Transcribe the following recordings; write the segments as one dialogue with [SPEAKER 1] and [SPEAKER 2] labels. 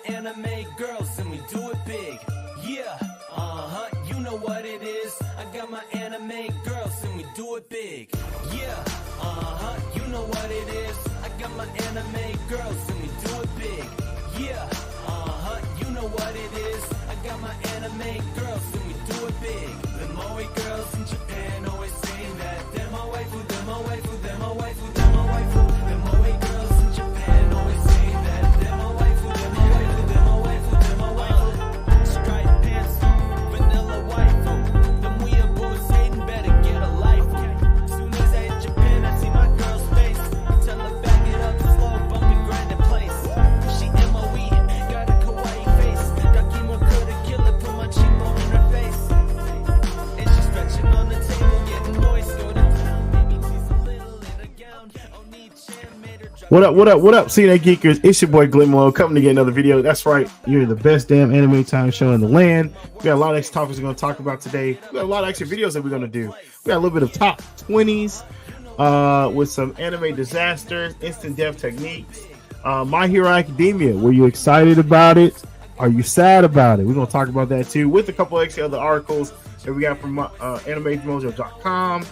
[SPEAKER 1] anime girls and we do it big. Yeah, you know what it is. I got my anime girls and we do it big. Yeah, you know what it is. I got my anime girls and we do it big. Yeah, you know what it is. I got my anime girls and we do it big. The moe girls in Japan always saying that they're my waifu, they're my waifu, they're my waifu, they're my waifu. The moe girls in Japan always saying that they're my waifu, they're my waifu, they're my waifu, they're my waifu. Striped pants, vanilla waifu. The weeaboos hating better get a life. Soon as I hit Japan, I see my girl's face. Tell her back it up slow, bump me grind in place. She MOE, got a kawaii face. Dakimo coulda killed her, put my cheekbone in her face. And she stretching on the table, getting moist. Go to town, maybe tease a little in her gown. Oni-chan made her drop.
[SPEAKER 2] What up, what up, what up, CNA Geekers? It's your boy Glimmo coming to get another video. That's right, you're the best damn anime time show in the land. We got a lot of extra topics we're going to talk about today. We got a lot of extra videos that we're going to do. We got a little bit of top 20s with some anime disasters, instant death techniques. My Hero Academia, were you excited about it? Are you sad about it? We're going to talk about that too, with a couple extra other articles that we got from animemojo.com.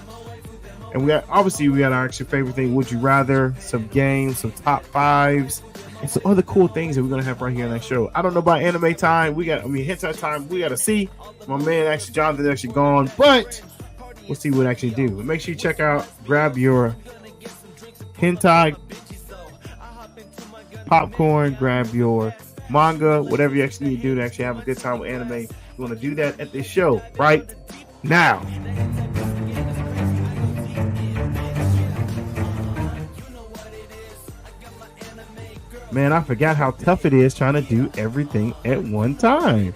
[SPEAKER 2] And we got our actual favorite thing, Would You Rather, some games, some top fives, and some other cool things that we're gonna have right here on that show. I don't know about anime time. Hentai time. We gotta see. My man actually Jonathan's actually gone, but we'll see what actually do. But make sure you check out, grab your hentai popcorn, grab your manga, whatever you actually need to do to actually have a good time with anime. We're gonna do that at this show right now. Man, I forgot how tough it is trying to do everything at one time.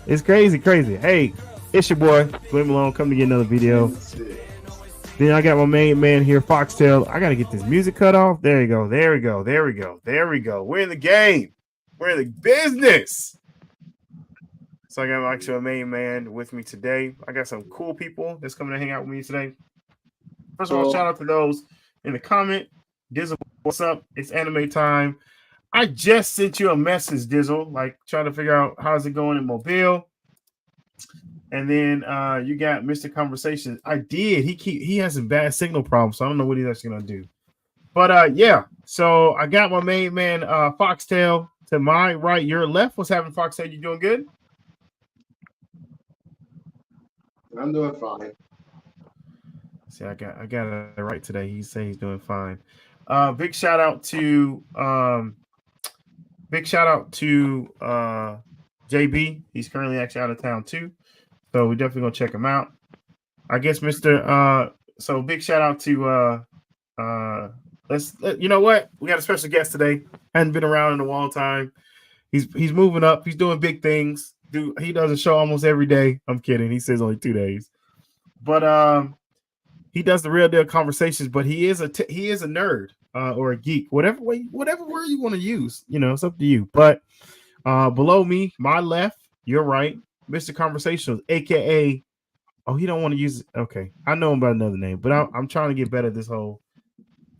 [SPEAKER 2] It's crazy. Hey, it's your boy, Glenn Malone, coming to get another video. Then I got my main man here, Foxtail. I got to get this music cut off. There we go. We're in the game. We're in the business. So I got actually a main man with me today. I got some cool people that's coming to hang out with me today. First of all, shout out to those in the comment. Dizzle, what's up? It's anime time. I just sent you a message, Dizzle, like trying to figure out how's it going in Mobile. And then you got Mr. Conversation. I did. He has some bad signal problems, so I don't know what he's actually gonna do. But yeah, so I got my main man Foxtail to my right, your left. What's happening, Foxtail? You doing good?
[SPEAKER 3] I'm doing fine.
[SPEAKER 2] See, I got it right today. He said he's doing fine. Big shout out to JB. He's currently actually out of town too, so we're definitely gonna check him out. I guess so big shout out to you know what, we got a special guest today. Hadn't been around in a long time. He's moving up. He's doing big things. He does a show almost every day. I'm kidding. He says only 2 days, but he does the real deal conversations. But he is a nerd. Or a geek, whatever word you want to use, it's up to you. But below me, my left, your right, Mr. Conversational, aka, he don't want to use it. Okay, I know him by another name, but I'm trying to get better at this whole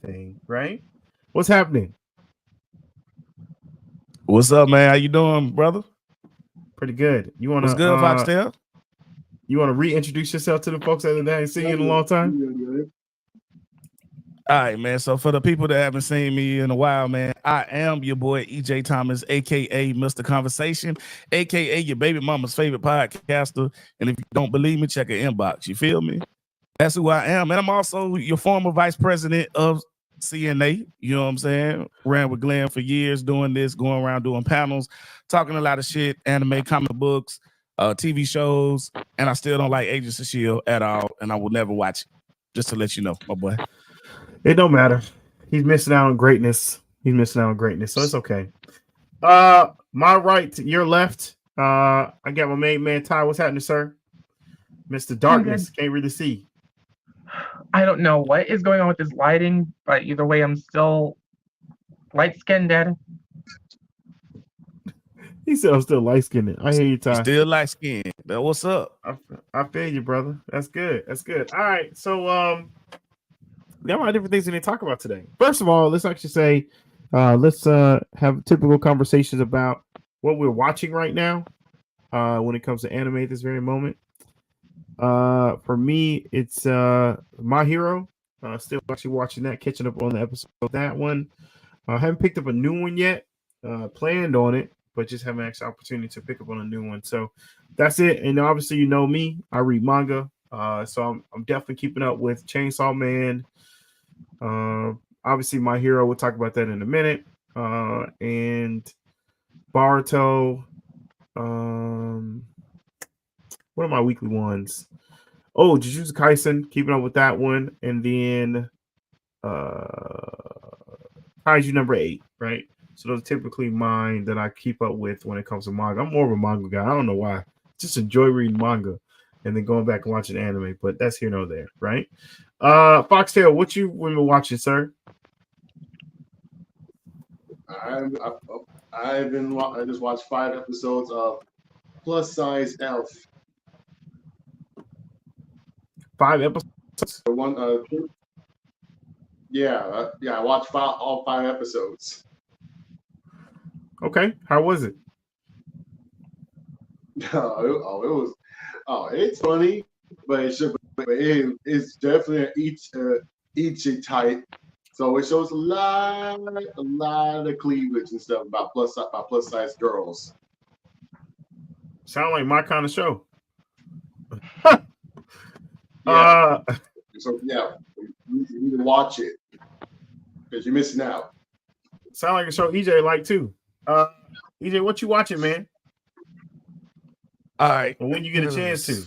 [SPEAKER 2] thing. Right? What's happening?
[SPEAKER 4] What's up, man? How you doing, brother?
[SPEAKER 2] Pretty good.
[SPEAKER 4] What's good, Foxtail?
[SPEAKER 2] You want to reintroduce yourself to the folks that ain't seen you in a long time?
[SPEAKER 4] All right, man. So for the people that haven't seen me in a while, man, I am your boy EJ Thomas, aka Mr. Conversation, aka your baby mama's favorite podcaster. And if you don't believe me, check her inbox. You feel me? That's who I am. And I'm also your former vice president of CNA. You know what I'm saying? Ran with Glenn for years doing this, going around doing panels, talking a lot of shit, anime, comic books, TV shows, and I still don't like Agents of S.H.I.E.L.D. at all, and I will never watch it. Just to let you know, my boy.
[SPEAKER 2] It don't matter. He's missing out on greatness. So it's okay. My right to your left. I got my main man Ty. What's happening, sir? Mr. Darkness. Can't really see.
[SPEAKER 5] I don't know what is going on with this lighting, but either way, I'm still light-skinned, Dad.
[SPEAKER 2] He said I'm still light-skinned. I hear you, Ty.
[SPEAKER 4] Still light-skinned. What's up?
[SPEAKER 2] I feel you, brother. That's good. All right. So we got a lot of different things we need to talk about today. First of all, let's actually say let's have typical conversations about what we're watching right now when it comes to anime at this very moment. For me, it's My Hero. Still actually watching that, catching up on the episode of that one. I haven't picked up a new one yet. Planned on it, but just haven't actually opportunity to pick up on a new one. So that's it. And obviously, you know me, I read manga. So I'm definitely keeping up with Chainsaw Man. Obviously, My Hero. We'll talk about that in a minute. And Boruto. What are my weekly ones? Oh, Jujutsu Kaisen, keeping up with that one, and then Kaiju number 8, right? So those are typically mine that I keep up with when it comes to manga. I'm more of a manga guy. I don't know why. Just enjoy reading manga and then going back and watching anime, but that's here nor there, right? Foxtail, what you been watching, sir?
[SPEAKER 3] I just watched 5 episodes of Plus Size Elf.
[SPEAKER 2] 5 episodes?
[SPEAKER 3] I watched all 5 episodes.
[SPEAKER 2] Okay, how was it?
[SPEAKER 3] It's funny, but it's definitely each type. So it shows a lot of cleavage and stuff about plus size girls.
[SPEAKER 2] Sound like my kind of show.
[SPEAKER 3] So yeah, you need to watch it because you're missing out.
[SPEAKER 2] Sound like a show EJ like too. EJ, what you watching, man?
[SPEAKER 4] All right.
[SPEAKER 2] Well, when you get a chance to.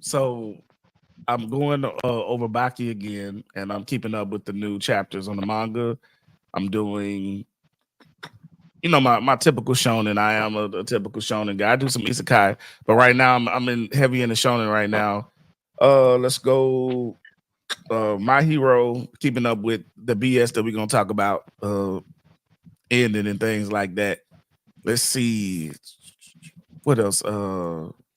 [SPEAKER 4] So I'm going over Baki again, and I'm keeping up with the new chapters on the manga. I'm doing, my typical shonen. I am a typical shonen guy. I do some isekai, but right now I'm heavy in the shonen right now. Let's go. My Hero, keeping up with the BS that we're gonna talk about, ending and things like that. Let's see what else.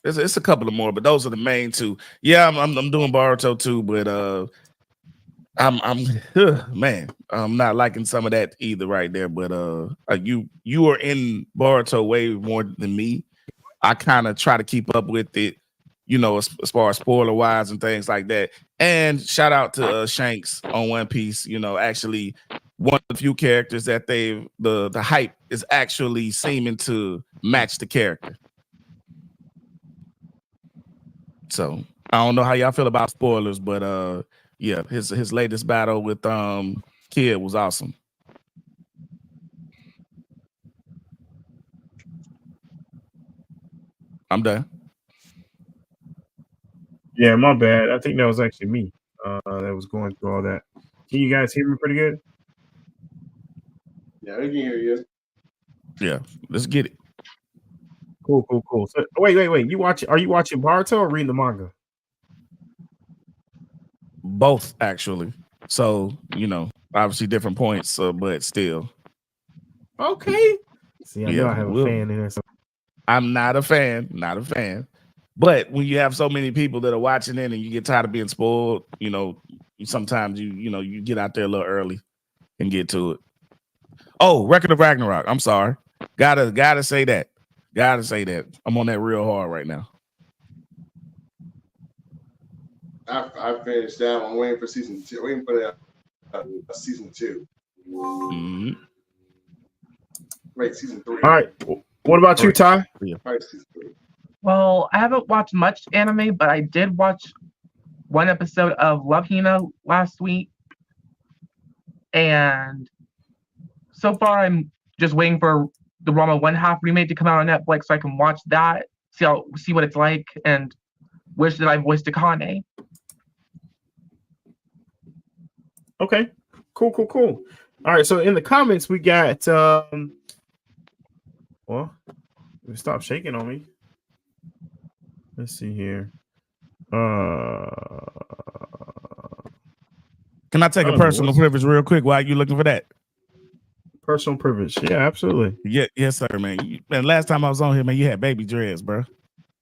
[SPEAKER 4] It's a couple of more, but those are the main two. Yeah, I'm doing Boruto too, but I'm not liking some of that either right there. But you are in Boruto way more than me. I kind of try to keep up with it, as far as spoiler wise and things like that. And shout out to Shanks on One Piece. Actually one of the few characters that the hype is actually seeming to match the character. So I don't know how y'all feel about spoilers, but yeah, his latest battle with Kid was awesome. I'm done.
[SPEAKER 2] Yeah, my bad. I think that was actually me that was going through all that. Can you guys hear me pretty good?
[SPEAKER 3] Yeah, we can hear you.
[SPEAKER 4] Yeah, let's get it.
[SPEAKER 2] Cool. So, wait. Are you watching Boruto or reading the manga?
[SPEAKER 4] Both, actually. So, obviously different points, but still.
[SPEAKER 2] Okay. See, I know I have a fan in there. So.
[SPEAKER 4] I'm not a fan. But when you have so many people that are watching it and you get tired of being spoiled, sometimes you get out there a little early and get to it. Oh, Record of Ragnarok. I'm sorry. Gotta say that. I'm on that real hard right now.
[SPEAKER 3] I finished that one. Waiting for season 2. Waiting for season 2.
[SPEAKER 4] Mm-hmm.
[SPEAKER 3] Wait, season 3.
[SPEAKER 2] All right. What about you, Ty?
[SPEAKER 3] Right, season 3.
[SPEAKER 5] Well, I haven't watched much anime, but I did watch one episode of Love Hina last week. And so far, I'm just waiting for the Rama 1/2 remake to come out on Netflix so I can watch that, see what it's like, and wish that I voiced Akane.
[SPEAKER 2] Okay. Cool. All right. So in the comments, we got stop shaking on me. Let's see here.
[SPEAKER 4] Can I take a personal privilege real quick while you looking for that?
[SPEAKER 2] Personal privilege. Yeah, absolutely.
[SPEAKER 4] Yeah, yes, sir, man. Last time I was on here, man, you had baby dreads, bro.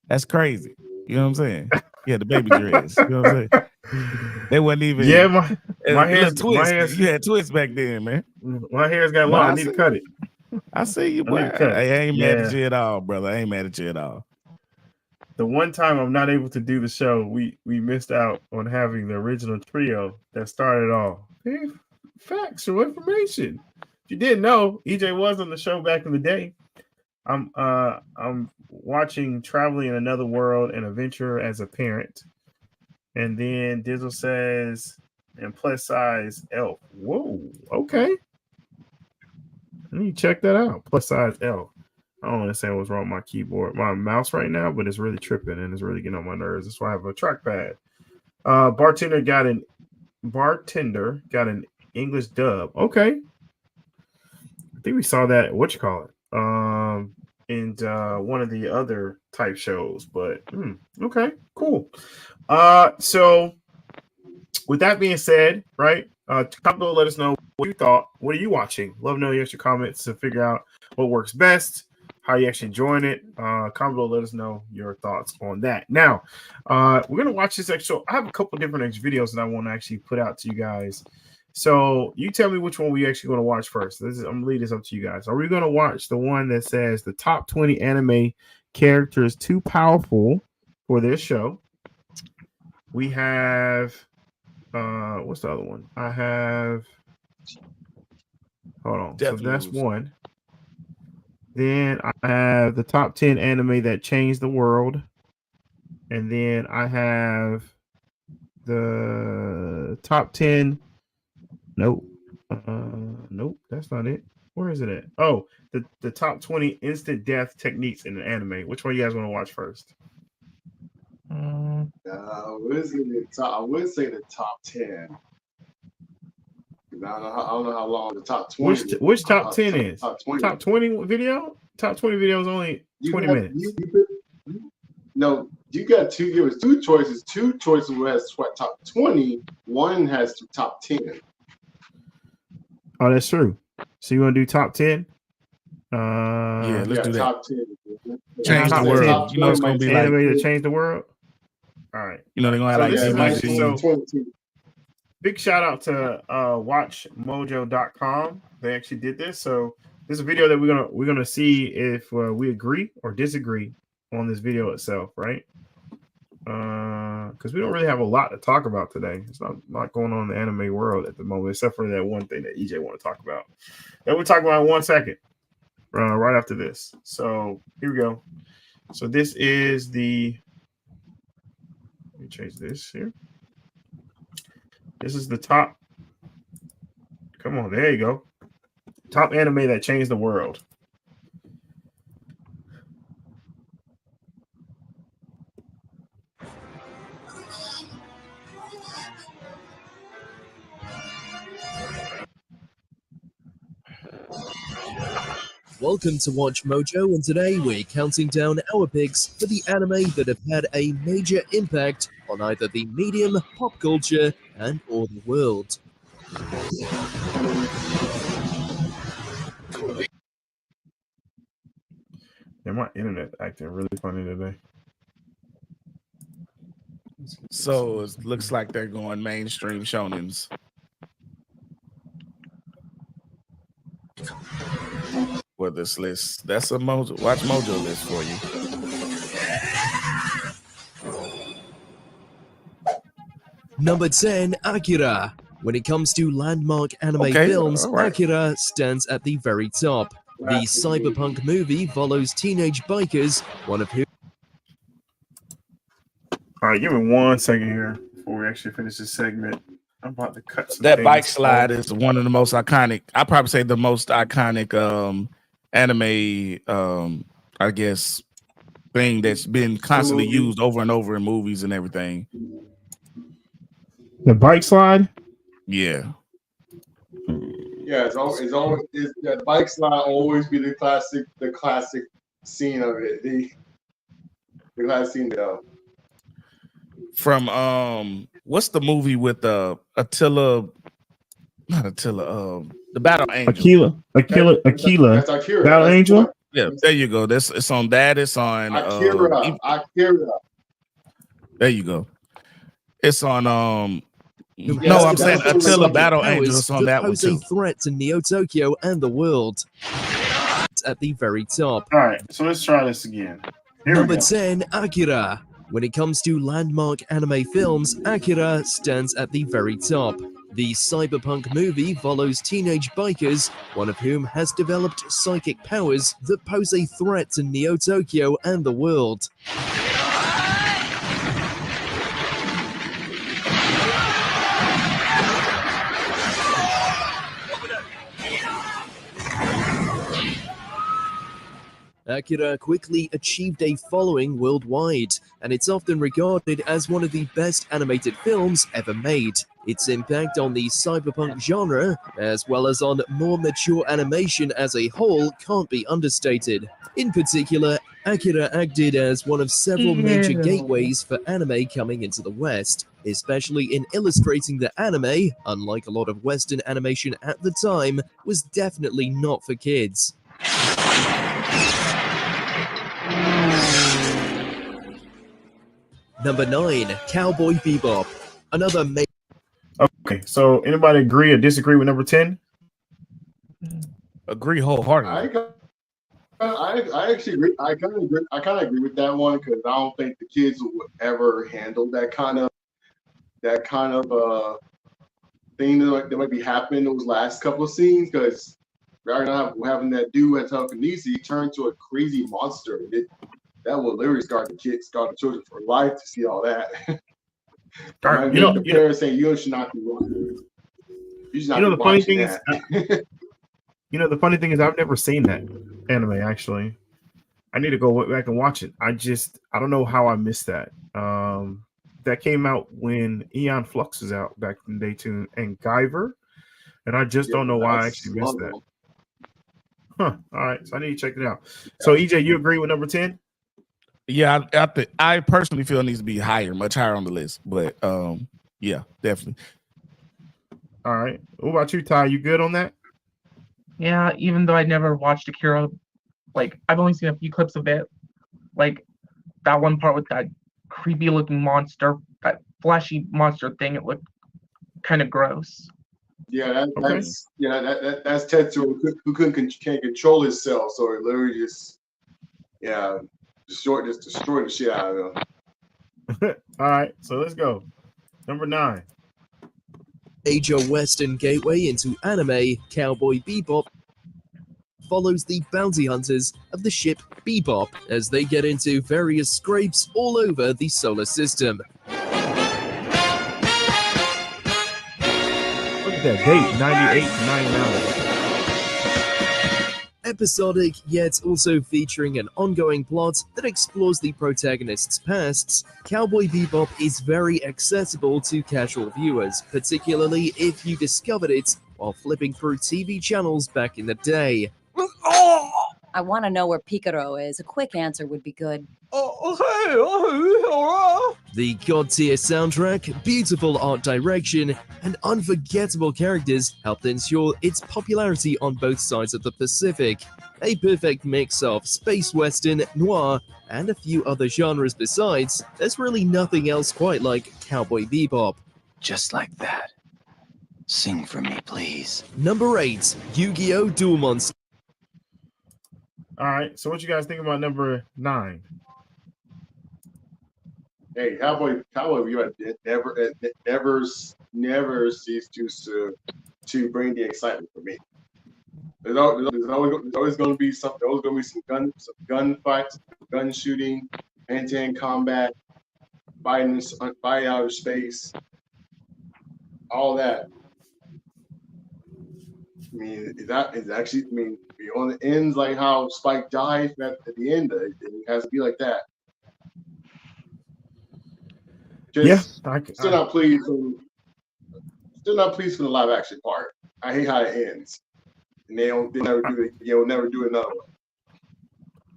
[SPEAKER 4] That's crazy. You know what I'm saying? You had the baby dreads. You know what I'm saying? They wasn't even.
[SPEAKER 2] Yeah, my hair's
[SPEAKER 4] twist. You had twists back then, man.
[SPEAKER 2] My hair's got long. I need to cut it.
[SPEAKER 4] I see you,
[SPEAKER 2] I
[SPEAKER 4] boy.
[SPEAKER 2] need to cut.
[SPEAKER 4] I ain't mad at
[SPEAKER 2] Yeah.
[SPEAKER 4] you at all, brother. I ain't mad at you at all.
[SPEAKER 2] The one time I'm not able to do the show, we missed out on having the original trio that started all. Hey, factual information. If you didn't know, EJ was on the show back in the day. I'm watching Traveling in Another World and Adventure as a parent. And then Dizzle says, and plus size elf. Whoa, okay. Let me check that out. Plus size elf. I don't understand what's wrong with my keyboard, my mouse right now, but it's really tripping and it's really getting on my nerves. That's why I have a trackpad. Bartender got an English dub. Okay. I think we saw that. What you call it? In one of the other type shows, but okay, cool. So with that being said, right? Comment below, let us know what you thought. What are you watching? Love to know your comments to figure out what works best, how you actually enjoying it. Comment below, let us know your thoughts on that. Now, we're gonna watch this next show. I have a couple different next videos that I want to actually put out to you guys. So you tell me which one we actually going to watch first. I'm gonna leave this up to you guys. Are we going to watch the one that says the top 20 anime characters too powerful for this show? We have what's the other one? I have hold on.
[SPEAKER 4] Death
[SPEAKER 2] so that's
[SPEAKER 4] Note.
[SPEAKER 2] one. Then I have the top 10 anime that changed the world. And then I have the top 10. Nope. Nope, that's not it. Where is it at? Oh, the top 20 instant death techniques in an anime. Which one you guys want to watch first?
[SPEAKER 3] I would say the top 10. I don't know how long the top 20.
[SPEAKER 2] Which top 10 is?
[SPEAKER 3] Top 20.
[SPEAKER 2] Top 20 video? Top 20 video is only 20 minutes.
[SPEAKER 3] No, you got two. Give us two choices. Two choices has top 20. One has top 10.
[SPEAKER 2] Oh, that's true. So you want to do top 10?
[SPEAKER 4] Yeah, let's do that.
[SPEAKER 3] Top 10.
[SPEAKER 4] Change the world. You know it's gonna be like
[SPEAKER 2] anime to change the world. All right.
[SPEAKER 4] You know they're gonna have like
[SPEAKER 2] so big shout out to watchmojo.com. They actually did this. So this is a video that we're gonna see if we agree or disagree on this video itself, right? Because we don't really have a lot to talk about today. It's not a lot going on in the anime world at the moment, except for that one thing that EJ want to talk about. That we'll talk about in 1 second, right after this. So here we go. So this is the. Let me change this here. This is the top. Come on, there you go. Top anime that changed the world.
[SPEAKER 6] Welcome to Watch Mojo, and today we're counting down our picks for the anime that have had a major impact on either the medium, pop culture, and or the world.
[SPEAKER 2] Yeah, my internet acting really funny today.
[SPEAKER 4] So it looks like they're going mainstream shonens. For this list, that's a Mojo Watch Mojo list for you.
[SPEAKER 6] Number 10, Akira. When it comes to landmark anime films, right. Akira stands at the very top. The cyberpunk movie follows teenage bikers, one of whom.
[SPEAKER 2] All right, give me 1 second here before we actually finish this segment. I'm about to cut some
[SPEAKER 4] that
[SPEAKER 2] things
[SPEAKER 4] bike slide
[SPEAKER 2] off.
[SPEAKER 4] is one of the most iconic. I probably say the most iconic anime, I guess, thing that's been constantly used over and over in movies and everything.
[SPEAKER 2] The bike slide?
[SPEAKER 4] Yeah.
[SPEAKER 3] Yeah, it's that bike slide always be the classic scene of it. The classic scene though.
[SPEAKER 4] From what's the movie with Attila? Not Attila. The Battle Angel.
[SPEAKER 2] Aquila.
[SPEAKER 3] That's Akira.
[SPEAKER 2] Battle Angel.
[SPEAKER 4] Yeah, there you go. It's on that. It's on
[SPEAKER 3] Akira.
[SPEAKER 4] There you go. It's on no, I'm saying Attila Battle Angel. It's on that one too.
[SPEAKER 6] Pose a threat to Neo Tokyo and the world. starts at the very top.
[SPEAKER 2] All right, so let's try this again. Here
[SPEAKER 6] Number
[SPEAKER 2] we go.
[SPEAKER 6] 10, Akira. When it comes to landmark anime films, Akira stands at the very top. The cyberpunk movie follows teenage bikers, one of whom has developed psychic powers that pose a threat to Neo Tokyo and the world. Akira quickly achieved a following worldwide, and it's often regarded as one of the best animated films ever made. Its impact on the cyberpunk genre, as well as on more mature animation as a whole, can't be understated. In particular, Akira acted as one of several major gateways for anime coming into the West, especially in illustrating that anime, unlike a lot of Western animation at the time, was definitely not for kids. Number 9, Cowboy Bebop. Another
[SPEAKER 2] Okay, so anybody agree or disagree with number 10?
[SPEAKER 4] Agree wholeheartedly.
[SPEAKER 3] I actually agree. I kind of agree with that one because I don't think the kids would ever handle that kind of thing that might be happening those last couple of scenes because rather than having that dude at telekinesis turn to a crazy monster. That will literally scar the children for life to see all that. The parents saying you should not be watching. You should not be
[SPEAKER 2] the funny
[SPEAKER 3] watching
[SPEAKER 2] thing
[SPEAKER 3] that.
[SPEAKER 2] is, the funny thing is, I've never seen that anime. Actually, I need to go back and watch it. I don't know how I missed that. That came out when Aeon Flux was out back in day 2 and Guyver, and I just don't know why I actually missed that. Huh. All right, so I need to check it out. So EJ, you agree with number 10?
[SPEAKER 4] Yeah, I personally feel it needs to be higher, much higher on the list. But yeah, definitely.
[SPEAKER 2] All right. What about you, Ty? You good on that?
[SPEAKER 5] Yeah, even though I never watched Akira, like I've only seen a few clips of it. Like that one part with that creepy looking monster, that fleshy monster thing, it looked kind of gross.
[SPEAKER 3] Yeah, that's Tetsuo who can't control himself, so it literally just destroy the shit out of them.
[SPEAKER 2] All right, so let's go. Number 9.
[SPEAKER 6] Major Western gateway into anime, Cowboy Bebop follows the bounty hunters of the ship Bebop as they get into various scrapes all over the solar system.
[SPEAKER 2] Look at that date, 98 to 99.
[SPEAKER 6] Episodic, yet also featuring an ongoing plot that explores the protagonist's pasts, Cowboy Bebop is very accessible to casual viewers, particularly if you discovered it while flipping through TV channels back in the day.
[SPEAKER 7] I want to know where Picaro is. A quick answer would be good.
[SPEAKER 6] The god-tier soundtrack, beautiful art direction, and unforgettable characters helped ensure its popularity on both sides of the Pacific. A perfect mix of space western, noir, and a few other genres besides, there's really nothing else quite like Cowboy Bebop.
[SPEAKER 8] Just like that. Sing for me, please.
[SPEAKER 6] Number 8, Yu-Gi-Oh! Duel Monsters.
[SPEAKER 2] All right, so what you guys think about number 9?
[SPEAKER 3] Hey, Cowboy Bebop never cease to bring the excitement for me. There's always going to be some gun fights, gun shooting, hand-to-hand combat, fighting outer space, all that. I mean, on the ends like how Spike dies at the end, it has to be like that. Still not pleased for the live action part. I hate how it ends, and they never do it. They'll never do another one.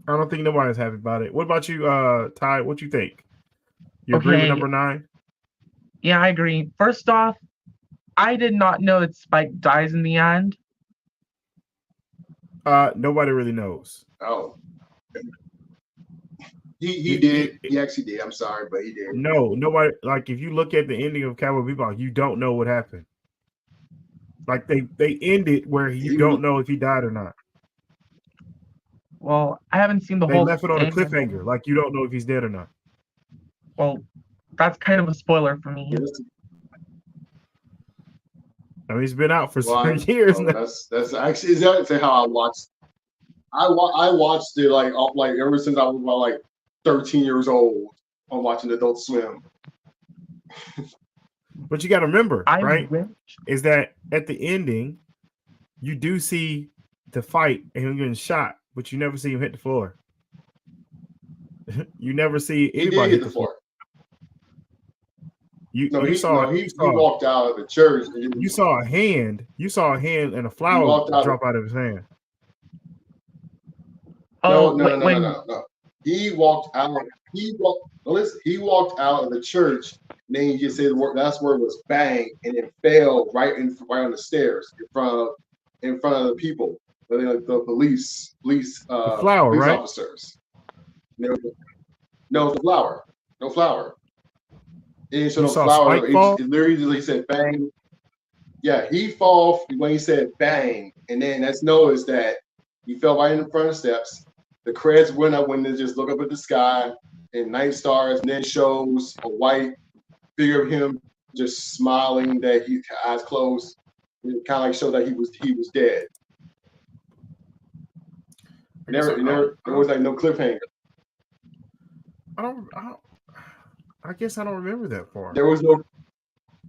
[SPEAKER 2] I don't think nobody's happy about it. What about you, Ty? What you think? You agree with number 9?
[SPEAKER 5] Yeah, I agree. First off, I did not know that Spike dies in the end.
[SPEAKER 2] Nobody really knows.
[SPEAKER 3] Oh. He did. He actually did. I'm sorry, but he did.
[SPEAKER 2] No, nobody. Like, if you look at the ending of Cowboy Bebop, you don't know what happened. Like, they end it where you don't know if he died or not.
[SPEAKER 5] Well, I haven't seen the
[SPEAKER 2] They
[SPEAKER 5] whole
[SPEAKER 2] left it on a
[SPEAKER 5] thing.
[SPEAKER 2] cliffhanger, like you don't know if he's dead or not.
[SPEAKER 5] Well, that's kind of a spoiler for me.
[SPEAKER 2] I mean, he's been out for
[SPEAKER 3] Well,
[SPEAKER 2] 3 years now.
[SPEAKER 3] That's actually exactly how I watched. I watched it like ever since I was about like 13 years old on watching Adult Swim.
[SPEAKER 2] But you got to remember, right?
[SPEAKER 5] wish-
[SPEAKER 2] Is that at the ending, you do see the fight and him getting shot, but you never see him hit the floor. You never see
[SPEAKER 3] He did
[SPEAKER 2] anybody
[SPEAKER 3] hit the floor.
[SPEAKER 2] He
[SPEAKER 3] walked out of the church.
[SPEAKER 2] You saw a hand. You saw a hand and a flower drop out of his hand.
[SPEAKER 3] No. He walked out. He walked out of the church. And then he just said the word. That's where it was bang, and it fell right on the stairs in front of the people. The police
[SPEAKER 2] the flower,
[SPEAKER 3] police
[SPEAKER 2] right?
[SPEAKER 3] officers. No, the flower. No flower. And so the flower, it literally just, he said bang. Yeah, he fall when he said bang, and then that's noticed that he fell right in front of the steps. The creds went up when they just look up at the sky and night stars, and then shows a white figure of him just smiling, that he eyes closed, and it kind of like showed that he was dead. There was like no cliffhanger.
[SPEAKER 2] I guess I don't remember that far.
[SPEAKER 3] There was no.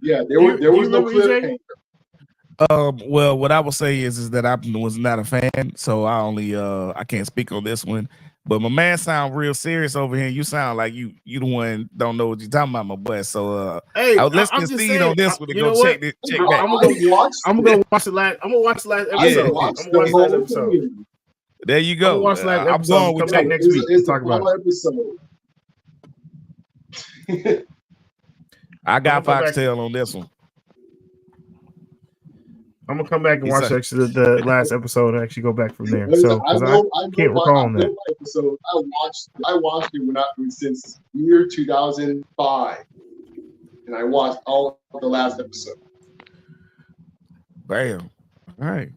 [SPEAKER 3] Yeah, there was no cliffhanger.
[SPEAKER 4] Well, what I will say is that I was not a fan, so I can't speak on this one. But my man sound real serious over here. You sound like you the one don't know what you're talking about, my boy. So
[SPEAKER 2] hey,
[SPEAKER 4] let's concede on this one and go check back.
[SPEAKER 2] I'm gonna watch the last episode. I'm gonna watch the last episode.
[SPEAKER 4] There you go.
[SPEAKER 2] I'm going with you next week.
[SPEAKER 3] It's
[SPEAKER 2] talk about
[SPEAKER 3] episode.
[SPEAKER 4] I got Foxtail on this one.
[SPEAKER 2] I'm gonna come back and watch actually the last episode and actually go back from there. So I can't recall on that.
[SPEAKER 3] Episode, I watched it since year 2005, and I watched all of the last episode.
[SPEAKER 4] Bam! All right.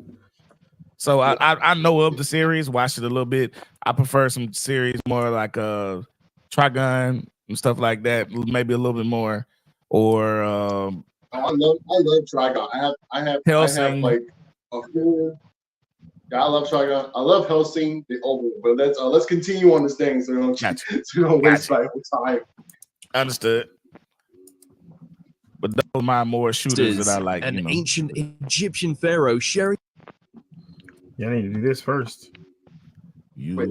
[SPEAKER 4] So I know of the series, watched it a little bit. I prefer some series more like Trigun and stuff like that, maybe a little bit more, or
[SPEAKER 3] I love Trigun. I have like a few. Yeah, I love Trigun. I love Hellsing, the old one. But let's continue on this thing so we don't waste time.
[SPEAKER 4] Understood. But those are my more shooters that I like.
[SPEAKER 6] An ancient Egyptian pharaoh sharing.
[SPEAKER 2] Yeah, I need to do this first.
[SPEAKER 3] Wait.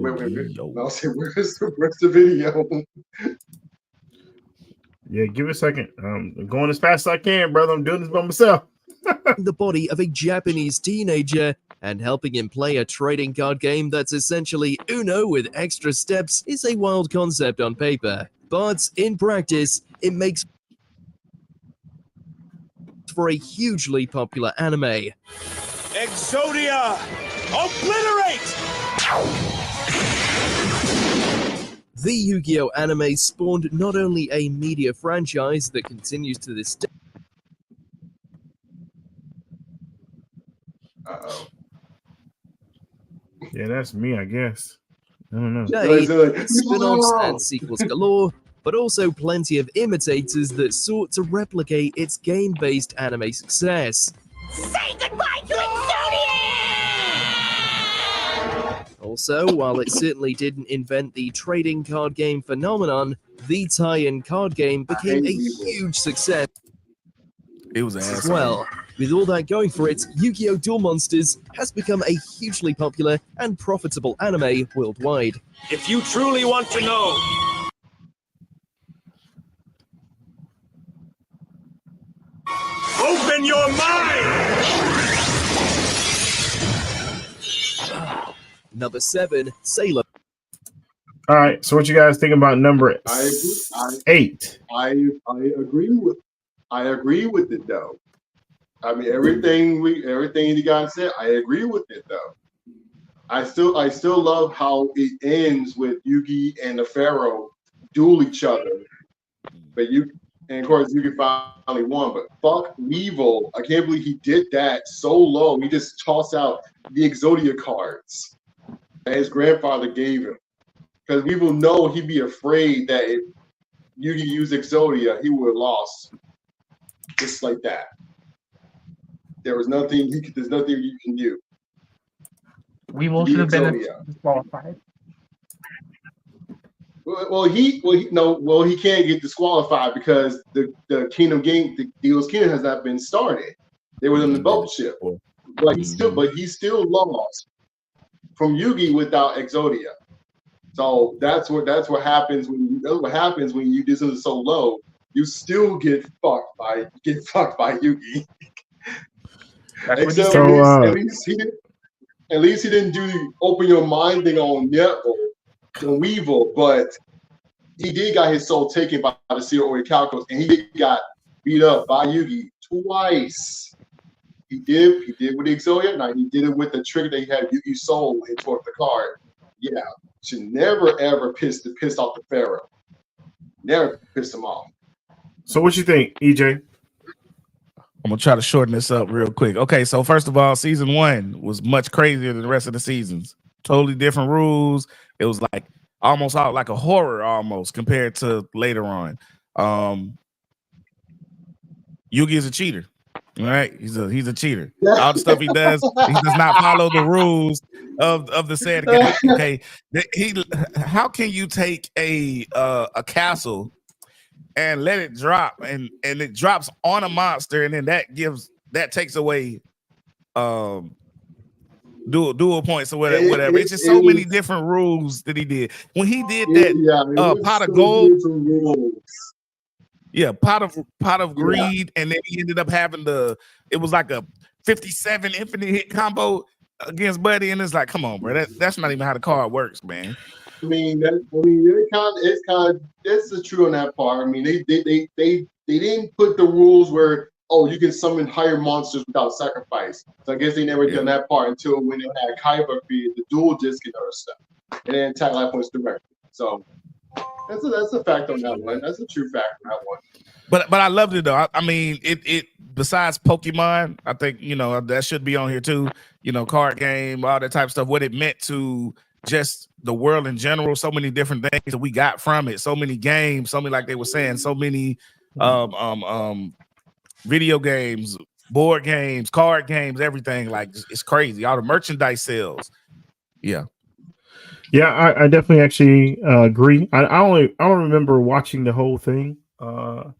[SPEAKER 3] I'll say, where's the video?
[SPEAKER 2] Yeah, give it a second. I'm going as fast as I can, brother. I'm doing this by myself.
[SPEAKER 6] The body of a Japanese teenager and helping him play a trading card game that's essentially Uno with extra steps is a wild concept on paper, but in practice, it makes for a hugely popular anime.
[SPEAKER 1] Exodia! Obliterate!
[SPEAKER 6] The Yu-Gi-Oh! Anime spawned not only a media franchise that continues to this day.
[SPEAKER 3] Uh-oh.
[SPEAKER 2] Yeah, that's me, I guess. I don't know.
[SPEAKER 6] Spin-offs and sequels galore, but also plenty of imitators that sought to replicate its game-based anime success.
[SPEAKER 9] Say goodbye to Exodia!
[SPEAKER 6] Also, while it certainly didn't invent the trading card game phenomenon, the tie-in card game became a huge success.
[SPEAKER 4] It was an
[SPEAKER 6] as well. With all that going for it, Yu-Gi-Oh! Duel Monsters has become a hugely popular and profitable anime worldwide.
[SPEAKER 1] If you truly want to know, open your mind!
[SPEAKER 6] Number 7, Sailor.
[SPEAKER 2] All right, so what you guys think about number 8?
[SPEAKER 3] I agree with it though. I mean everything you guys said, I agree with it though. I still love how it ends with Yugi and the Pharaoh duel each other. But of course Yugi finally won, but fuck Weevil. I can't believe he did that so low. He just tossed out the Exodia cards. that his grandfather gave him. Because we will know he'd be afraid that if Yugi used Exodia, he would have lost. Just like that. There's nothing you can do.
[SPEAKER 5] Weevil should have been disqualified.
[SPEAKER 3] Well, he can't get disqualified because the Kingdom game, the Deal's Kingdom has not been started. They were in the boat ship, but he still lost from Yugi without Exodia. So that's what happens when you do something so low. You still get fucked by Yugi. Except at least he didn't do the open your mind thing on Weevil, but he did got his soul taken by the Seal Orichalcos, and he got beat up by Yugi twice. He did with the Exodia, now he did it with the trick that he had Yugi's soul and torque the card. Yeah, should never ever piss off the Pharaoh. Never piss him off.
[SPEAKER 2] So what you think, EJ?
[SPEAKER 4] I'm gonna try to shorten this up real quick. Okay, so first of all, season 1 was much crazier than the rest of the seasons. Totally different rules. It was like almost like a horror almost compared to later on. Yugi is a cheater. All right, he's a cheater. All the stuff he does not follow the rules of the said game. Okay, how can you take a castle and let it drop and it drops on a monster, and then that takes away dual points or whatever. It's just so many different rules that he did. When he did that pot of gold, pot of greed, and then he ended up having it was like a 57 infinite hit combo against Buddy, and it's like, come on, bro, that's not even how the card works, man.
[SPEAKER 3] I mean, it's the true on that part. I mean, they didn't put the rules where you can summon higher monsters without sacrifice. So I guess they never done that part until when they had Kaiba feed the dual disc and other stuff, and then attack life points directly. So that's a fact on that one. That's a true fact on that one.
[SPEAKER 4] But I loved it though. I mean, it besides Pokemon, I think that should be on here too. Card game, all that type of stuff. What it meant to just the world in general, so many different things that we got from it, so many games, so many, like they were saying, so many video games, board games, card games, everything. Like, it's crazy. All the merchandise sales. Yeah,
[SPEAKER 2] I definitely actually agree. I don't remember watching the whole thing. I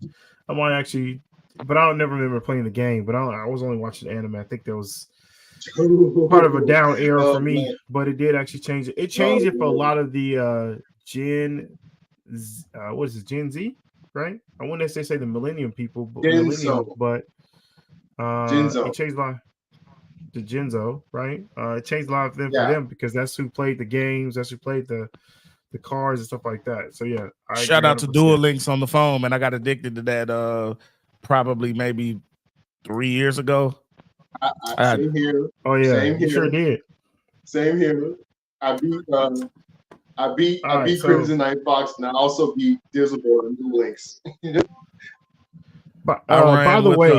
[SPEAKER 2] might actually, but I don't never remember playing the game. But I was only watching the anime. I think there was part of a down era for me, but it did actually change it. It changed it for a lot of the Gen Z, right? I wouldn't necessarily say the Millennium people, but it changed a lot. The Genzo, right? It changed a lot of them for them because that's who played the games, that's who played the cars and stuff like that. So yeah,
[SPEAKER 4] shout out to Dual Links on the phone, man. I got addicted to that probably maybe 3 years ago.
[SPEAKER 3] Same here.
[SPEAKER 2] Oh yeah,
[SPEAKER 3] same here.
[SPEAKER 2] Sure did.
[SPEAKER 3] Same here. I beat Crimson Knight Fox, and I also beat Dizzleboard and Dual Links.
[SPEAKER 2] But by the way,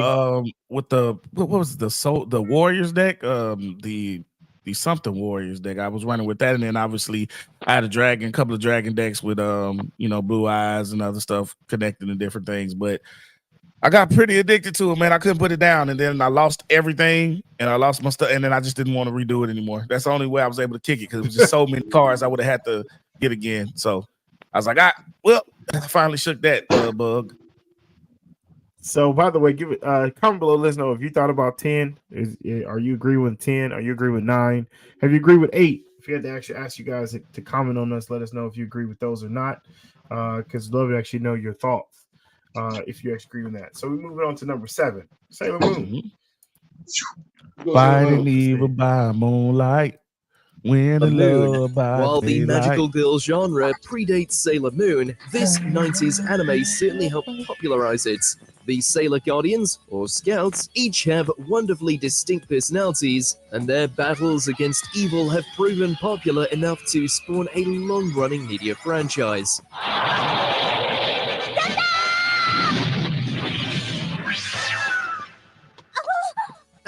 [SPEAKER 4] what was the Warriors deck? The something Warriors deck. I was running with that, and then obviously I had a couple of dragon decks with Blue Eyes and other stuff connected to different things. But I got pretty addicted to it, man. I couldn't put it down, and then I lost everything, and I lost my stuff, and then I just didn't want to redo it anymore. That's the only way I was able to kick it because it was just so many cards I would have had to get again. So I was like, I finally shook that bug.
[SPEAKER 2] So, by the way, give it comment below. Let us know if you thought about 10. Are you agree with 10? Are you agree with 9? Have you agreed with 8? If you had to actually ask you guys to comment on us, let us know if you agree with those or not. Because love to actually know your thoughts. If you actually agree with that. So we're moving on to number 7. Sailor Moon.
[SPEAKER 4] Fighting evil by moonlight. When the love by
[SPEAKER 6] While the
[SPEAKER 4] daylight.
[SPEAKER 6] magical girl genre predates Sailor Moon, this 90s anime certainly helped popularize it. The Sailor Guardians, or Scouts, each have wonderfully distinct personalities, and their battles against evil have proven popular enough to spawn a long-running media franchise.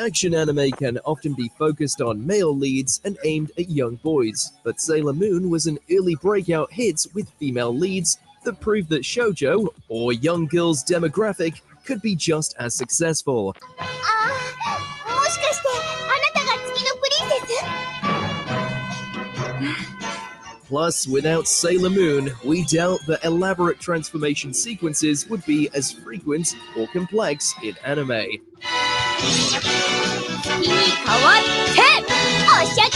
[SPEAKER 6] Action anime can often be focused on male leads and aimed at young boys, but Sailor Moon was an early breakout hit with female leads that proved that shoujo, or young girls demographic, could be just as successful.
[SPEAKER 9] もしかしてあなたが月のプリンセス？
[SPEAKER 6] Plus, without Sailor Moon, we doubt that elaborate transformation sequences would be as frequent or complex in anime.
[SPEAKER 9] 月に変わっておしゃき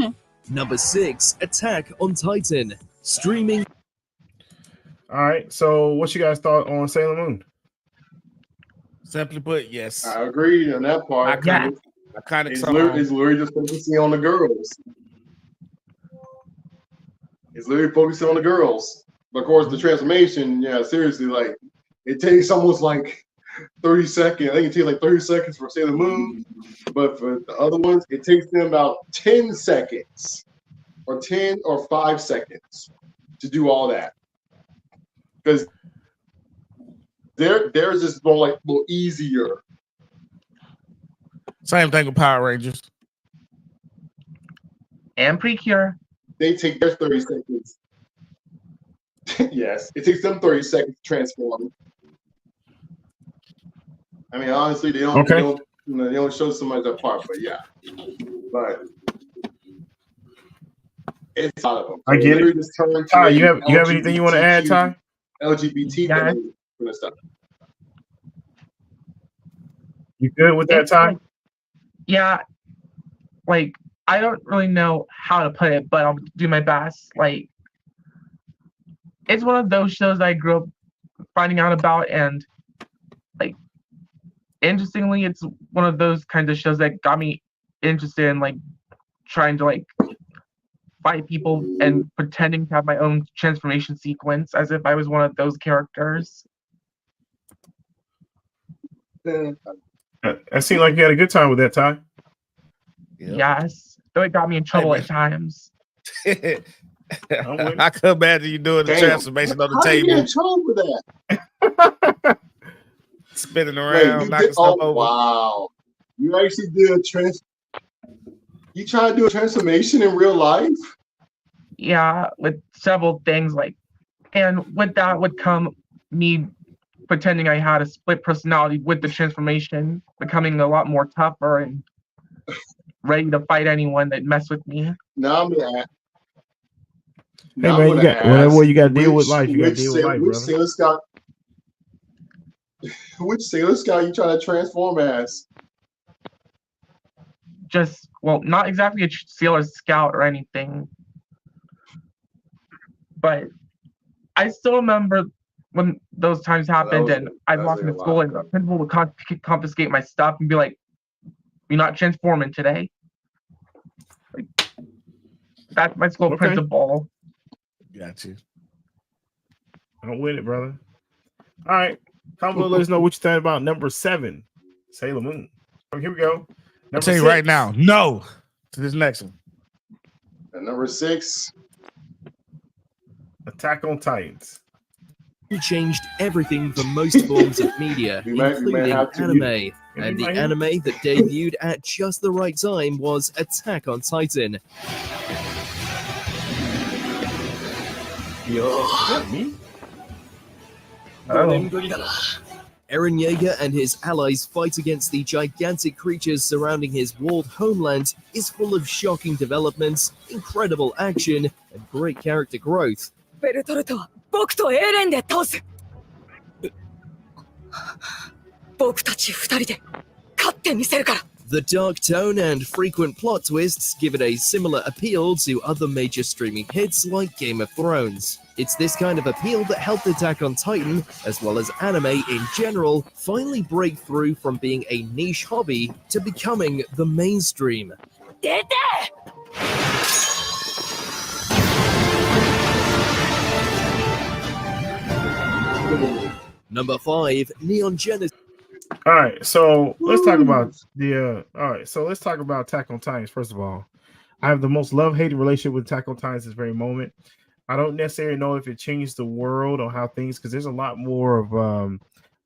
[SPEAKER 9] ゃ！
[SPEAKER 6] Number 6, Attack on Titan. Streaming.
[SPEAKER 2] All right. So, what you guys thought on Sailor Moon?
[SPEAKER 4] Simply put, yes.
[SPEAKER 3] I agree on that part.
[SPEAKER 4] I kind of
[SPEAKER 3] It's literally just focusing on the girls. It's literally focusing on the girls. But of course, the transformation, yeah, seriously, like it takes almost like 30 seconds. I think it takes like 30 seconds for Sailor Moon, but for the other ones, it takes them about 10 seconds, or 10 or 5 seconds to do all that. Because theirs is more like a little easier.
[SPEAKER 4] Same thing with Power Rangers.
[SPEAKER 5] And Precure.
[SPEAKER 3] They take their 30 seconds. Yes, it takes them 30 seconds to transform. I mean, honestly, they don't show so much apart, but yeah. But it's a lot of them.
[SPEAKER 2] I get it. Ty, you have anything you want to add, Ty?
[SPEAKER 3] LGBT kind of stuff.
[SPEAKER 2] You good with that, Ty?
[SPEAKER 5] Yeah, like I don't really know how to put it, but I'll do my best. Like, it's one of those shows I grew up finding out about, and like, interestingly, it's one of those kinds of shows that got me interested in like trying to like fight people and pretending to have my own transformation sequence as if I was one of those characters.
[SPEAKER 2] It seemed like you had a good time with that, Ty.
[SPEAKER 4] Yep.
[SPEAKER 5] Yes, though it got me in trouble at times.
[SPEAKER 4] I could imagine you doing the transformation on the table.
[SPEAKER 3] How you get in trouble with that?
[SPEAKER 4] Spinning around, knocking stuff over.
[SPEAKER 3] Wow. You actually did a You try to do a transformation in real life?
[SPEAKER 5] Yeah, with several things like, and with that would come me pretending I had a split personality with the transformation, becoming a lot more tougher and ready to fight anyone that messed with me.
[SPEAKER 3] Now I'm gonna ask.
[SPEAKER 2] Hey man, you got whatever you got to deal with life. You got to deal with life,
[SPEAKER 3] which
[SPEAKER 2] brother.
[SPEAKER 3] Which Sailor Scout you trying to transform as?
[SPEAKER 5] Just, well, not exactly a Sailor Scout or anything, but I still remember when those times happened and I'd walk into school and the principal would confiscate my stuff and be like, "You're not transforming today." Like, that's my school principal.
[SPEAKER 4] Got you.
[SPEAKER 2] I'm with it, brother. All right. Comment below, let us know what you think about number 7, Sailor Moon. Oh, here we go.
[SPEAKER 4] I'll tell you right now, no to this next one.
[SPEAKER 3] And number 6,
[SPEAKER 2] Attack on Titans.
[SPEAKER 6] It changed everything for most forms of media, including anime. And the anime that debuted at just the right time was Attack on Titan.
[SPEAKER 2] Me?
[SPEAKER 6] Eren Yeager and his allies' fight against the gigantic creatures surrounding his walled homeland is full of shocking developments, incredible action, and great character growth. The dark tone and frequent plot twists give it a similar appeal to other major streaming hits like Game of Thrones. It's this kind of appeal that helped Attack on Titan, as well as anime in general, finally break through from being a niche hobby to becoming the mainstream. Number 5, Neon Genesis.
[SPEAKER 2] All right, so let's talk about let's talk about Attack on Titans. First of all, I have the most love-hated relationship with Attack on Titans this very moment. I don't necessarily know if it changed the world or how things, because there's a lot more of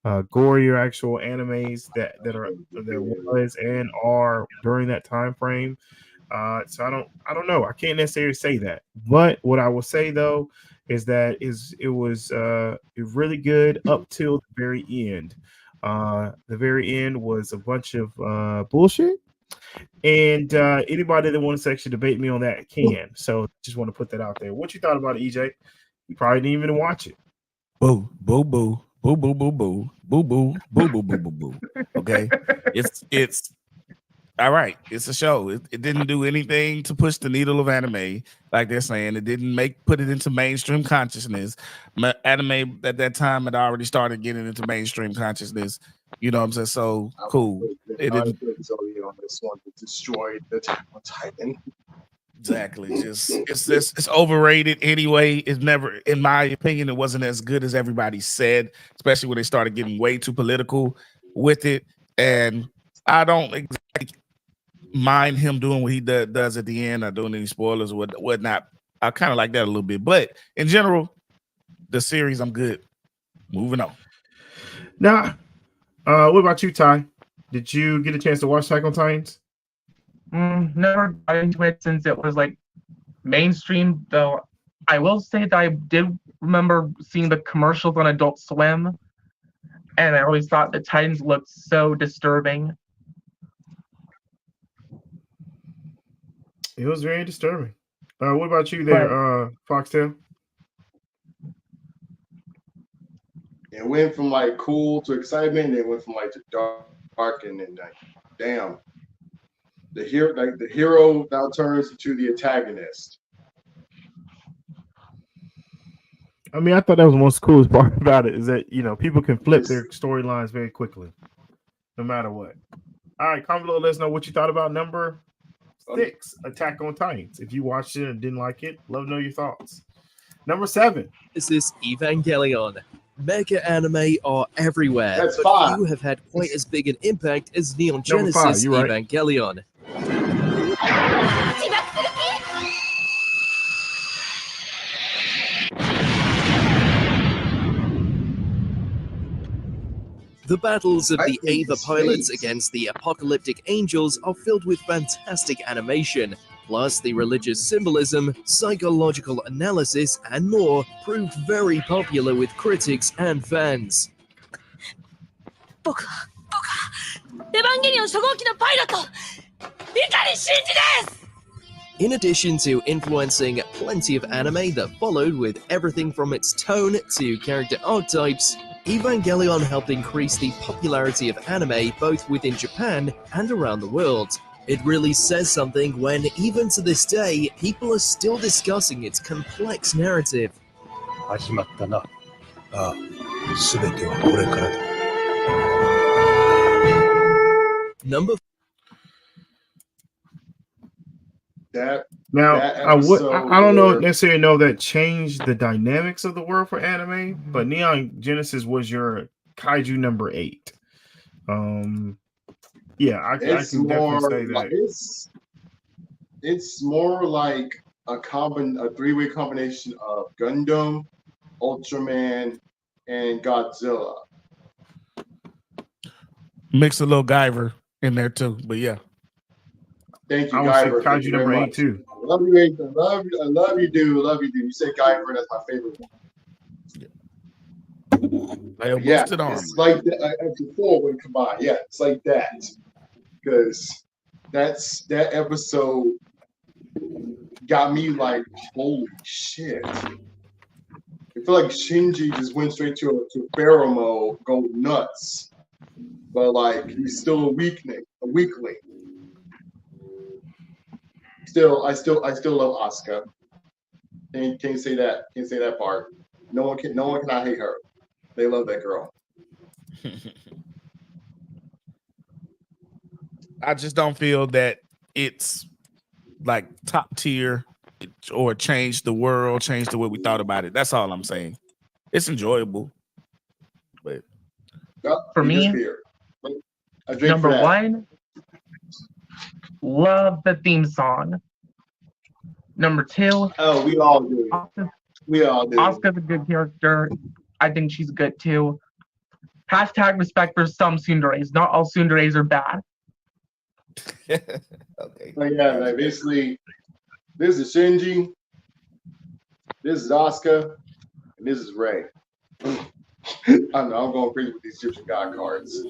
[SPEAKER 2] gorier actual animes that was and are during that time frame. So I don't know. I can't necessarily say that. But what I will say though is that it was really good up till the very end. The very end was a bunch of bullshit. And anybody that wants to actually debate me on that can. So just want to put that out there. What you thought about it, EJ? You probably didn't even watch it.
[SPEAKER 4] Boo, boo, boo, boo, boo, boo, boo, boo, boo, boo, boo, boo, boo, boo. Okay, it's all right. It's a show. It didn't do anything to push the needle of anime, like they're saying. It didn't put it into mainstream consciousness. Anime at that time had already started getting into mainstream consciousness. You know what I'm saying? So cool. It didn't.
[SPEAKER 3] On this one to destroy the Titan.
[SPEAKER 4] Exactly. Just it's overrated anyway. It's never, in my opinion, it wasn't as good as everybody said, especially when they started getting way too political with it. And I don't exactly mind him doing what he does at the end, or doing any spoilers or whatnot. I kind of like that a little bit. But in general, the series, I'm good. Moving on.
[SPEAKER 2] Now, what about you, Ty? Did you get a chance to watch Attack on Titans?
[SPEAKER 5] Never got into it since it was like mainstream, though. I will say that I did remember seeing the commercials on Adult Swim, and I always thought the Titans looked so disturbing.
[SPEAKER 2] It was very disturbing. What about you there, Foxtail?
[SPEAKER 3] It went from like cool to excitement, and it went from like to dark, and then like, damn. The hero now turns into the antagonist.
[SPEAKER 2] I mean, I thought that was the most coolest part about it, is that people can flip their storylines very quickly, no matter what. All right, comment below, let us know what you thought about number 6, Attack on Titans. If you watched it and didn't like it, love to know your thoughts. Number 7.
[SPEAKER 6] This is Evangelion. Mega anime are everywhere,
[SPEAKER 3] That's
[SPEAKER 6] but
[SPEAKER 3] 5.
[SPEAKER 6] few have had quite as big an impact as Neon
[SPEAKER 2] Number 5,
[SPEAKER 6] Genesis
[SPEAKER 2] you're right.
[SPEAKER 6] Evangelion. The battles of the Ava pilots against the apocalyptic angels are filled with fantastic animation. Plus, the religious symbolism, psychological analysis, and more proved very popular with critics and fans. In addition to influencing plenty of anime that followed with everything from its tone to character archetypes, Evangelion helped increase the popularity of anime both within Japan and around the world. It really says something when, even to this day, people are still discussing its complex narrative. Number
[SPEAKER 2] I don't know necessarily know that changed the dynamics of the world for anime, but Neon Genesis was your kaiju number 8. Yeah, I can definitely say that.
[SPEAKER 3] It's more like a 3-way combination of Gundam, Ultraman, and Godzilla.
[SPEAKER 4] Mix a little Guyver in there too, but yeah.
[SPEAKER 3] Thank you,
[SPEAKER 2] I
[SPEAKER 3] Guyver.
[SPEAKER 2] would say kaiju number 8 too.
[SPEAKER 3] I love you, Ethan. I love you, dude. You said Guyver, that's my favorite one. Yeah, it's like that. 4-way combined. Yeah, it's like that. Because that episode got me like, holy shit. I feel like Shinji just went straight to Pharaoh mode, go nuts. But like he's still a weakling. I still love Asuka. Can't say that part. No one cannot hate her. They love that girl.
[SPEAKER 4] I just don't feel that it's like top tier or changed the world, changed the way we thought about it. That's all I'm saying. It's enjoyable, but
[SPEAKER 5] for me, number 1, love the theme song. Number 2,
[SPEAKER 3] oh, we all do. We all do.
[SPEAKER 5] Asuka's a good character. I think she's good too. Hashtag respect for some tsunderes. Not all tsunderes are bad.
[SPEAKER 4] Okay.
[SPEAKER 3] But yeah, like basically, this is Shinji, this is Asuka, and this is Rey. I'm going crazy with these Egyptian god cards.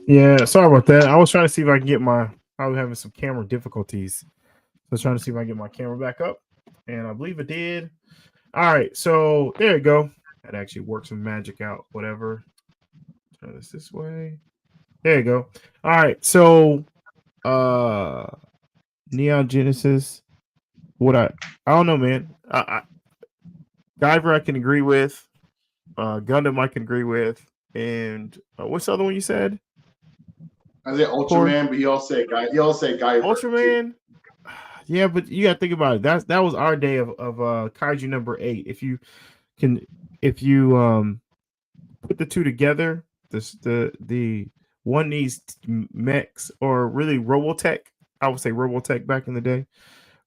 [SPEAKER 2] Yeah, sorry about that. I was trying to see if I can get my. I was having some camera difficulties. So I was trying to see if I can get my camera back up, and I believe it did. All right, so there you go. That actually worked some magic out. Whatever. Turn this way. There you go. All right, so Neon Genesis. What I don't know, man. Guyver I can agree with. Gundam I can agree with. And what's the other one you said?
[SPEAKER 3] I said Ultraman, but he also said Guyver.
[SPEAKER 2] Ultraman. Yeah, but you gotta think about it. That was our day of Kaiju number 8. If you put the two together, the one needs mechs or really Robotech. I would say Robotech back in the day.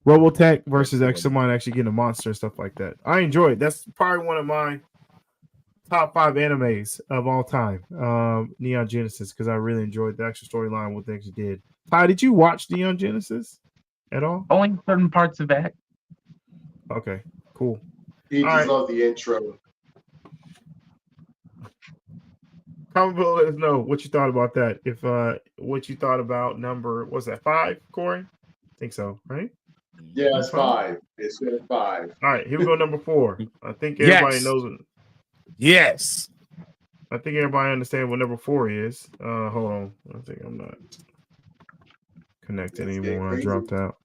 [SPEAKER 2] Robotech versus someone actually getting a monster and stuff like that. I enjoy it. That's probably one of my top 5 animes of all time. Neon Genesis, because I really enjoyed the actual storyline, what they actually did. Ty, did you watch Neon Genesis at all?
[SPEAKER 5] Only certain parts of it.
[SPEAKER 2] Okay, cool.
[SPEAKER 3] He
[SPEAKER 2] All
[SPEAKER 3] just
[SPEAKER 2] right.
[SPEAKER 3] loves the intro.
[SPEAKER 2] Comment below, let us know what you thought about that. If what you thought about number, what's that, 5, Corey? I think so, right?
[SPEAKER 3] Yeah, it's 5. It's 5.
[SPEAKER 2] All right, here we go, number 4. I think everybody
[SPEAKER 4] Yes.
[SPEAKER 2] knows.
[SPEAKER 4] Yes.
[SPEAKER 2] I think everybody understands what number 4 is. Hold on. I think I'm not connected anymore when I dropped out.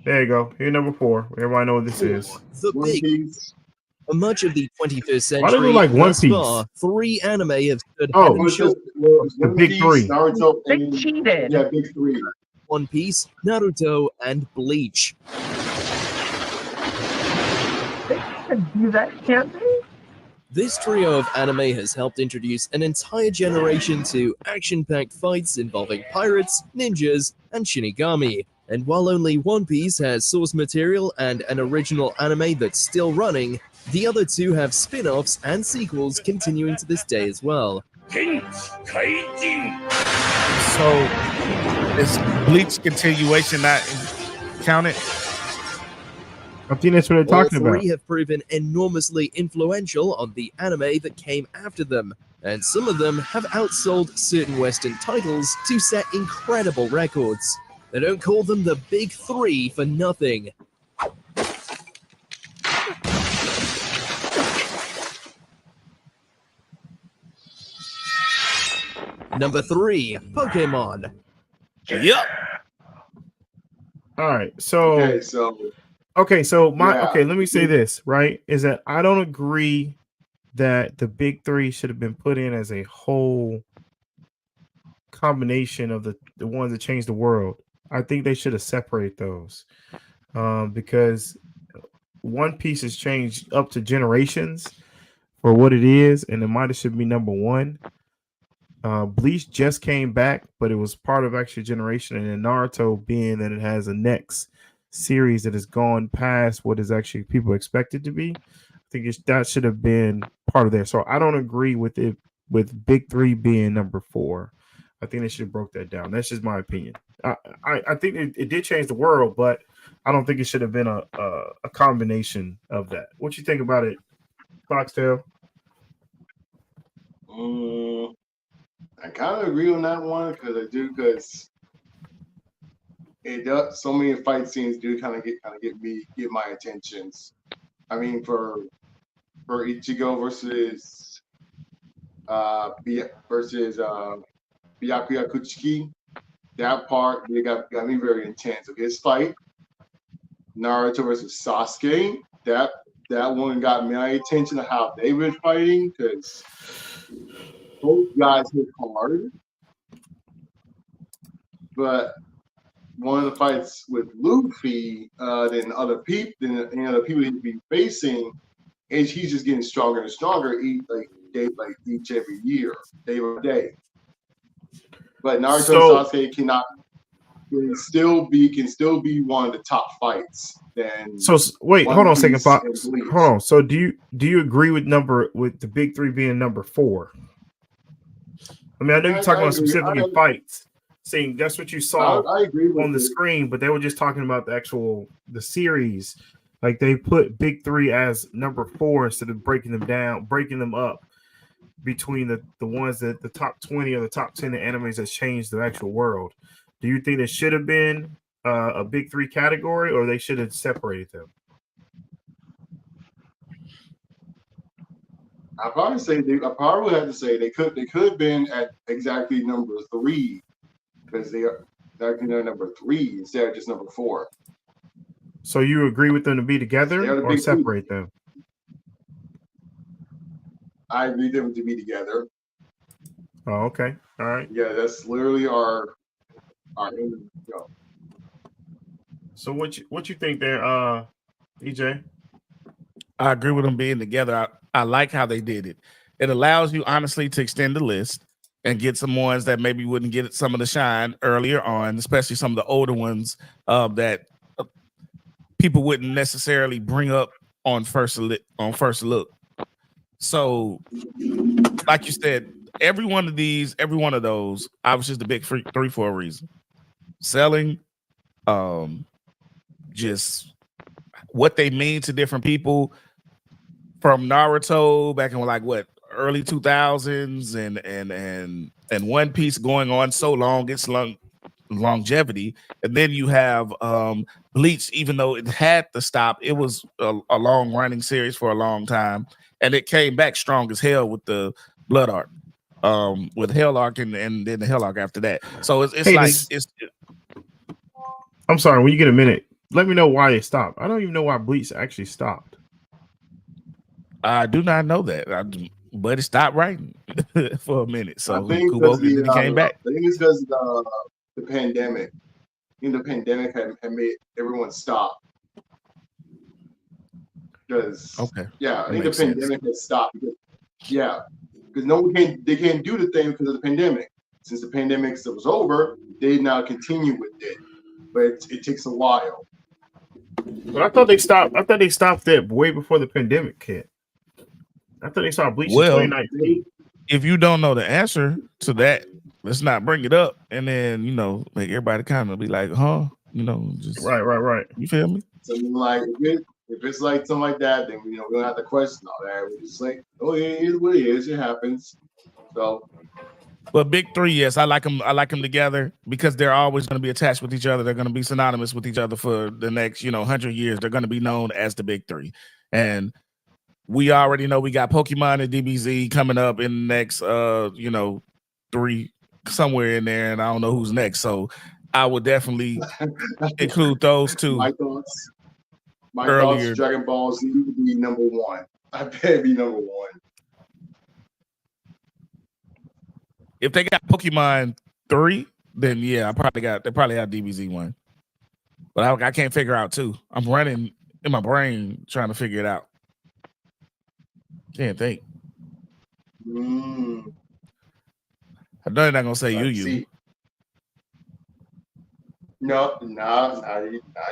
[SPEAKER 2] There you go. Here, number 4. Everybody know what this is.
[SPEAKER 6] The big. For much of the 21st
[SPEAKER 2] Why do they
[SPEAKER 6] century,
[SPEAKER 2] look like One
[SPEAKER 6] thus
[SPEAKER 2] Piece?
[SPEAKER 6] far, 3 anime have stood
[SPEAKER 2] Oh,
[SPEAKER 6] head and
[SPEAKER 3] It's just
[SPEAKER 6] shoulders.
[SPEAKER 2] the big 3.
[SPEAKER 3] Naruto,
[SPEAKER 5] They
[SPEAKER 3] and
[SPEAKER 5] cheated.
[SPEAKER 3] yeah, big 3.
[SPEAKER 6] One Piece, Naruto, and Bleach.
[SPEAKER 5] They can do that, can't they?
[SPEAKER 6] This trio of anime has helped introduce an entire generation to action-packed fights involving pirates, ninjas, and shinigami. And while only One Piece has source material and an original anime that's still running, the other 2 have spin-offs and sequels continuing to this day as well.
[SPEAKER 4] So is Bleach continuation not counted?
[SPEAKER 2] I think that's what they're
[SPEAKER 6] All
[SPEAKER 2] talking about.
[SPEAKER 6] 3 have proven enormously influential on the anime that came after them, and some of them have outsold certain Western titles to set incredible records. They don't call them the Big 3 for nothing. Number 3, Pokemon.
[SPEAKER 4] Yep.
[SPEAKER 2] All right, so
[SPEAKER 3] Yeah.
[SPEAKER 2] let me say this, right? Is that I don't agree that the big 3 should have been put in as a whole combination of the ones that changed the world. I think they should have separated those because One Piece has changed up to generations for what it is, and it might have should be number 1. Bleach just came back, but it was part of actually generation, and then Naruto being that it has a next series that has gone past what is actually people expected to be. I think that should have been part of there. So I don't agree with it with Big 3 being number 4. I think they should have broke that down. That's just my opinion. I think it did change the world, but I don't think it should have been a combination of that. What you think about it, Foxtail?
[SPEAKER 3] I kind of agree on that one because it does. So many fight scenes do kind of get my attentions. I mean, for Ichigo versus Byakuya Kuchiki, that part they got me very intense. Of his fight, Naruto versus Sasuke, that one got my attention of how they were fighting because both guys hit hard. But one of the fights with Luffy, than other people he'd be facing, is he's just getting stronger and stronger each every year, day by day. But Naruto and Sasuke cannot. can still be one of the top fights. Then
[SPEAKER 2] So wait, hold on a second, Fox.
[SPEAKER 3] Bleach.
[SPEAKER 2] Hold on. So do you agree with the big three being number 4? I mean, I know you're talking about specifically fights. Seeing that's what you saw
[SPEAKER 3] I agree with
[SPEAKER 2] on the screen, but they were just talking about the series. Like they put big three as number 4 instead of breaking them up between the ones that the top 20 or the top 10 animes that changed the actual world. Do you think it should have been a big three category, or they should have separated them?
[SPEAKER 3] I probably would have to say they could have been at exactly number 3 because they're number 3 instead of just number 4.
[SPEAKER 2] So you agree with them to be together or separate them?
[SPEAKER 3] I agree them to be together.
[SPEAKER 2] Oh, okay. All right.
[SPEAKER 3] Yeah, that's literally our
[SPEAKER 2] So what you think there, EJ?
[SPEAKER 4] I agree with them being together. I like how they did it. It allows you honestly to extend the list and get some ones that maybe wouldn't get some of the shine earlier on, especially some of the older ones that people wouldn't necessarily bring up on first look. So, like you said, every one of those, I was just the big three for a reason. Selling, just what they mean to different people, from Naruto back in like what early 2000s and One Piece going on so long, it's longevity, and then you have Bleach. Even though it had to stop, it was a long running series for a long time, and it came back strong as hell with the Blood Arc, with Hell Arc and then the Hell Arc after that. So it's
[SPEAKER 2] I'm sorry. When you get a minute, let me know why it stopped. I don't even know why Bleach actually stopped.
[SPEAKER 4] I do not know that, but it stopped writing for a minute. So
[SPEAKER 3] I think
[SPEAKER 4] he came back.
[SPEAKER 3] I think it's because the pandemic. The pandemic had made everyone stop. Because I think the pandemic has stopped. Because no one can't do the thing because of the pandemic. Since the pandemic was over, they now continue with it, but it takes a while.
[SPEAKER 2] But I thought they stopped that way before the pandemic hit. I thought they started Bleach in 2019.
[SPEAKER 4] If you don't know the answer to that, let's not bring it up, and then make everybody kind of be like, huh? Just
[SPEAKER 2] right.
[SPEAKER 4] You feel me?
[SPEAKER 3] So like, if it's like something like that, then we don't have to question all that. We're just like, oh, it is what it is. It happens. So.
[SPEAKER 4] But big three, yes, I like them. I like them together because they're always going to be attached with each other. They're going to be synonymous with each other for the next 100 years. They're going to be known as the big three, and we already know we got Pokemon and DBZ coming up in the next 3 somewhere in there, and I don't know who's next. So I would definitely include those two.
[SPEAKER 3] My thoughts, Dragon Ball Z would be number 1. I bet it'd be number 1.
[SPEAKER 4] If they got Pokemon 3, then yeah, they probably have DBZ 1. But I can't figure out 2. I'm running in my brain trying to figure it out. Can't think. I know you're not gonna say you.
[SPEAKER 3] No,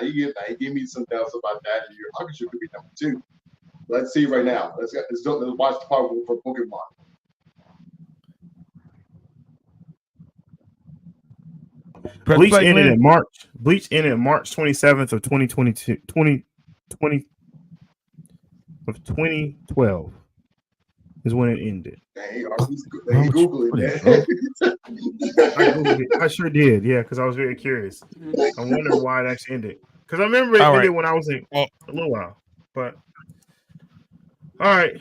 [SPEAKER 3] you give me some doubts about that. Your Hakusho could be number 2. Let's see right now. Let's watch the part for Pokemon.
[SPEAKER 2] Bleach ended in March. Bleach ended March 27th of 2012 is when it ended.
[SPEAKER 3] Dang, Googling
[SPEAKER 2] that. I sure did, yeah, because I was very curious. I wonder why it actually ended. Because I remember it ended when I was in a little while. But all right,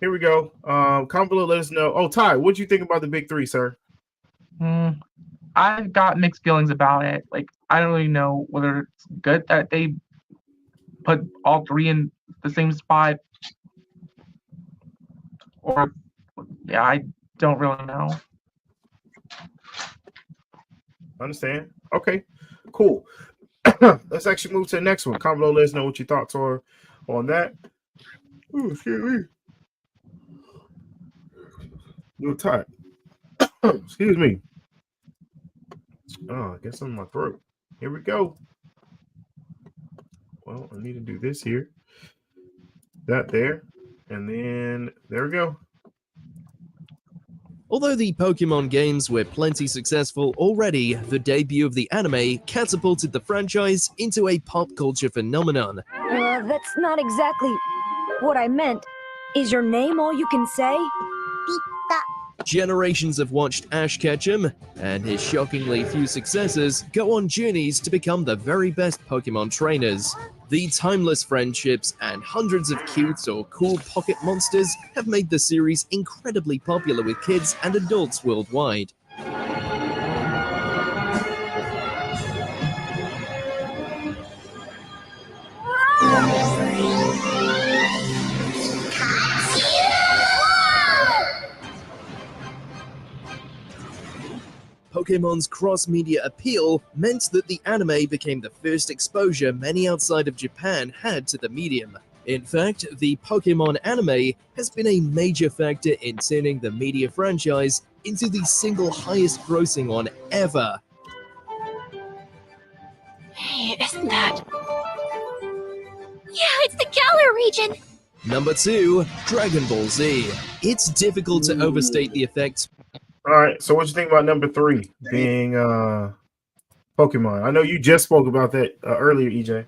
[SPEAKER 2] here we go. Comment below, let us know. Oh, Ty, what do you think about the big three, sir?
[SPEAKER 5] I've got mixed feelings about it. Like, I don't really know whether it's good that they put all 3 in the same spot, or I don't really know.
[SPEAKER 2] Understand? Okay, cool. Let's actually move to the next one. Comment below, let us know what your thoughts are on that. Ooh, excuse me. Little tight. Excuse me. Oh, I guess I'm in my throat. Here we go. Well, I need to do this here. That there. And then there we go.
[SPEAKER 6] Although the Pokemon games were plenty successful already, the debut of the anime catapulted the franchise into a pop culture phenomenon.
[SPEAKER 9] That's not exactly what I meant. Is your name all you can say?
[SPEAKER 6] Generations have watched Ash Ketchum and his shockingly few successors go on journeys to become the very best Pokemon trainers. The timeless friendships and hundreds of cute or cool pocket monsters have made the series incredibly popular with kids and adults worldwide. Pokemon's cross-media appeal meant that the anime became the first exposure many outside of Japan had to the medium. In fact, the Pokemon anime has been a major factor in turning the media franchise into the single highest grossing one ever.
[SPEAKER 9] Hey, isn't that... Yeah, it's the Galar region!
[SPEAKER 6] Number 2, Dragon Ball Z. It's difficult to overstate the effect.
[SPEAKER 2] All right. So what you think about number 3 being Pokemon? I know you just spoke about that earlier, EJ.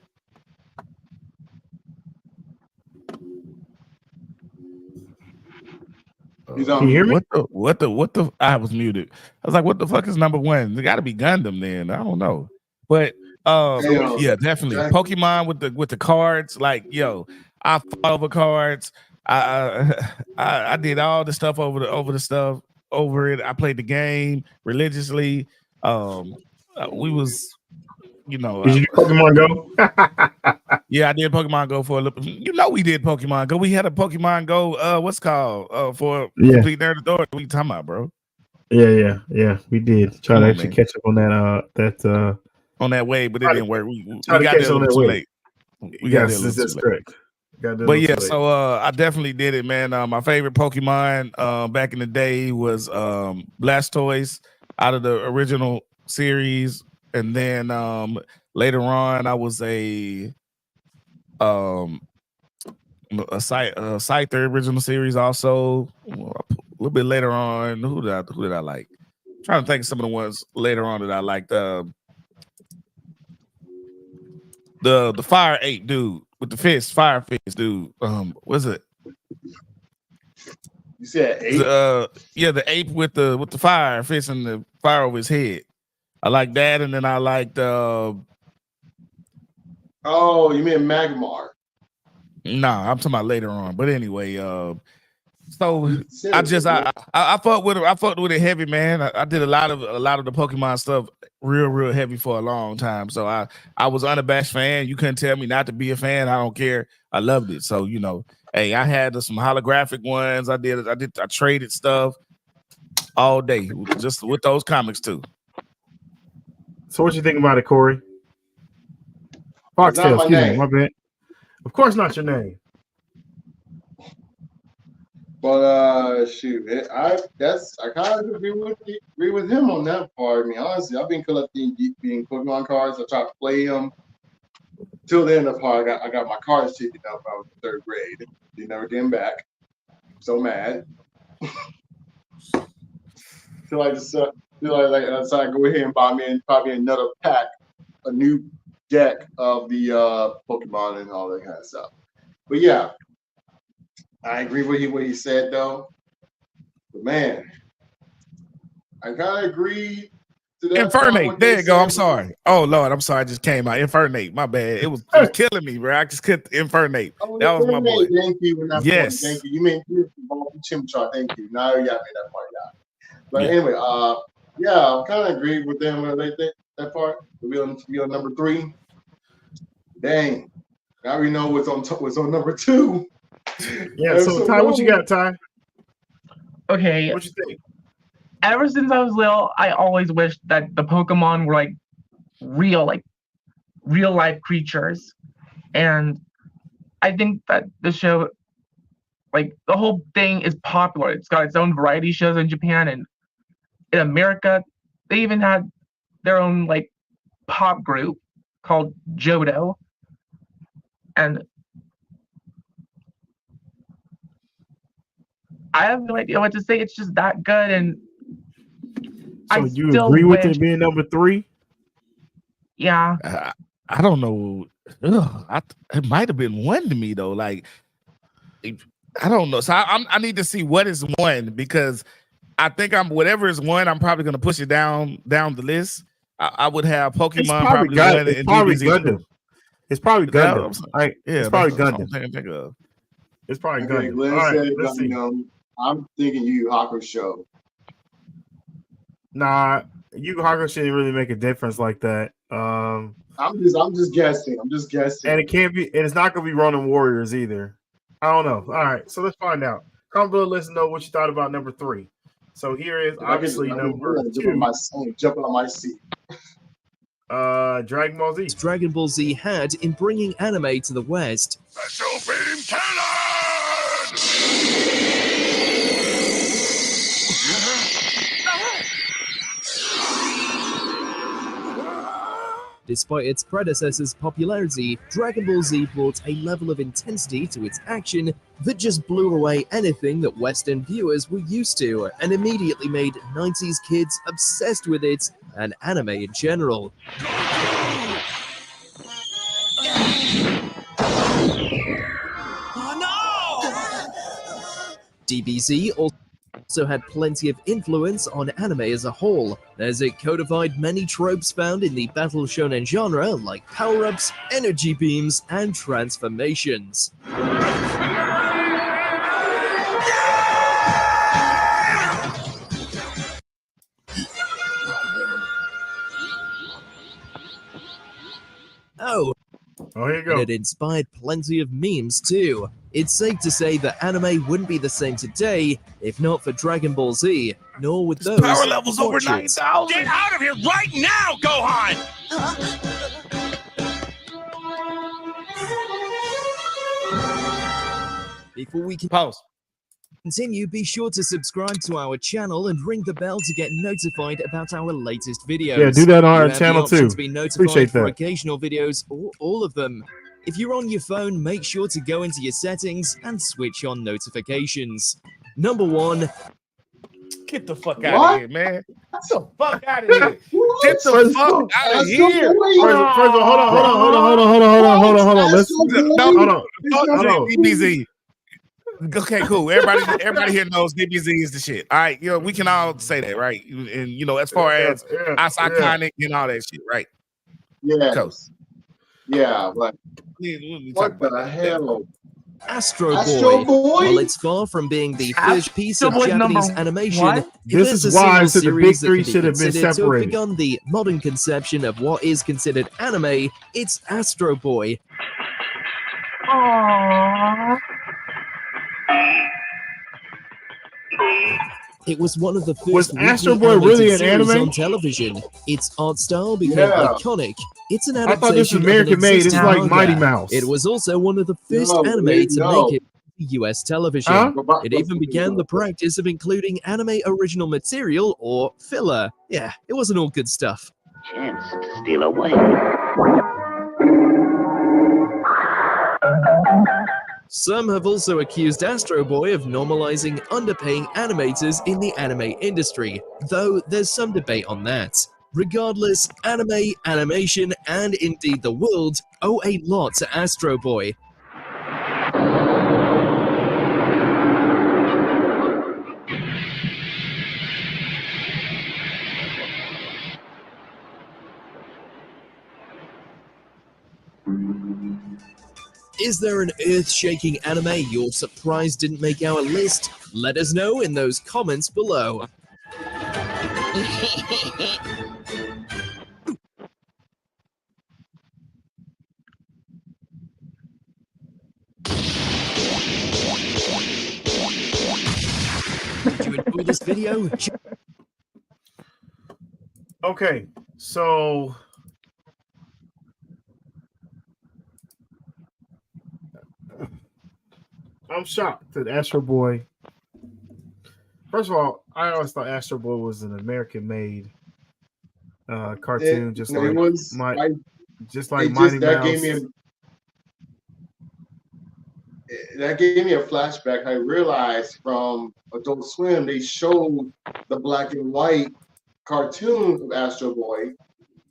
[SPEAKER 2] Can you hear me?
[SPEAKER 4] What the I was muted. I was like, what the fuck is number 1? It gotta be Gundam then. I don't know. But yeah, definitely. Pokemon with the cards, like yo, I fought over cards. I did all the stuff over it. I played the game religiously. We was, you know.
[SPEAKER 2] Did you do Pokemon Go?
[SPEAKER 4] Yeah, I did Pokemon Go for a little. You know, we did Pokemon Go. We had a Pokemon Go. What's it called for Complete Nerd Authority. What you talking about, bro?
[SPEAKER 2] Yeah. We did try to actually catch up on that.
[SPEAKER 4] On that wave, but it didn't work. We
[SPEAKER 2] got
[SPEAKER 4] there a little too late.
[SPEAKER 2] Yes, that's correct.
[SPEAKER 4] But yeah, so I definitely did it, man. My favorite Pokemon back in the day was Blastoise out of the original series, and then later on I was a Scyther original series also. A little bit later on, who did I like? I'm trying to think of some of the ones later on that I liked. The fire ape dude with the fist, fire fist dude. What's it?
[SPEAKER 3] You said ape?
[SPEAKER 4] Yeah, the ape with the fire fist and the fire over his head. I like that, and then I liked
[SPEAKER 3] oh, you mean Magmar?
[SPEAKER 4] Nah, I'm talking about later on. But anyway, so I fucked with it. I fucked with it heavy, man. I did a lot of the Pokemon stuff real heavy for a long time. So I was unabashed fan. You couldn't tell me not to be a fan. I don't care. I loved it. So you know, hey, I had some holographic ones. I traded stuff all day just with those comics too.
[SPEAKER 2] So what you think about it, Corey? Foxtail, excuse me, my bad. Of course not your name.
[SPEAKER 3] But shoot, I kind of agree with him on that part. I mean, honestly, I've been collecting Pokemon cards. I tried to play them till the end of part. I got my cards taken up. I was in 3rd grade. They never came back. I'm so mad. Feel like I decided to go ahead and buy me another pack, a new deck of the Pokemon and all that kind of stuff. But yeah. I agree with what he said though, but man, I kind of agree to that.
[SPEAKER 4] Infernate, there you go. I'm sorry. Oh Lord, I'm sorry. I just came out. Infernate, my bad. It was killing me, bro. I just couldn't Infernate.
[SPEAKER 3] Oh,
[SPEAKER 4] that was my boy.
[SPEAKER 3] Thank you.
[SPEAKER 4] Yes.
[SPEAKER 3] Thank you. You mean Chimchar? Thank you. Now you got me that part down. But anyway, yeah, I kind of agree with them when they think that part. To be on number 3. Dang. Now we know what's on number 2.
[SPEAKER 2] Yeah, so Ty, what you got, Ty?
[SPEAKER 5] Okay.
[SPEAKER 2] What you think?
[SPEAKER 5] Ever since I was little, I always wished that the Pokemon were like real life creatures. And I think that the show, like the whole thing is popular. It's got its own variety shows in Japan, and in America, they even had their own like pop group called Jodo, and I have no idea what to say. It's just that good, and
[SPEAKER 2] So
[SPEAKER 5] I
[SPEAKER 2] you
[SPEAKER 5] still
[SPEAKER 2] agree with
[SPEAKER 5] wish-
[SPEAKER 2] it being number 3?
[SPEAKER 5] Yeah,
[SPEAKER 4] I don't know. It might have been 1 to me though. Like, I don't know. So I need to see what is 1, because I think whatever is 1, I'm probably gonna push it down the list. I would have Pokemon
[SPEAKER 2] It's probably
[SPEAKER 4] probably 1
[SPEAKER 2] It's
[SPEAKER 4] and
[SPEAKER 2] probably
[SPEAKER 4] DBZ
[SPEAKER 2] Gundam.
[SPEAKER 4] 2.
[SPEAKER 2] It's probably
[SPEAKER 4] That's what
[SPEAKER 2] Gundam.
[SPEAKER 4] I'm saying.
[SPEAKER 2] Right?
[SPEAKER 4] Yeah,
[SPEAKER 2] It's probably
[SPEAKER 4] that's what I'm
[SPEAKER 2] Gundam.
[SPEAKER 4] thinking of.
[SPEAKER 2] It's probably
[SPEAKER 3] Okay,
[SPEAKER 2] Gundam.
[SPEAKER 3] Glenn
[SPEAKER 2] All right,
[SPEAKER 3] said
[SPEAKER 2] let's see.
[SPEAKER 3] Gundam. I'm thinking Yu Yu Hakusho.
[SPEAKER 2] Nah, Yu Yu Hakusho didn't really make a difference like that.
[SPEAKER 3] I'm just guessing. I'm just guessing.
[SPEAKER 2] And it can't be, and it's not gonna be Ronin Warriors either. I don't know. All right, so let's find out. Comment below, let us know what you thought about number 3. So here is obviously number 2.
[SPEAKER 3] Jump on my seat.
[SPEAKER 2] Dragon Ball Z.
[SPEAKER 6] Dragon Ball Z had in bringing anime to the West.
[SPEAKER 10] Special beam cannon!
[SPEAKER 6] Despite its predecessor's popularity, Dragon Ball Z brought a level of intensity to its action that just blew away anything that Western viewers were used to, and immediately made 90s kids obsessed with it and anime in general. DBZ also had plenty of influence on anime as a whole, as it codified many tropes found in the battle shonen genre like power-ups, energy beams, and transformations. Oh,
[SPEAKER 2] here you go.
[SPEAKER 6] And it inspired plenty of memes too. It's safe to say that anime wouldn't be the same today if not for Dragon Ball Z, nor would those
[SPEAKER 4] Power levels over
[SPEAKER 6] watch it.
[SPEAKER 4] 9,000.
[SPEAKER 10] Get out of here right now, Gohan!
[SPEAKER 6] Before we can
[SPEAKER 4] Pause.
[SPEAKER 6] continue, be sure to subscribe to our channel and ring the bell to get notified about our latest videos.
[SPEAKER 2] Yeah, do that on
[SPEAKER 6] You
[SPEAKER 2] our
[SPEAKER 6] have
[SPEAKER 2] channel
[SPEAKER 6] the option
[SPEAKER 2] too.
[SPEAKER 6] to be notified
[SPEAKER 2] Appreciate
[SPEAKER 6] for
[SPEAKER 2] that.
[SPEAKER 6] occasional videos or all of them. If you're on your phone, make sure to go into your settings and switch on notifications. Number 1.
[SPEAKER 4] Get the fuck out of here, man. Get the fuck out of here. Get the
[SPEAKER 2] First
[SPEAKER 4] fuck
[SPEAKER 2] of all,
[SPEAKER 4] out of here.
[SPEAKER 2] First of all, hold on. Let's hold on.
[SPEAKER 4] DBZ. Okay, cool. Everybody here knows DBZ is the shit. All right, we can all say that, right? And as far as us iconic and all that shit, right?
[SPEAKER 3] Yeah.
[SPEAKER 4] Cool.
[SPEAKER 3] Yeah, but
[SPEAKER 4] what
[SPEAKER 3] the hell?
[SPEAKER 6] Astro
[SPEAKER 3] Astro
[SPEAKER 6] Boy.
[SPEAKER 3] Boy?
[SPEAKER 6] While it's far from being the first piece of
[SPEAKER 5] Boy
[SPEAKER 6] Japanese
[SPEAKER 5] number
[SPEAKER 6] animation,
[SPEAKER 5] what?
[SPEAKER 6] if
[SPEAKER 2] This
[SPEAKER 6] there's
[SPEAKER 2] is
[SPEAKER 6] a
[SPEAKER 2] why I
[SPEAKER 6] single
[SPEAKER 2] said the big
[SPEAKER 6] series that
[SPEAKER 2] three
[SPEAKER 6] can be
[SPEAKER 2] should have been
[SPEAKER 6] considered to
[SPEAKER 2] separated.
[SPEAKER 6] begun the modern conception of what is considered anime, it's Astro Boy.
[SPEAKER 5] Aww.
[SPEAKER 6] It was one of the
[SPEAKER 2] Was
[SPEAKER 6] first
[SPEAKER 2] Astro
[SPEAKER 6] weekly
[SPEAKER 2] Boy really
[SPEAKER 6] animated
[SPEAKER 2] an
[SPEAKER 6] series
[SPEAKER 2] anime?
[SPEAKER 6] on television. Its art style became
[SPEAKER 3] Yeah.
[SPEAKER 6] iconic. It's an
[SPEAKER 2] I
[SPEAKER 6] adaptation
[SPEAKER 2] thought this was
[SPEAKER 6] of
[SPEAKER 2] American
[SPEAKER 6] an
[SPEAKER 2] made. It's
[SPEAKER 6] existing
[SPEAKER 2] like
[SPEAKER 6] manga.
[SPEAKER 2] Mighty Mouse.
[SPEAKER 6] It was also one of the first
[SPEAKER 3] No,
[SPEAKER 6] anime
[SPEAKER 3] wait,
[SPEAKER 6] to
[SPEAKER 3] no.
[SPEAKER 6] make it to US television.
[SPEAKER 2] Huh?
[SPEAKER 6] It even began the practice of including anime original material or filler. Yeah, it wasn't all good stuff.
[SPEAKER 11] Chance to steal away.
[SPEAKER 6] Some have also accused Astro Boy of normalizing underpaying animators in the anime industry, though there's some debate on that. Regardless, anime, animation, and indeed the world owe a lot to Astro Boy. Is there an earth-shaking anime you're surprised didn't make our list? Let us know in those comments below. Did you enjoy this video?
[SPEAKER 2] Okay, so I'm shocked that Astro Boy. First of all, I always thought Astro Boy was an American-made cartoon, just
[SPEAKER 3] it
[SPEAKER 2] like
[SPEAKER 3] was
[SPEAKER 2] Mighty
[SPEAKER 3] that
[SPEAKER 2] Mouse.
[SPEAKER 3] Gave me a flashback. I realized from Adult Swim they showed the black and white cartoon of Astro Boy,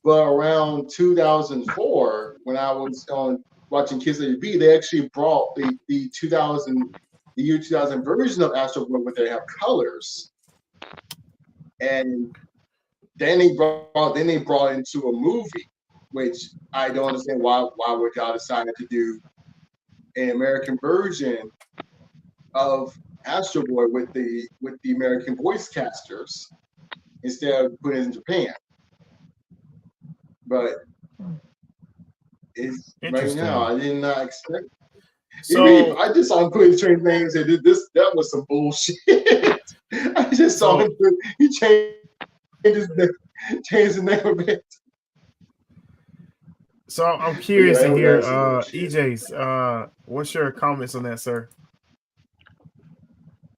[SPEAKER 3] but around 2004, when I was watching Kids TV, they actually brought the year 2000 version of Astro Boy where they have colors, and then they brought it into a movie, which I don't understand why would y'all decided to do an American version of Astro Boy with the American voice casters instead of putting it in Japan. But it's right now. I did not expect.
[SPEAKER 2] So
[SPEAKER 3] I just saw him putting strange names and that was some bullshit. I just saw him. He changed the name of it.
[SPEAKER 2] So I'm curious to hear
[SPEAKER 3] bullshit.
[SPEAKER 2] EJ's. What's your comments on that, sir?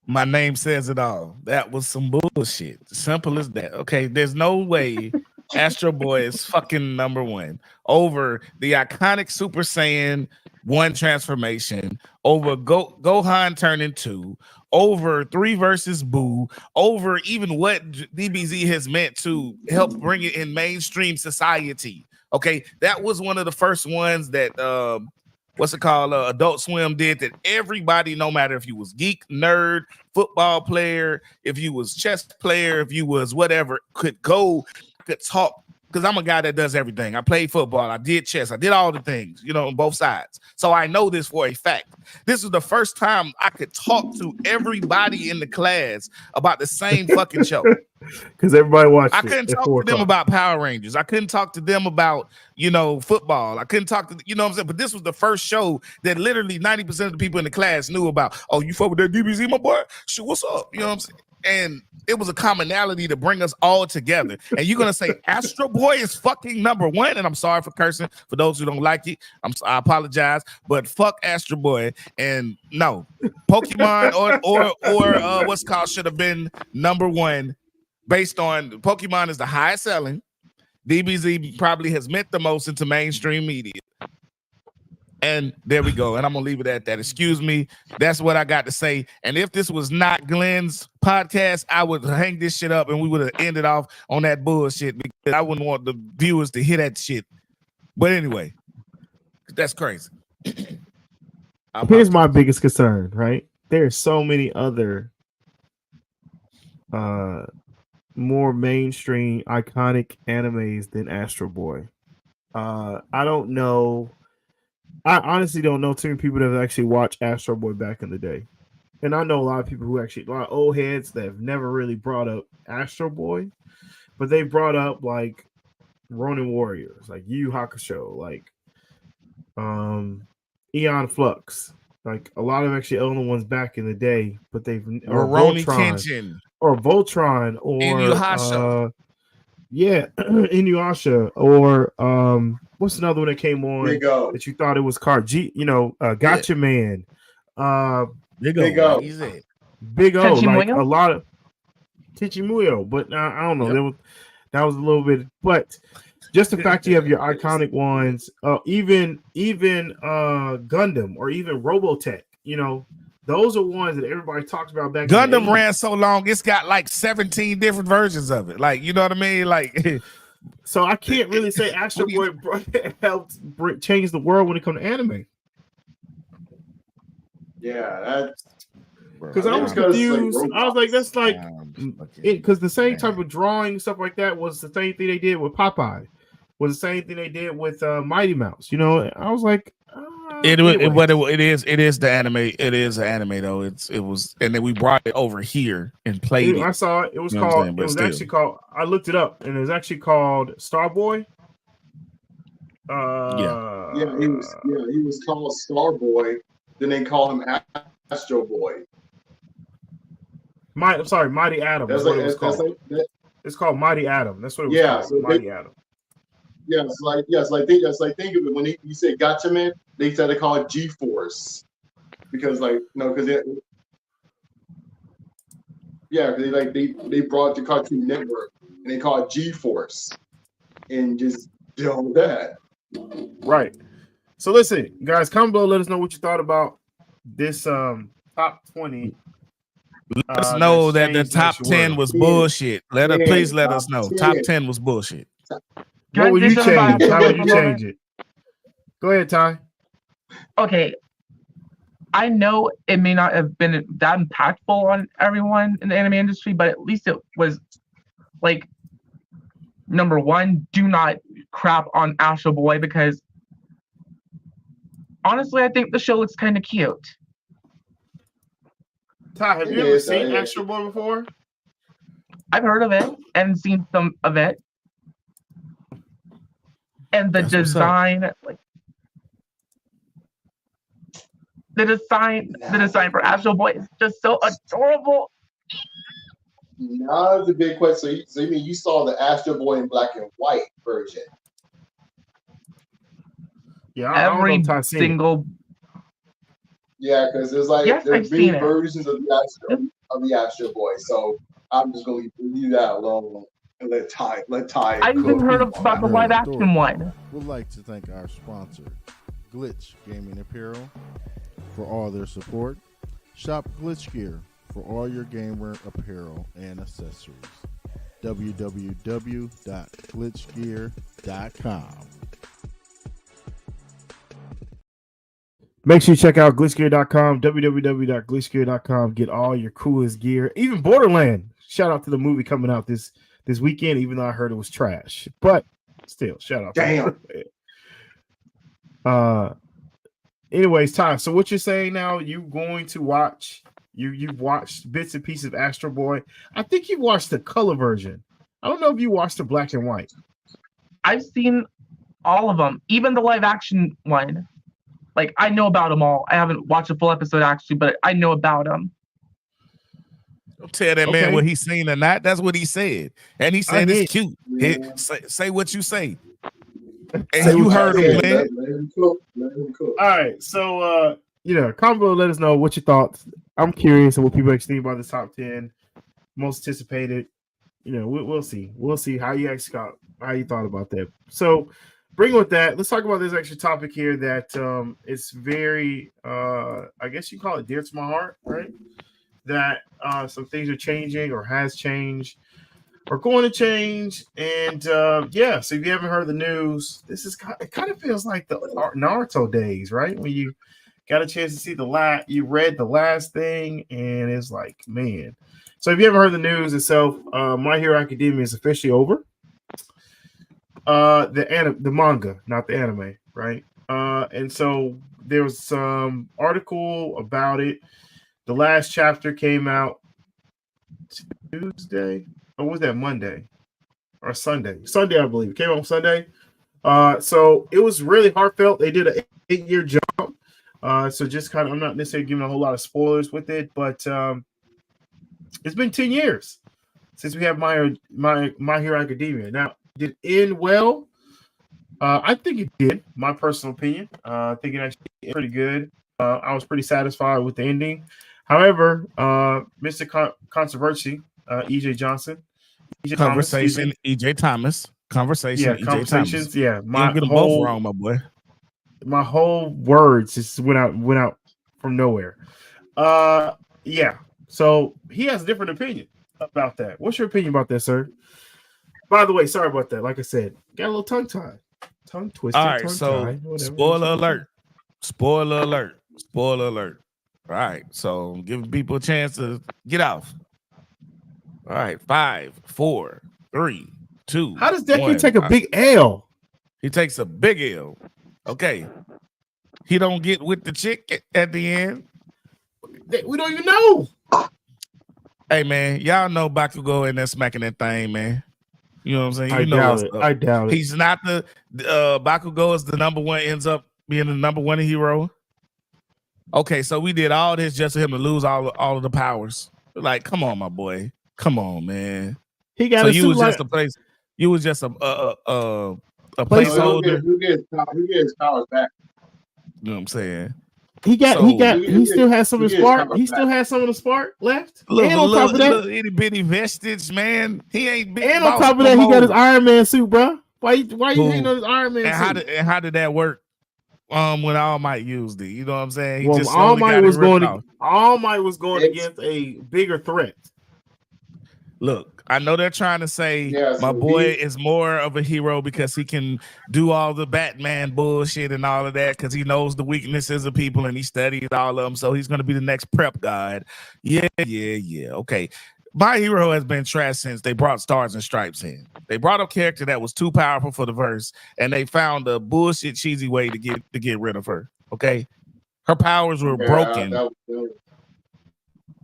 [SPEAKER 4] My name says it all. That was some bullshit. Simple as that. Okay, there's no way Astro Boy is fucking number one over the iconic Super Saiyan 1 transformation, over Gohan turning 2, over 3 versus Boo, over even what DBZ has meant to help bring it in mainstream society. Okay, that was one of the first ones that Adult Swim did, that everybody, no matter if you was geek, nerd, football player, if you was chess player, if you was whatever, could talk. Because I'm a guy that does everything. I played football, I did chess, I did all the things, on both sides. So I know this for a fact. This is the first time I could talk to everybody in the class about the same fucking show.
[SPEAKER 2] Because everybody watched it.
[SPEAKER 4] I couldn't talk to them about Power Rangers. I couldn't talk to them about, football. I couldn't talk to, what I'm saying? But this was the first show that literally 90% of the people in the class knew about. Oh, you fuck with that DBZ, my boy? Shit, what's up? You know what I'm saying? And it was a commonality to bring us all together. And you're going to say Astro Boy is fucking number one? And I'm sorry for cursing. For those who don't like it, I apologize. But fuck Astro Boy. And no, Pokemon or what's called should have been number one. Based on Pokemon is the highest selling. DBZ probably has meant the most into mainstream media. And there we go. And I'm going to leave it at that. Excuse me. That's what I got to say. And if this was not Glenn's podcast, I would hang this shit up and we would have ended off on that bullshit because I wouldn't want the viewers to hear that shit. But anyway, that's crazy.
[SPEAKER 2] Here's my biggest concern, right? There's so many other more mainstream iconic animes than Astro Boy. I don't know. I honestly don't know too many people that have actually watched Astro Boy back in the day. And I know a lot of lot of old heads that have never really brought up Astro Boy, but they brought up like Ronin Warriors, like Yu Yu Hakusho, like Eon Flux, like a lot of actually older ones back in the day, but they've
[SPEAKER 4] Rurouni Kenshin
[SPEAKER 2] or Voltron or
[SPEAKER 4] Inuyasha.
[SPEAKER 2] Inuyasha or what's another one that came on that you thought it was Gotcha Man.
[SPEAKER 4] Big O.
[SPEAKER 2] Big O, like a lot of Tichimuyo, but I don't know. That was a little bit, but just the fact you have your iconic ones, even Gundam or even Robotech, those are ones that everybody talks about back.
[SPEAKER 4] Gundam ran so long, it's got like 17 different versions of it. Like, you know what I mean? Like,
[SPEAKER 2] so I can't really say Astro Boy helped change the world when it comes to anime.
[SPEAKER 3] Yeah, that's
[SPEAKER 2] because I was confused. I was like, that's like because the same type of drawing stuff like that was the same thing they did with Popeye. Was the same thing they did with Mighty Mouse. I was like,
[SPEAKER 4] it is the anime. It is an anime though. It was, and then we brought it over here and played it.
[SPEAKER 2] I saw it. It was called. It was actually called. I looked it up, and it was actually called Starboy.
[SPEAKER 3] He was called Starboy. Then they call him Astro Boy.
[SPEAKER 2] Mighty Atom. That's what it was called. It's called Mighty Atom. That's what it was called.
[SPEAKER 3] So
[SPEAKER 2] Mighty Atom.
[SPEAKER 3] Think of it when you said Gotcha Man, they said to call it G-Force because they brought the Cartoon Network and they call it G-Force. and just deal with that.
[SPEAKER 2] Right. So listen, guys, comment below. Let us know what you thought about this top 20.
[SPEAKER 4] Let us know that the top 10 was bullshit. Please let us know. Top 10 was bullshit.
[SPEAKER 2] What would you change? How would you change it? Go ahead, Ty.
[SPEAKER 5] Okay. I know it may not have been that impactful on everyone in the anime industry, but at least it was like, number one, do not crap on Astro Boy, because honestly, I think the show looks kind of cute.
[SPEAKER 2] Ty, have you ever seen Astro Boy before?
[SPEAKER 5] I've heard of it and seen some of it. And the design, like the design for Astro Boy is just so adorable.
[SPEAKER 3] Now the big question. So you mean you saw the Astro Boy in black and white version?
[SPEAKER 2] Yeah,
[SPEAKER 5] every single.
[SPEAKER 3] Yeah, because there's like there's many versions of the Astro Boy. So I'm just gonna leave that alone and let Ty.
[SPEAKER 5] I even heard about the live action one.
[SPEAKER 12] We'd like to thank our sponsor, Glitch Gaming Apparel, for all their support. Shop Glitch Gear for all your gamer apparel and accessories. www.glitchgear.com.
[SPEAKER 2] Make sure you check out glitchgear.com, www.glitchgear.com. Get all your coolest gear. Even Borderland. Shout out to the movie coming out this weekend, even though I heard it was trash. But still, shout out.
[SPEAKER 3] Damn.
[SPEAKER 2] Anyways, Ty, so what you're saying now, you going to watch, you've watched bits and pieces of Astro Boy. I think you watched the color version. I don't know if you watched the black and white.
[SPEAKER 5] I've seen all of them, even the live action one. Like, I know about them all. I haven't watched a full episode, actually, but I know about them.
[SPEAKER 4] Don't tell that man what he's seen or not. That's what he said. And he said it's cute. Yeah. Say what you say. And you heard him, man.
[SPEAKER 3] All
[SPEAKER 2] right. So, comment below, let us know what your thoughts. I'm curious of what people actually think about this top 10. Most anticipated. We'll see. We'll see how you actually thought about that. So, bring with that, let's talk about this extra topic here that it's very, I guess you call it dear to my heart, right? That some things are changing or has changed or going to change. And so if you haven't heard the news, it kind of feels like the Naruto days, right? When you got a chance to see you read the last thing and it's like, man. So if you haven't heard the news itself, My Hero Academia is officially over. The manga, not the anime, right? And so there was some article about it. The last chapter came out Tuesday, or was that Monday or Sunday? Sunday, I believe. It came out on Sunday. So it was really heartfelt. They did an 8-year jump. So just kind of, I'm not necessarily giving a whole lot of spoilers with it, but it's been 10 years since we have My Hero Academia. Now, did it end well? I think it did. My personal opinion. I think it actually ended pretty good. I was pretty satisfied with the ending. However, Mr. Controversy, EJ Johnson,
[SPEAKER 4] Conversations.
[SPEAKER 2] Yeah,
[SPEAKER 4] my get them both wrong, my boy.
[SPEAKER 2] My whole words just went out from nowhere. Yeah. So he has a different opinion about that. What's your opinion about that, sir? By the way, sorry about that. Like I said, got a little tongue twisted.
[SPEAKER 4] All right, so spoiler alert. All right, so giving people a chance to get off. All right, 5, 4, 3, 2.
[SPEAKER 2] How does Deku take a big L?
[SPEAKER 4] He takes a big L. Okay. He don't get with the chick at the end.
[SPEAKER 2] We don't even know.
[SPEAKER 4] Hey man, y'all know Bakugo in there smacking that thing, man. You know what I'm saying?
[SPEAKER 2] I doubt it.
[SPEAKER 4] He's not the Bakugo is the number one, ends up being the number one hero. Okay, so we did all this just for him to lose all of the powers. Like, come on, my boy. Come on, man.
[SPEAKER 2] He got
[SPEAKER 4] you was just a place. You was just a placeholder.
[SPEAKER 3] Who gets powers back?
[SPEAKER 4] You know what I'm saying?
[SPEAKER 2] He still has some of the spark. He still has some of the spark left. And on top of that,
[SPEAKER 4] itty bitty vestige, man. He ain't big.
[SPEAKER 2] And on top of that, he got his Iron Man suit, bro. Why you hating on his Iron Man suit?
[SPEAKER 4] And how did that work? When All Might used it, you know what I'm saying? He
[SPEAKER 2] Well,
[SPEAKER 4] just
[SPEAKER 2] All Might was going
[SPEAKER 3] It's-
[SPEAKER 2] against a bigger threat.
[SPEAKER 4] Look, I know they're trying to say my boy is more of a hero because he can do all the Batman bullshit and all of that because he knows the weaknesses of people and he studied all of them. So he's going to be the next prep god. Yeah. Okay. My hero has been trash since they brought Stars and Stripes in. They brought a character that was too powerful for the verse, and they found a bullshit cheesy way to get rid of her. Okay, her powers were broken.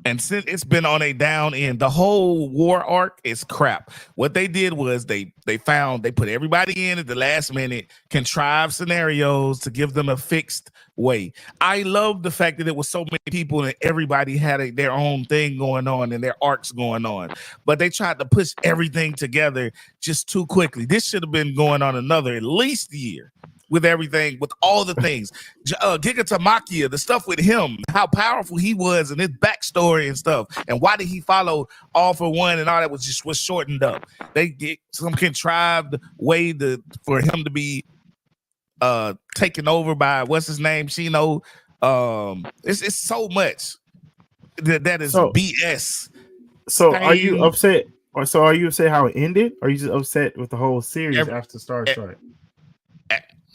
[SPEAKER 4] And since it's been on a down end, the whole war arc is crap. What they did was they put everybody in at the last minute, contrived scenarios to give them a fixed way. I love the fact that it was so many people and everybody had their own thing going on and their arcs going on. But they tried to push everything together just too quickly. This should have been going on another at least year. With everything, with all the things, Giga Tamakia, the stuff with him, how powerful he was, and his backstory and stuff, and why did he follow All for One and all that was shortened up. They get some contrived way for him to be taken over by what's his name, Shino. It's so much that is BS.
[SPEAKER 2] So are you upset? Or so are you upset how it ended? Or are you just upset with the whole series after Star Strike?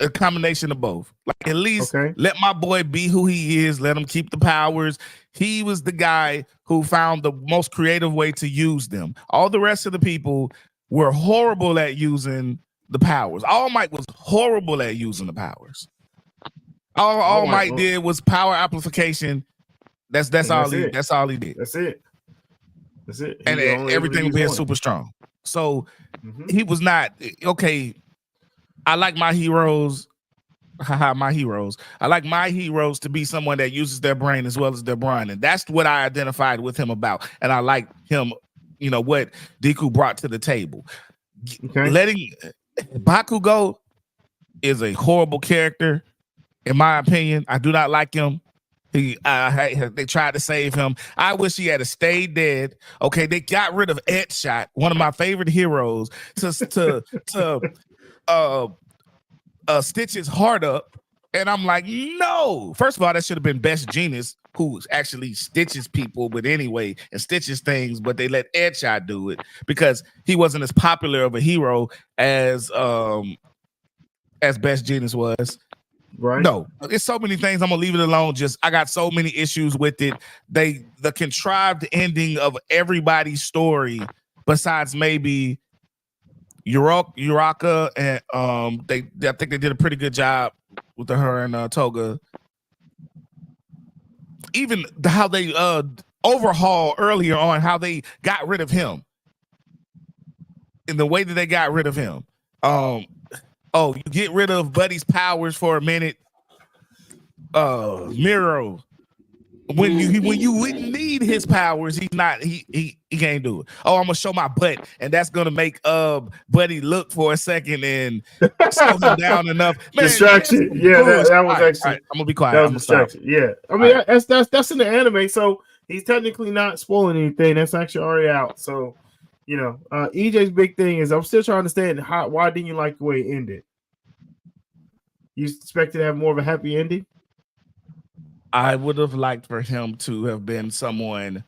[SPEAKER 4] A combination of both. Like at least let my boy be who he is. Let him keep the powers. He was the guy who found the most creative way to use them. All the rest of the people were horrible at using the powers. All Might was horrible at using the powers. All Might did was power amplification. That's all he did.
[SPEAKER 2] That's it.
[SPEAKER 4] And everything being super strong. So he was not okay. I like my heroes. My heroes. I like my heroes to be someone that uses their brain as well as their brain. And that's what I identified with him about. And I like him, what Deku brought to the table. Letting Bakugo is a horrible character, in my opinion. I do not like him. They tried to save him. I wish he had stayed dead. Okay, they got rid of Edshot, one of my favorite heroes, to stitch his heart up, and I'm like, no. First of all, that should have been Best Genius, who actually stitches people, but anyway, and stitches things, but they let Edshot do it because he wasn't as popular of a hero as Best Genius was.
[SPEAKER 2] Right.
[SPEAKER 4] No, it's so many things. I'm gonna leave it alone. I got so many issues with it. The contrived ending of everybody's story, besides maybe Uraka, and I think they did a pretty good job with her and Toga. Even how they overhaul earlier on, how they got rid of him, and the way that they got rid of him. You get rid of Buddy's powers for a minute. Miro, when you wouldn't need his powers, he can't do it. I'm gonna show my butt, and that's gonna make Buddy look for a second and slow him down enough. Man,
[SPEAKER 2] distraction. Yeah, that was actually.
[SPEAKER 4] Right, I'm gonna be quiet.
[SPEAKER 2] That was distraction. Yeah, I mean that's in the anime, so he's technically not spoiling anything. That's actually already out. So, EJ's big thing is I'm still trying to understand why didn't you like the way it ended? You expected to have more of a happy ending?
[SPEAKER 4] I would have liked for him to have been someone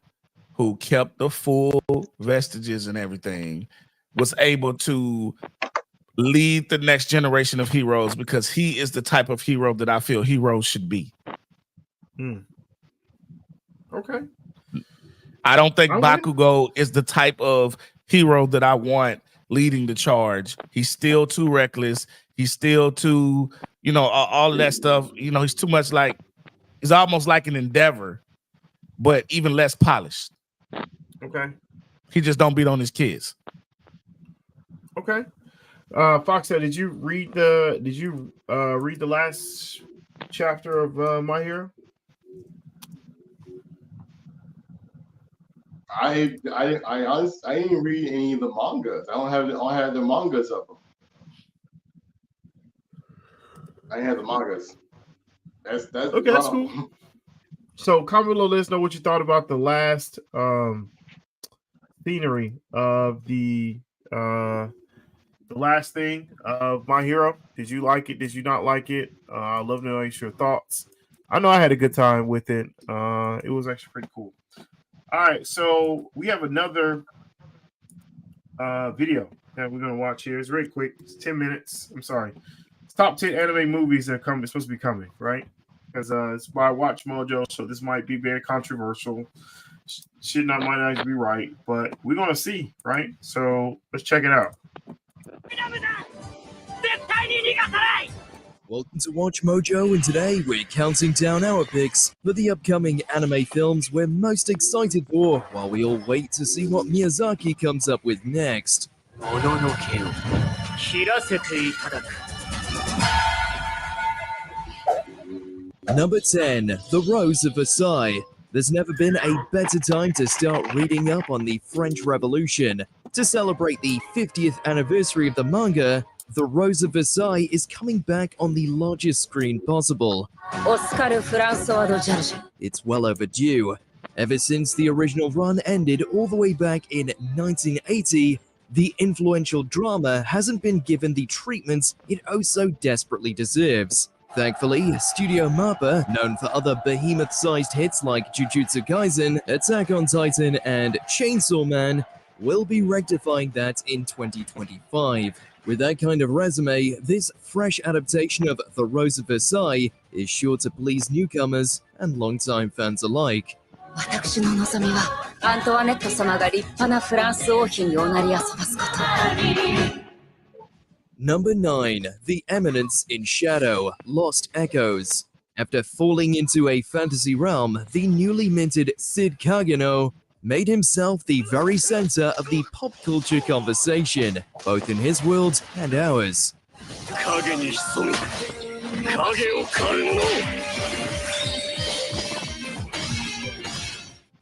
[SPEAKER 4] who kept the full vestiges and everything, was able to lead the next generation of heroes, because he is the type of hero that I feel heroes should be.
[SPEAKER 2] Okay.
[SPEAKER 4] I don't think Bakugo is the type of hero that I want leading the charge. He's still too reckless. He's still too, all of that stuff. He's too much like, he's almost like an Endeavor, but even less polished.
[SPEAKER 2] Okay.
[SPEAKER 4] He just don't beat on his kids.
[SPEAKER 2] Okay. Foxhead, did you read the last chapter of My Hero?
[SPEAKER 3] I honestly didn't read any of the mangas. I don't have the mangas of them. I didn't have the mangas. That's
[SPEAKER 2] okay. That's cool. So comment below, let us know what you thought about the last scenery of the the last thing of My Hero. Did you like it? Did you not like it? I'd love to know your thoughts. I know I had a good time with it. It was actually pretty cool. All right, so we have another video that we're gonna watch here. It's very quick. It's 10 minutes. I'm sorry. It's top 10 anime movies that come. It's supposed to be coming, right? Because it's by Watch Mojo, so this might be very controversial. Might not be right, but we're gonna see, right? So let's check it out.
[SPEAKER 6] Welcome to Watch Mojo, and today we're counting down our picks for the upcoming anime films we're most excited for, while we all wait to see what Miyazaki comes up with next. Number 10, The Rose of Versailles. There's never been a better time to start reading up on the French Revolution. To celebrate the 50th anniversary of the manga, The Rose of Versailles is coming back on the largest screen possible. It's well overdue. Ever since the original run ended all the way back in 1980, the influential drama hasn't been given the treatment it oh so desperately deserves. Thankfully, Studio Mappa, known for other behemoth-sized hits like Jujutsu Kaisen, Attack on Titan, and Chainsaw Man, will be rectifying that in 2025. With that kind of resume, this fresh adaptation of The Rose of Versailles is sure to please newcomers and longtime fans alike. Number 9. The Eminence in Shadow, Lost Echoes. After falling into a fantasy realm, the newly minted Sid Kageno made himself the very center of the pop culture conversation, both in his world and ours.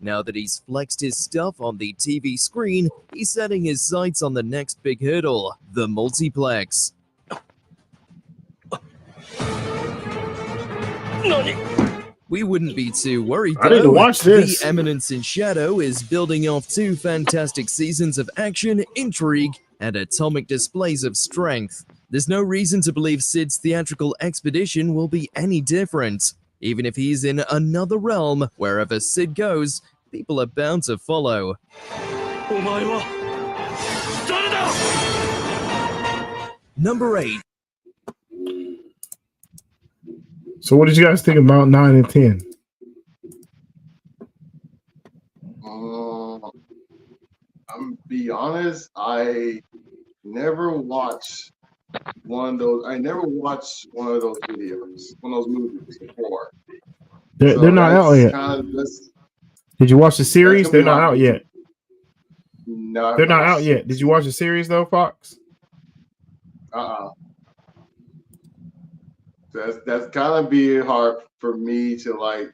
[SPEAKER 6] Now that he's flexed his stuff on the TV screen, he's setting his sights on the next big hurdle, the multiplex. We wouldn't be too worried though.
[SPEAKER 2] I need to watch this.
[SPEAKER 6] The Eminence in Shadow is building off 2 fantastic seasons of action, intrigue, and atomic displays of strength. There's no reason to believe Sid's theatrical expedition will be any different. Even if he's in another realm, wherever Sid goes, people are bound to follow. Number 8.
[SPEAKER 2] So what did you guys think about 9 and 10?
[SPEAKER 3] I'm be honest, I never watched one of those. I never watched one of those videos, one of those movies before.
[SPEAKER 2] They're not out yet. Did you watch the series? They're not out yet.
[SPEAKER 3] No,
[SPEAKER 2] they're not out yet. Did you watch the series though, Fox?
[SPEAKER 3] That's kind of being hard for me to like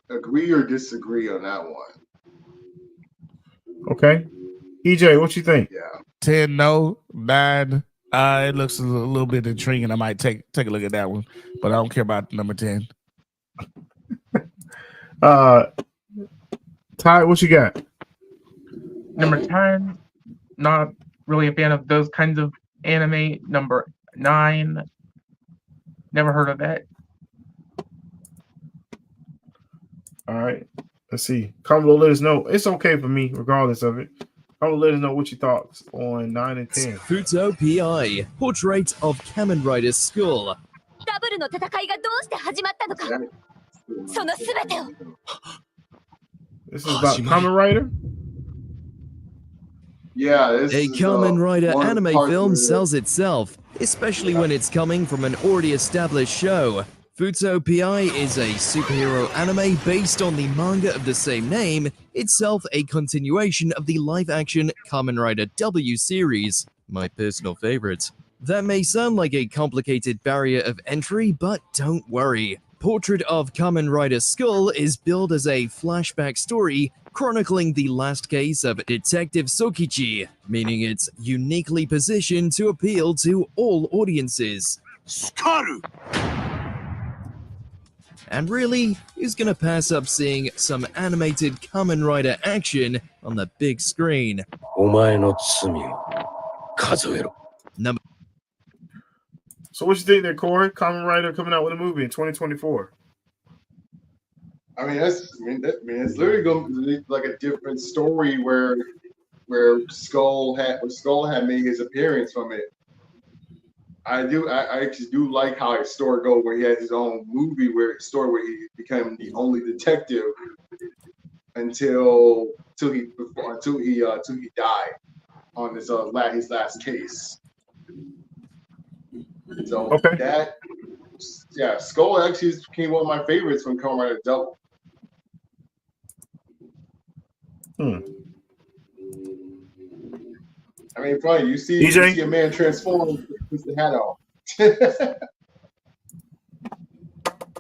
[SPEAKER 3] agree or disagree on that one.
[SPEAKER 2] Okay, EJ, what you think?
[SPEAKER 3] Yeah,
[SPEAKER 4] 10 no, 9. It looks a little bit intriguing. I might take a look at that one, but I don't care about number 10.
[SPEAKER 2] Ty, what you got?
[SPEAKER 5] Number 10, not really a fan of those kinds of anime. Number 9, never heard of that.
[SPEAKER 2] All right, let's see. Comment below, let us know. It's okay for me, regardless of it. Comment below, let us know what your thoughts on 9 and 10.
[SPEAKER 6] Futo PI, Portrait of Kamen Rider's Skull.
[SPEAKER 2] This is about Kamen Rider?
[SPEAKER 3] Yeah,
[SPEAKER 6] a Kamen Rider anime film sells itself, especially when it's coming from an already established show. Futo PI is a superhero anime based on the manga of the same name, itself a continuation of the live-action Kamen Rider W series, my personal favorite. That may sound like a complicated barrier of entry, but don't worry. Portrait of Kamen Rider Skull is billed as a flashback story chronicling the last case of Detective Sokichi, meaning it's uniquely positioned to appeal to all audiences.
[SPEAKER 10] Skaru!
[SPEAKER 6] And really, who's gonna pass up seeing some animated Kamen Rider action on the big screen? Number
[SPEAKER 2] So what you think there, Corey? Kamen Rider coming out with a movie in 2024.
[SPEAKER 3] I mean, it's literally going to be like a different story where Skull had made his appearance from it. I actually do like how his story goes, where he has his own movie where he became the only detective until he died on his last case. So
[SPEAKER 2] okay.
[SPEAKER 3] Skull actually became one of my favorites from Kamen Rider Double. I mean, funny, you see a man transform with the hat on.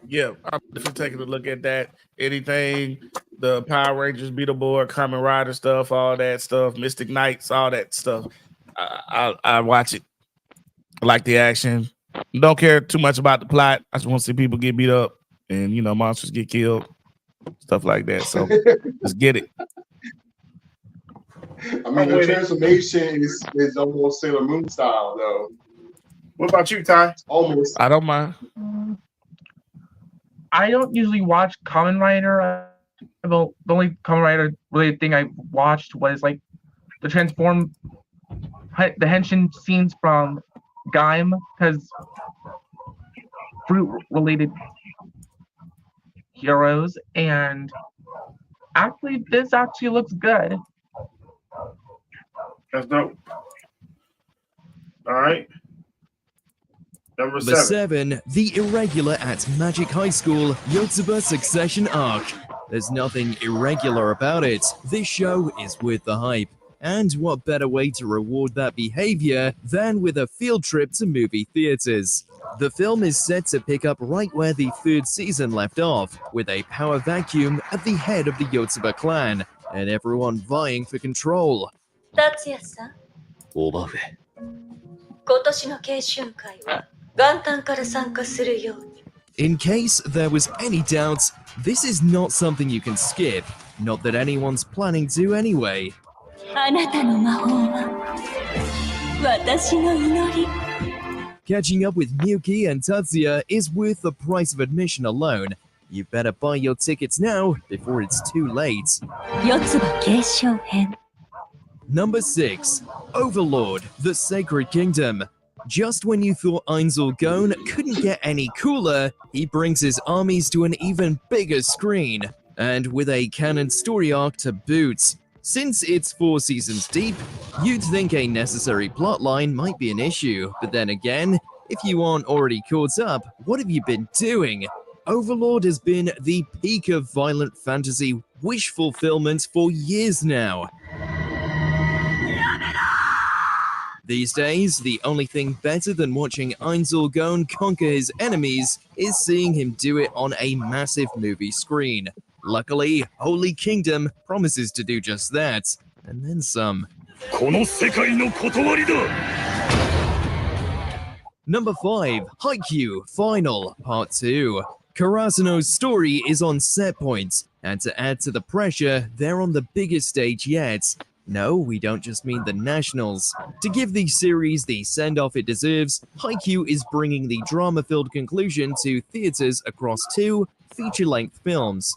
[SPEAKER 4] Yeah, I'm just taking a look at that. Anything, the Power Rangers, Beetleborg, Kamen Rider stuff, all that stuff, Mystic Knights, all that stuff. I watch it. I like the action. Don't care too much about the plot. I just want to see people get beat up and monsters get killed, stuff like that. So let's get it.
[SPEAKER 3] I mean, the transformation is almost Sailor Moon style, though.
[SPEAKER 2] What about you, Ty?
[SPEAKER 3] Almost.
[SPEAKER 4] I don't mind.
[SPEAKER 5] I don't usually watch Kamen Rider. The only Kamen Rider related thing I watched was like the henshin scenes from Gaim, because fruit-related heroes, and this actually looks good.
[SPEAKER 2] That's dope. All right. Number
[SPEAKER 6] 7, the irregular at Magic High School Yotsuba Succession Arc. There's nothing irregular about it. This show is worth the hype. And what better way to reward that behavior than with a field trip to movie theaters? The film is set to pick up right where the 3rd season left off, with a power vacuum at the head of the Yotsuba clan, and everyone vying for control.
[SPEAKER 13] 達也さん、
[SPEAKER 8] おばべ。
[SPEAKER 13] 今年の研修会は元旦から参加するように。
[SPEAKER 6] In case there was any doubt, this is not something you can skip. Not that anyone's planning to anyway.
[SPEAKER 13] あなたの魔法は私の祈り。
[SPEAKER 6] Catching up with Miyuki and Tatsuya is worth the price of admission alone. You better buy your tickets now before it's too late.
[SPEAKER 13] 四つ葉継承編。
[SPEAKER 6] Number 6, Overlord, the Sacred Kingdom. Just when you thought Ainzel Gon couldn't get any cooler, he brings his armies to an even bigger screen, and with a canon story arc to boot. Since it's 4 seasons deep, you'd think a necessary plotline might be an issue, but then again, if you aren't already caught up, what have you been doing? Overlord has been the peak of violent fantasy wish fulfillment for years now. These days, the only thing better than watching Ainzel Gon conquer his enemies is seeing him do it on a massive movie screen. Luckily, Holy Kingdom promises to do just that, and then some. Number 5, Haikyuu Final Part 2. Karasuno's story is on set points, and to add to the pressure, they're on the biggest stage yet. No, we don't just mean the Nationals. To give the series the send-off it deserves, Haikyuu is bringing the drama-filled conclusion to theaters across 2 feature-length films.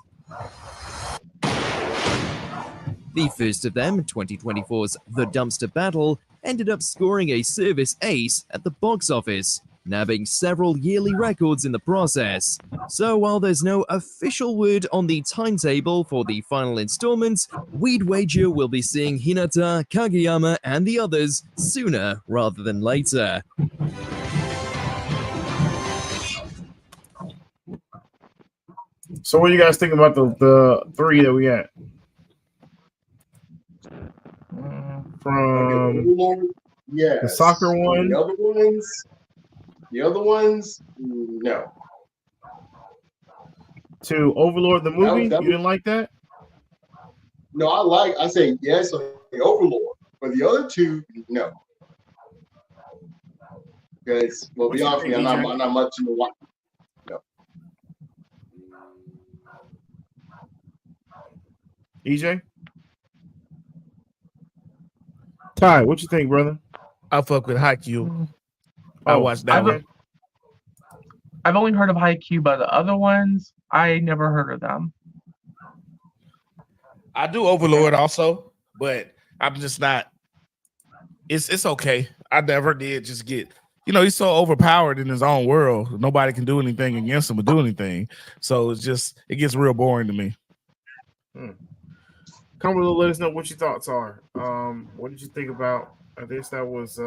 [SPEAKER 6] The first of them, 2024's The Dumpster Battle, ended up scoring a service ace at the box office, nabbing several yearly records in the process. So while there's no official word on the timetable for the final installment, we'd wager we'll be seeing Hinata, Kageyama, and the others sooner rather than later.
[SPEAKER 2] So what do you guys think about the 3 that we got? From
[SPEAKER 3] yes.
[SPEAKER 2] The soccer one?
[SPEAKER 3] The other ones, no.
[SPEAKER 2] To Overlord the movie? You didn't like that?
[SPEAKER 3] No, I say yes on the Overlord. But the other 2, no. Because, well, be honest with me, I'm not much in the watch. No.
[SPEAKER 2] EJ? Ty, what you think, brother?
[SPEAKER 4] I fuck with Haikyuu. I
[SPEAKER 2] Oh,
[SPEAKER 4] watched that one.
[SPEAKER 5] I've only heard of Haikyuu, but the other ones, I never heard of them.
[SPEAKER 4] I do Overlord also, but I'm just not. It's okay. I never did just get. He's so overpowered in his own world. Nobody can do anything against him or do anything. So it gets real boring to me.
[SPEAKER 2] Come below, let us know what your thoughts are. What did you think about? I guess that was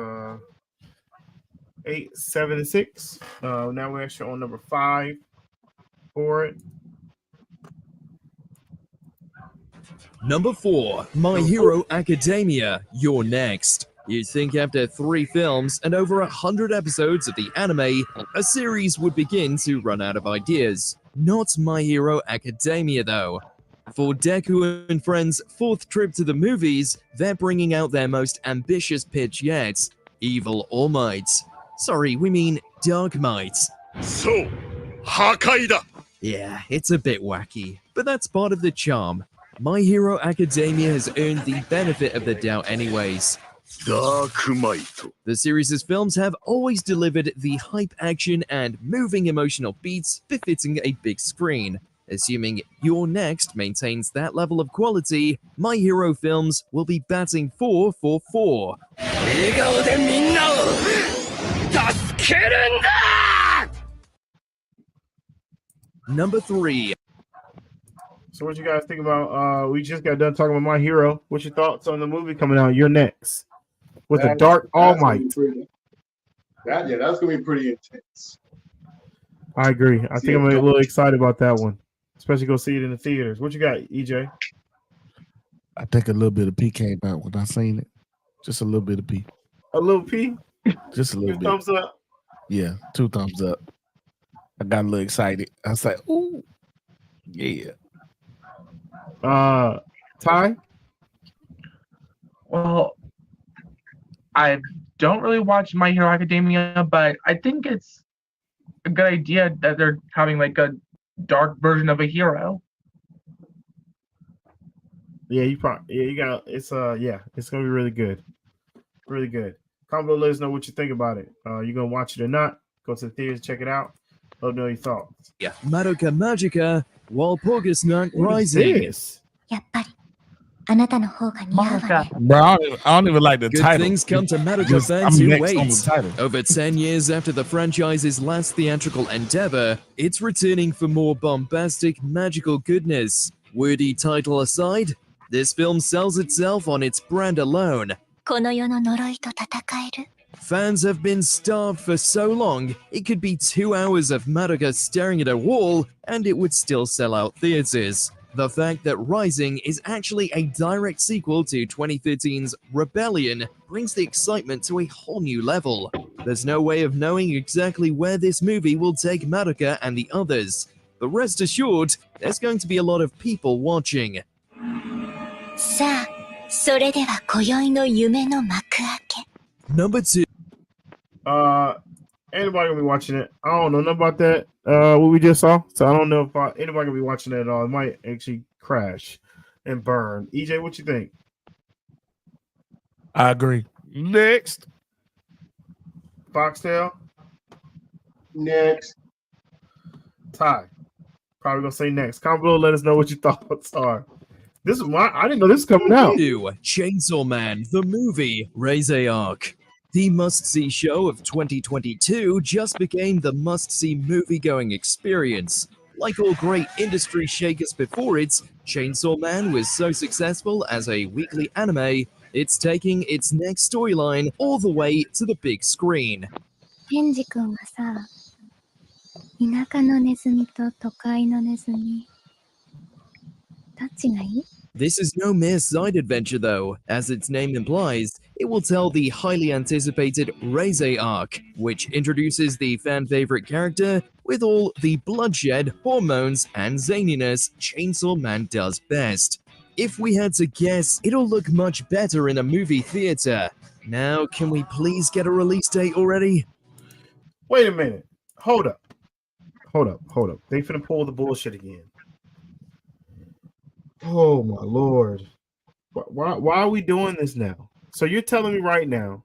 [SPEAKER 2] 8, 7, and 6. Now we're actually on number 5 for it.
[SPEAKER 6] Number 4, My Hero Academia. You're next. You'd think after 3 films and over 100 episodes of the anime, a series would begin to run out of ideas. Not My Hero Academia, though. For Deku and friends' 4th trip to the movies, they're bringing out their most ambitious pitch yet. Evil All Might. Sorry, we mean Dark Might.
[SPEAKER 10] So, Hakaida.
[SPEAKER 6] Yeah, it's a bit wacky, but that's part of the charm. My Hero Academia has earned the benefit of the doubt anyways.
[SPEAKER 10] Dark Might.
[SPEAKER 6] The series' films have always delivered the hype action and moving emotional beats befitting a big screen. Assuming Your Next maintains that level of quality, My Hero films will be batting 4 for 4. Number 3.
[SPEAKER 2] So what you guys think about? We just got done talking about My Hero. What's your thoughts on the movie coming out? You're next with the Dark All Might.
[SPEAKER 3] That's gonna be pretty intense.
[SPEAKER 2] I agree. I think I'm a little excited about that one, especially go see it in the theaters. What you got, EJ?
[SPEAKER 4] I think a little bit of P came out when I seen it. Just a little bit of P.
[SPEAKER 2] A little P?
[SPEAKER 4] Just a little bit.
[SPEAKER 2] Thumbs up?
[SPEAKER 4] Yeah, 2 thumbs up. I got a little excited. I was like, ooh, yeah.
[SPEAKER 2] Ty?
[SPEAKER 5] Well, I don't really watch My Hero Academia, but I think it's a good idea that they're having like a dark version of a hero.
[SPEAKER 2] Yeah, you got it's gonna be really good. Really good. Comment below, let us know what you think about it. You gonna watch it or not? Go to the theaters, check it out. Let me know your thoughts.
[SPEAKER 6] Yeah. Madoka Magica, while August Night Rising.
[SPEAKER 4] Bro, I don't even like the
[SPEAKER 6] Good
[SPEAKER 4] title.
[SPEAKER 6] things come to Madoka
[SPEAKER 4] Just-
[SPEAKER 6] fans
[SPEAKER 4] I'm
[SPEAKER 6] who
[SPEAKER 4] next on the
[SPEAKER 6] wait.
[SPEAKER 4] title.
[SPEAKER 6] Over 10 years after the franchise's last theatrical endeavor, it's returning for more bombastic, magical goodness. Wordy title aside, this film sells itself on its brand alone. Fans have been starved for so long, it could be 2 hours of Madoka staring at a wall, and it would still sell out theaters. The fact that Rising is actually a direct sequel to 2013's Rebellion brings the excitement to a whole new level. There's no way of knowing exactly where this movie will take Madoka and the others, but rest assured, there's going to be a lot of people watching. Number 2.
[SPEAKER 2] Anybody gonna be watching it? I don't know nothing about that. What we just saw, so I don't know if anybody gonna be watching it at all. It might actually crash and burn. EJ, what you think?
[SPEAKER 4] I agree. Next.
[SPEAKER 2] Foxtail?
[SPEAKER 3] Next.
[SPEAKER 2] Ty. Probably gonna say next. Comment below, let us know what your thoughts are. This is I didn't know this was coming out.
[SPEAKER 6] Chainsaw Man, the movie, Raise Arc. The must-see show of 2022 just became the must-see movie-going experience. Like all great industry shakers before it, Chainsaw Man was so successful as a weekly anime, it's taking its next storyline all the way to the big screen.
[SPEAKER 14] ケンジ君はさ、田舎のネズミと都会のネズミ、どっちがいい?
[SPEAKER 6] This is no mere side adventure though, as its name implies, it will tell the highly anticipated Raise arc, which introduces the fan-favorite character with all the bloodshed, hormones, and zaniness Chainsaw Man does best. If we had to guess, it'll look much better in a movie theater. Now, can we please get a release date already?
[SPEAKER 2] Wait a minute. Hold up. They finna pull the bullshit again. Oh my lord. Why are we doing this now? So you're telling me right now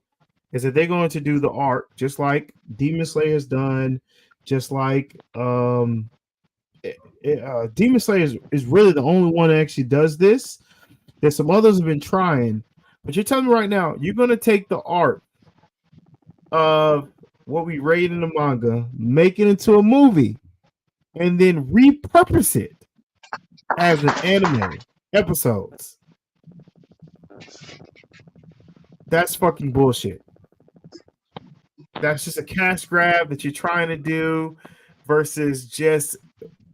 [SPEAKER 2] is that they're going to do the art just like Demon Slayer has done, just like Demon Slayer is really the only one that actually does this. There's some others have been trying, but you're telling me right now you're going to take the art of what we read in the manga, make it into a movie, and then repurpose it as an anime episodes. That's fucking bullshit. That's just a cash grab that you're trying to do versus just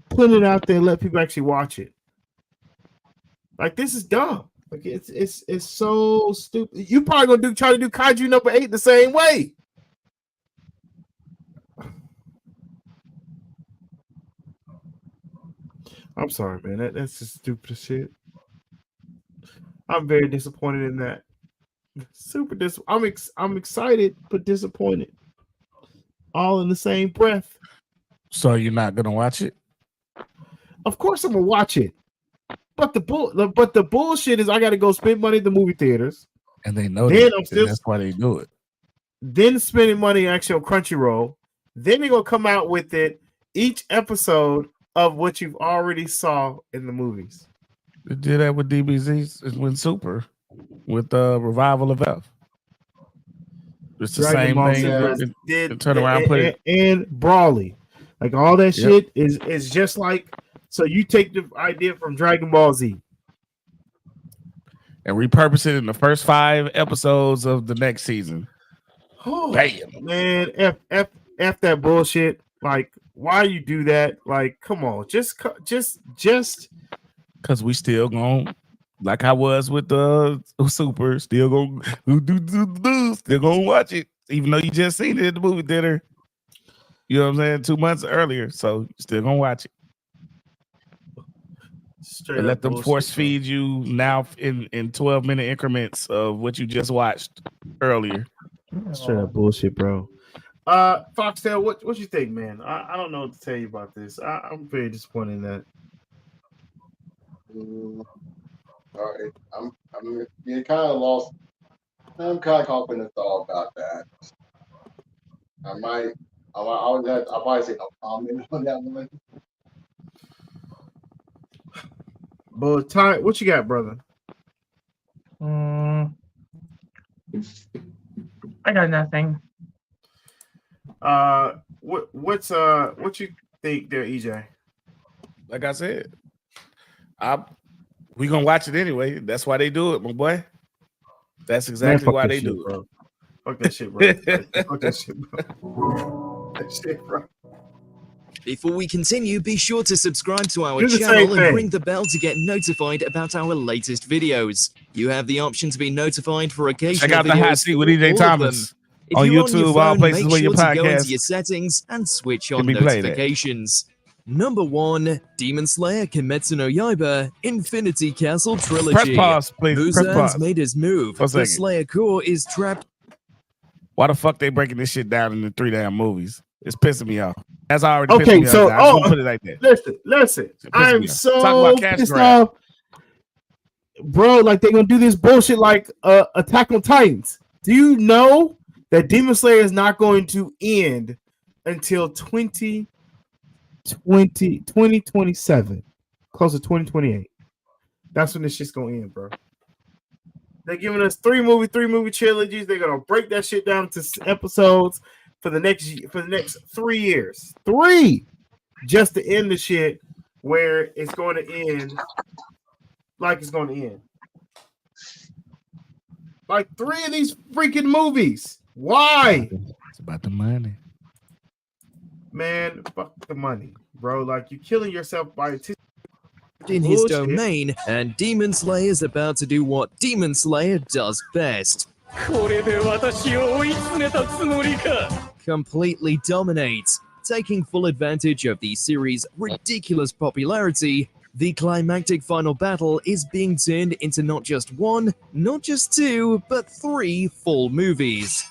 [SPEAKER 2] putting it out there and let people actually watch it. Like, this is dumb. Like, it's so stupid. You probably gonna try to do Kaiju number 8 the same way. I'm sorry, man. That's just stupid shit. I'm very disappointed in that. Super I'm excited but disappointed. All in the same breath.
[SPEAKER 4] So you're not gonna watch it?
[SPEAKER 2] Of course I'm gonna watch it. But the bullshit is I gotta go spend money at the movie theaters.
[SPEAKER 4] And they know that. That's why they do it.
[SPEAKER 2] Then spending money actually on Crunchyroll. Then they're gonna come out with it each episode of what you've already saw in the movies.
[SPEAKER 4] They did that with DBZ with Super, with Revival of F. It's the
[SPEAKER 2] Dragon
[SPEAKER 4] same
[SPEAKER 2] Ball
[SPEAKER 4] thing.
[SPEAKER 2] did
[SPEAKER 4] turn around, put it
[SPEAKER 2] and Brawly, like all that shit is just like. So you take the idea from Dragon Ball Z
[SPEAKER 4] and repurpose it in the first 5 episodes of the next season.
[SPEAKER 2] Oh,
[SPEAKER 4] bam,
[SPEAKER 2] man, f that bullshit. Like, why you do that? Like, come on, just
[SPEAKER 4] because we still gonna, like I was with the Super, still gonna watch it, even though you just seen it at the movie theater. You know what I'm saying? 2 months earlier, so still gonna watch it. And let them force feed you now in 12-minute increments of what you just watched earlier.
[SPEAKER 2] Straight up bullshit, bro. Foxtail, what you think, man? I don't know what to tell you about this. I'm very disappointed in that.
[SPEAKER 3] All right, I'm getting kind of lost. I'm kind of caught in the thought about that. I'll probably say no comment on that one.
[SPEAKER 2] But Ty, what you got, brother?
[SPEAKER 5] I got nothing.
[SPEAKER 2] What you think there, EJ?
[SPEAKER 4] Like I said, we gonna watch it anyway. That's why they do it, my boy. That's exactly why they do it.
[SPEAKER 2] Bro. Fuck that shit, bro. Fuck that shit, bro. That shit, bro.
[SPEAKER 6] Before we continue, be sure to subscribe to our
[SPEAKER 2] Do the
[SPEAKER 6] channel
[SPEAKER 2] same
[SPEAKER 6] and
[SPEAKER 2] thing.
[SPEAKER 6] ring the bell to get notified about our latest videos. You have the option to be notified for occasional
[SPEAKER 4] Check out the
[SPEAKER 6] videos
[SPEAKER 4] hot seat with
[SPEAKER 6] for
[SPEAKER 4] EJ
[SPEAKER 6] all of
[SPEAKER 4] Thomas
[SPEAKER 6] them. If
[SPEAKER 4] on
[SPEAKER 6] you're
[SPEAKER 4] YouTube,
[SPEAKER 6] on your
[SPEAKER 4] all
[SPEAKER 6] phone,
[SPEAKER 4] places
[SPEAKER 6] make
[SPEAKER 4] where your
[SPEAKER 6] sure to go
[SPEAKER 4] podcast
[SPEAKER 6] into your settings and switch on
[SPEAKER 4] can be played at.
[SPEAKER 6] notifications. Number 1, Demon Slayer Kimetsu no Yaiba Infinity Castle Trilogy.
[SPEAKER 4] Press pause, please. Press
[SPEAKER 6] Muzan's
[SPEAKER 4] pause.
[SPEAKER 6] made his move.
[SPEAKER 4] For a
[SPEAKER 6] The
[SPEAKER 4] second.
[SPEAKER 6] Slayer core is trapped.
[SPEAKER 4] Why the fuck they breaking this shit down into 3 damn movies? It's pissing me off. That's already
[SPEAKER 2] Okay,
[SPEAKER 4] pissing me
[SPEAKER 2] so
[SPEAKER 4] off. I just want to put it like that.
[SPEAKER 2] Listen.
[SPEAKER 4] It pisses
[SPEAKER 2] I
[SPEAKER 4] me
[SPEAKER 2] am
[SPEAKER 4] off.
[SPEAKER 2] so
[SPEAKER 4] Talk about cash
[SPEAKER 2] pissed
[SPEAKER 4] grab.
[SPEAKER 2] off, bro. Like they're gonna do this bullshit like Attack on Titans. Do you know that Demon Slayer is not going to end until 2027, close to 2028? That's when this shit's gonna end, bro. They're giving us 3 movie trilogies. They're gonna break that shit down to episodes for the next 3 years. 3 just to end the shit where it's going to end like it's going to end. Like 3 of these freaking movies. Why?
[SPEAKER 4] It's about the money.
[SPEAKER 2] Man, fuck the money, bro. Like, you're killing yourself by
[SPEAKER 6] in his
[SPEAKER 2] bullshit.
[SPEAKER 6] domain, and Demon Slayer is about to do what Demon Slayer does best. Completely dominates. Taking full advantage of the series' ridiculous popularity, the climactic final battle is being turned into not just 1, not just 2, but 3 full movies.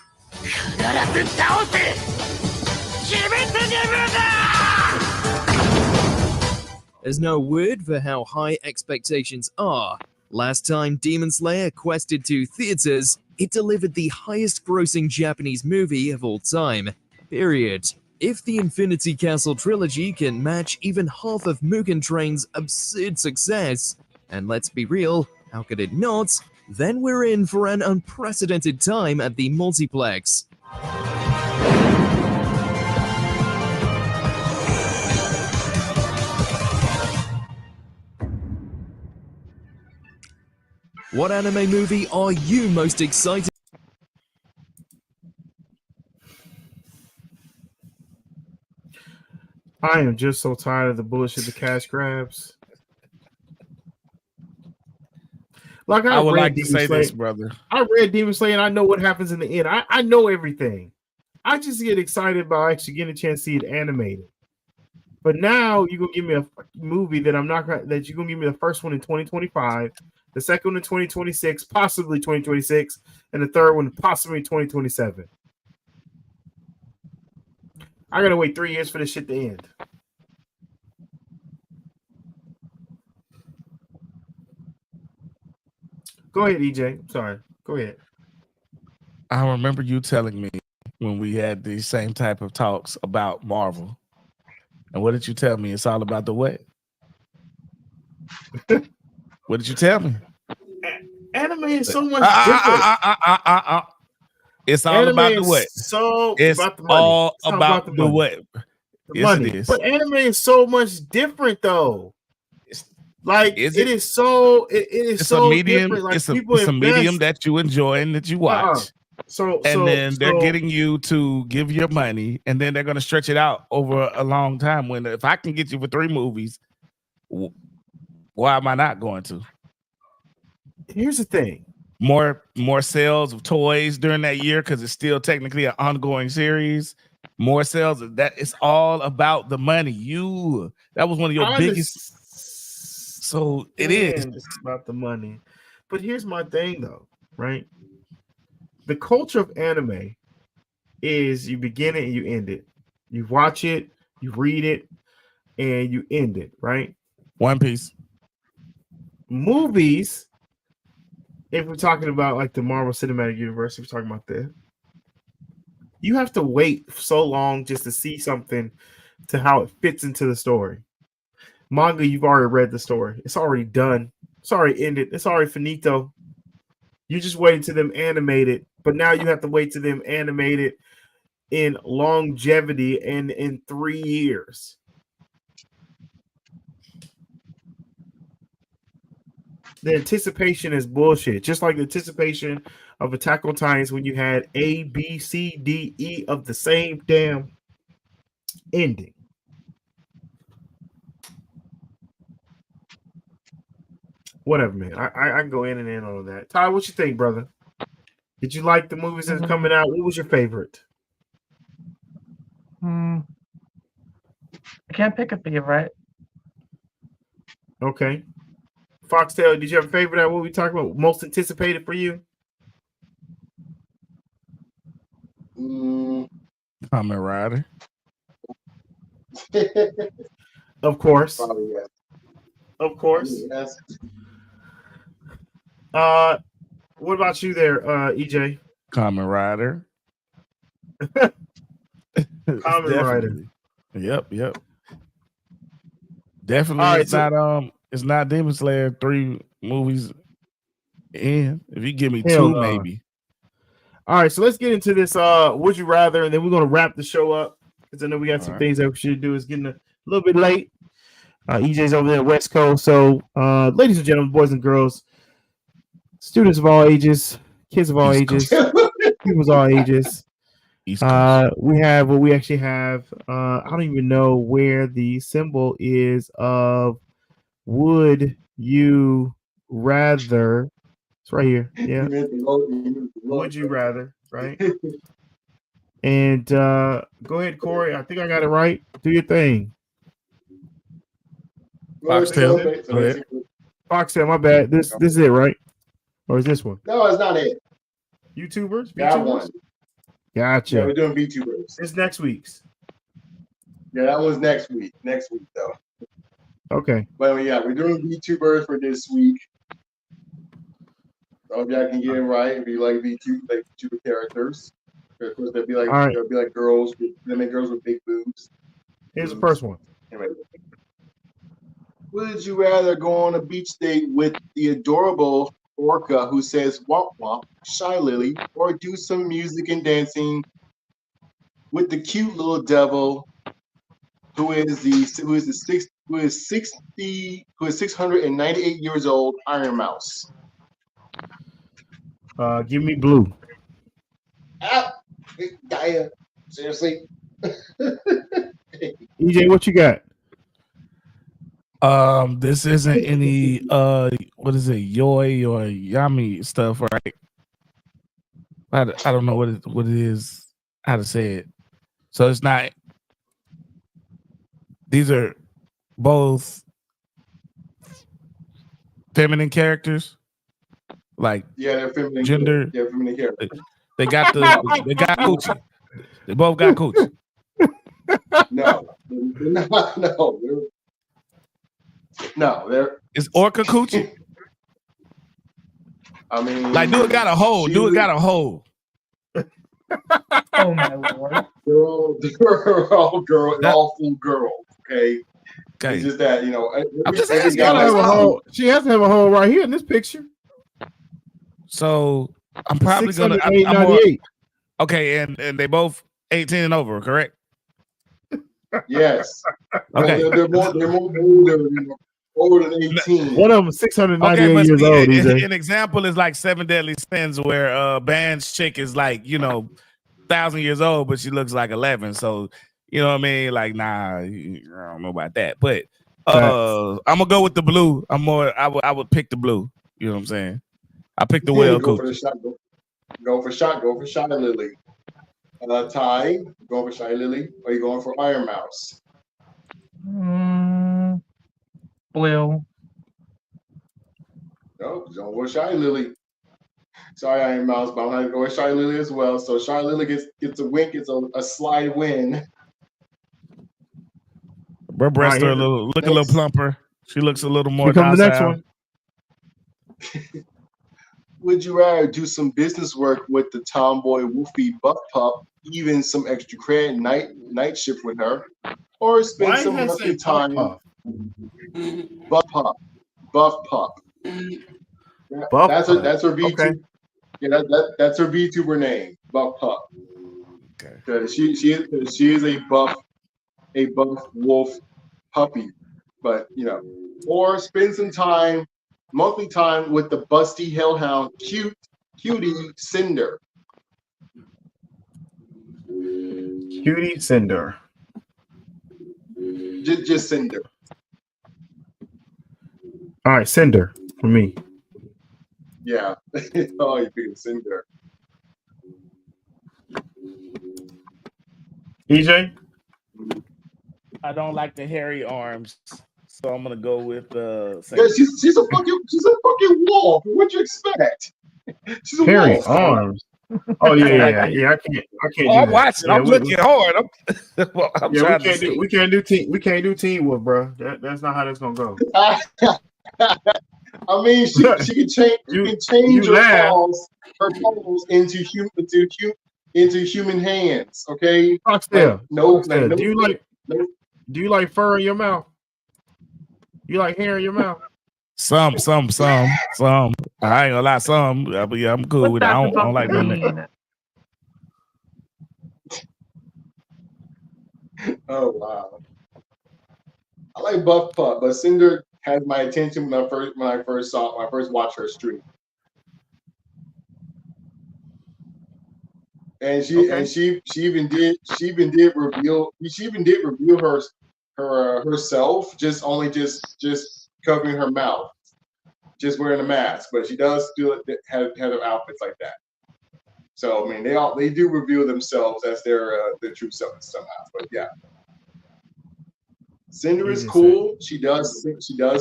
[SPEAKER 6] There's no word for how high expectations are. Last time Demon Slayer quested to theaters, it delivered the highest grossing Japanese movie of all time, period. If the Infinity Castle trilogy can match even half of Mugen Train's absurd success, and let's be real, how could it not, then we're in for an unprecedented time at the multiplex. What anime movie are you most excited?
[SPEAKER 2] I am just so tired of the bullshit, the cash grabs. Like
[SPEAKER 4] I would
[SPEAKER 2] read
[SPEAKER 4] like to
[SPEAKER 2] Demon
[SPEAKER 4] say
[SPEAKER 2] Slayer.
[SPEAKER 4] this, brother.
[SPEAKER 2] I read Demon Slayer and I know what happens in the end. I know everything. I just get excited about actually getting a chance to see it animated. But now you're gonna give me a movie that I'm not gonna, that you're gonna give me the first one in 2025, the second one in 2026, possibly 2026, and the third one possibly 2027. I gotta wait 3 years for this shit to end. Go ahead, EJ. I'm sorry. Go ahead.
[SPEAKER 4] I remember you telling me when we had these same type of talks about Marvel. And what did you tell me? It's all about the what? What did you tell me?
[SPEAKER 2] Anime is so much different.
[SPEAKER 4] It's all
[SPEAKER 2] anime
[SPEAKER 4] about the what?
[SPEAKER 2] So
[SPEAKER 4] it's
[SPEAKER 2] about the money.
[SPEAKER 4] all
[SPEAKER 2] it's
[SPEAKER 4] about the
[SPEAKER 2] money.
[SPEAKER 4] what?
[SPEAKER 2] The
[SPEAKER 4] yes,
[SPEAKER 2] money.
[SPEAKER 4] it is.
[SPEAKER 2] But anime is so much different, though. Like
[SPEAKER 4] is
[SPEAKER 2] it is so. It is
[SPEAKER 4] it's
[SPEAKER 2] so
[SPEAKER 4] a medium.
[SPEAKER 2] different. Like
[SPEAKER 4] it's
[SPEAKER 2] people
[SPEAKER 4] a medium that you enjoy and that you watch. And then they're getting you to give your money, and then they're going to stretch it out over a long time. When if I can get you for 3 movies, why am I not going to?
[SPEAKER 2] Here's the thing:
[SPEAKER 4] more sales of toys during that year because it's still technically an ongoing series. More sales of that. It's all about the money. That was one of your biggest. So it is.
[SPEAKER 2] It's about the money. But here's my thing, though. Right. The culture of anime is you begin it and you end it. You watch it, you read it, and you end it, right?
[SPEAKER 4] One Piece.
[SPEAKER 2] Movies, if we're talking about like the Marvel Cinematic Universe, if we're talking about that, you have to wait so long just to see something to how it fits into the story. Manga, you've already read the story. It's already done. It's already ended. It's already finito. You're just waiting to them animate it, but now you have to wait to them animate it in longevity and in 3 years. The anticipation is bullshit. Just like the anticipation of Attack on Titans when you had A, B, C, D, E of the same damn ending. Whatever, man. I can go in and in on that. Ty, what you think, brother? Did you like the movies that are coming out? What was your favorite?
[SPEAKER 5] I can't pick a favorite.
[SPEAKER 2] Okay. Foxtail, did you have a favorite? What we talking about? Most anticipated for you?
[SPEAKER 4] Kamen Rider.
[SPEAKER 2] Of course.
[SPEAKER 3] Probably, yes.
[SPEAKER 2] Of course.
[SPEAKER 3] Yes.
[SPEAKER 2] What about you there, EJ?
[SPEAKER 4] Kamen Rider.
[SPEAKER 2] Kamen Rider.
[SPEAKER 4] Yep. Definitely
[SPEAKER 2] All right,
[SPEAKER 4] it's not Demon Slayer 3 movies in. If you give me
[SPEAKER 2] Hell
[SPEAKER 4] 2,
[SPEAKER 2] no.
[SPEAKER 4] maybe.
[SPEAKER 2] All right, so let's get into this would you rather, and then we're gonna wrap the show up because I know we got some things that we should do. It's getting a little bit late. EJ's over there at West Coast. So ladies and gentlemen, boys and girls, students of all ages, kids of all ages, people of all ages. We have what we actually have. I don't even know where the symbol is of would you rather. It's right here. Yeah. Would you rather, right? And go ahead, Corey. I think I got it right. Do your thing.
[SPEAKER 4] Foxtail. Go ahead.
[SPEAKER 2] Foxtail, my bad. This is it, right? Or is this one?
[SPEAKER 3] No, it's not it.
[SPEAKER 2] YouTubers?
[SPEAKER 3] That one.
[SPEAKER 2] Gotcha.
[SPEAKER 3] Yeah, we're doing VTubers.
[SPEAKER 2] It's next week's.
[SPEAKER 3] Yeah, that was next week. Next week, though.
[SPEAKER 2] Okay.
[SPEAKER 3] Well, yeah, we're doing VTubers for this week. I hope y'all can get it right. If you like VTuber characters, of course there'll be like girls with big boobs.
[SPEAKER 2] Here's the first one.
[SPEAKER 3] Anyway. Would you rather go on a beach date with the adorable orca who says "womp womp," Shy Lily, or do some music and dancing with the cute little devil who is 698 years old, Iron Mouse?
[SPEAKER 2] Give me blue.
[SPEAKER 3] Gaia, seriously.
[SPEAKER 2] EJ, what you got?
[SPEAKER 4] This isn't any what is it, Yoi or Yami stuff, right? I don't know what it is, how to say it. So it's not. These are both feminine characters, like
[SPEAKER 3] they're feminine
[SPEAKER 4] gender.
[SPEAKER 3] Yeah, feminine characters.
[SPEAKER 4] They got coochie. They both got coochie.
[SPEAKER 3] No, they're
[SPEAKER 4] Is orca coochie?
[SPEAKER 3] I mean,
[SPEAKER 4] like, do it got a hole? Do it got a hole?
[SPEAKER 5] Oh my lord!
[SPEAKER 3] Girl, all full girl. Okay. It's just that
[SPEAKER 4] I'm just asking.
[SPEAKER 2] She has to have a hole right here in this picture.
[SPEAKER 4] So I'm probably gonna. Okay, and they both 18 and over, correct?
[SPEAKER 3] Yes.
[SPEAKER 4] Okay.
[SPEAKER 3] They're more older than 18.
[SPEAKER 2] One of them 698 years old.
[SPEAKER 4] An example is like Seven Deadly Sins, where Band's chick is like 1,000 years old, but she looks like 11. So you know what I mean? Like, nah, I don't know about that. But I'm gonna go with the blue. I would pick the blue. You know what I'm saying? I picked the whale coach.
[SPEAKER 3] Go for Shy Lily. Ty, going for Shy Lily, or are you going for Iron Mouse?
[SPEAKER 5] Blue.
[SPEAKER 3] No, don't go Shy Lily. Sorry, Iron Mouse, but I'm going to go with Shy Lily as well. So Shy Lily gets a win, gets a slide win.
[SPEAKER 4] Her breasts are a little plumper. She looks a little more.
[SPEAKER 2] Here comes the next one.
[SPEAKER 3] Would you rather do some business work with the tomboy Wolfie Buff Pup, even some extra credit night shift with her, or spend some monthly time? Buff Pup. That's her VTuber. Okay. Yeah, that's her VTuber name, Buff Pup. Okay. Because she is a buff wolf puppy, but or spend some time. Monthly time with the busty hellhound cutie Cinder.
[SPEAKER 2] Cutie Cinder.
[SPEAKER 3] Just Cinder.
[SPEAKER 2] All right, Cinder for me.
[SPEAKER 3] Yeah. Oh, you're picking Cinder.
[SPEAKER 2] EJ?
[SPEAKER 4] I don't like the hairy arms. So I'm gonna go with
[SPEAKER 3] yeah, she's a fucking wolf. What'd you expect? She's a
[SPEAKER 2] hairy
[SPEAKER 3] wolf.
[SPEAKER 2] arms. Oh yeah. I can't.
[SPEAKER 4] I'm watching. I'm looking hard.
[SPEAKER 2] We can't do Teen Wolf, bro. That's not how that's gonna go.
[SPEAKER 3] I mean, she can change her paws into human hands. Okay.
[SPEAKER 2] Foxtail.
[SPEAKER 3] No.
[SPEAKER 2] Do you like fur in your mouth? You like hair in your mouth?
[SPEAKER 4] Some. I ain't gonna lie, some. But yeah, I'm cool with it. I don't like doing that.
[SPEAKER 3] Oh wow. I like Buff Pup, but Cinder had my attention when I first watched her stream. And she even did reveal herself, just covering her mouth, just wearing a mask, but she does still have her outfits like that. So I mean, they do reveal themselves as their true self somehow. But yeah, Cinder is cool. She does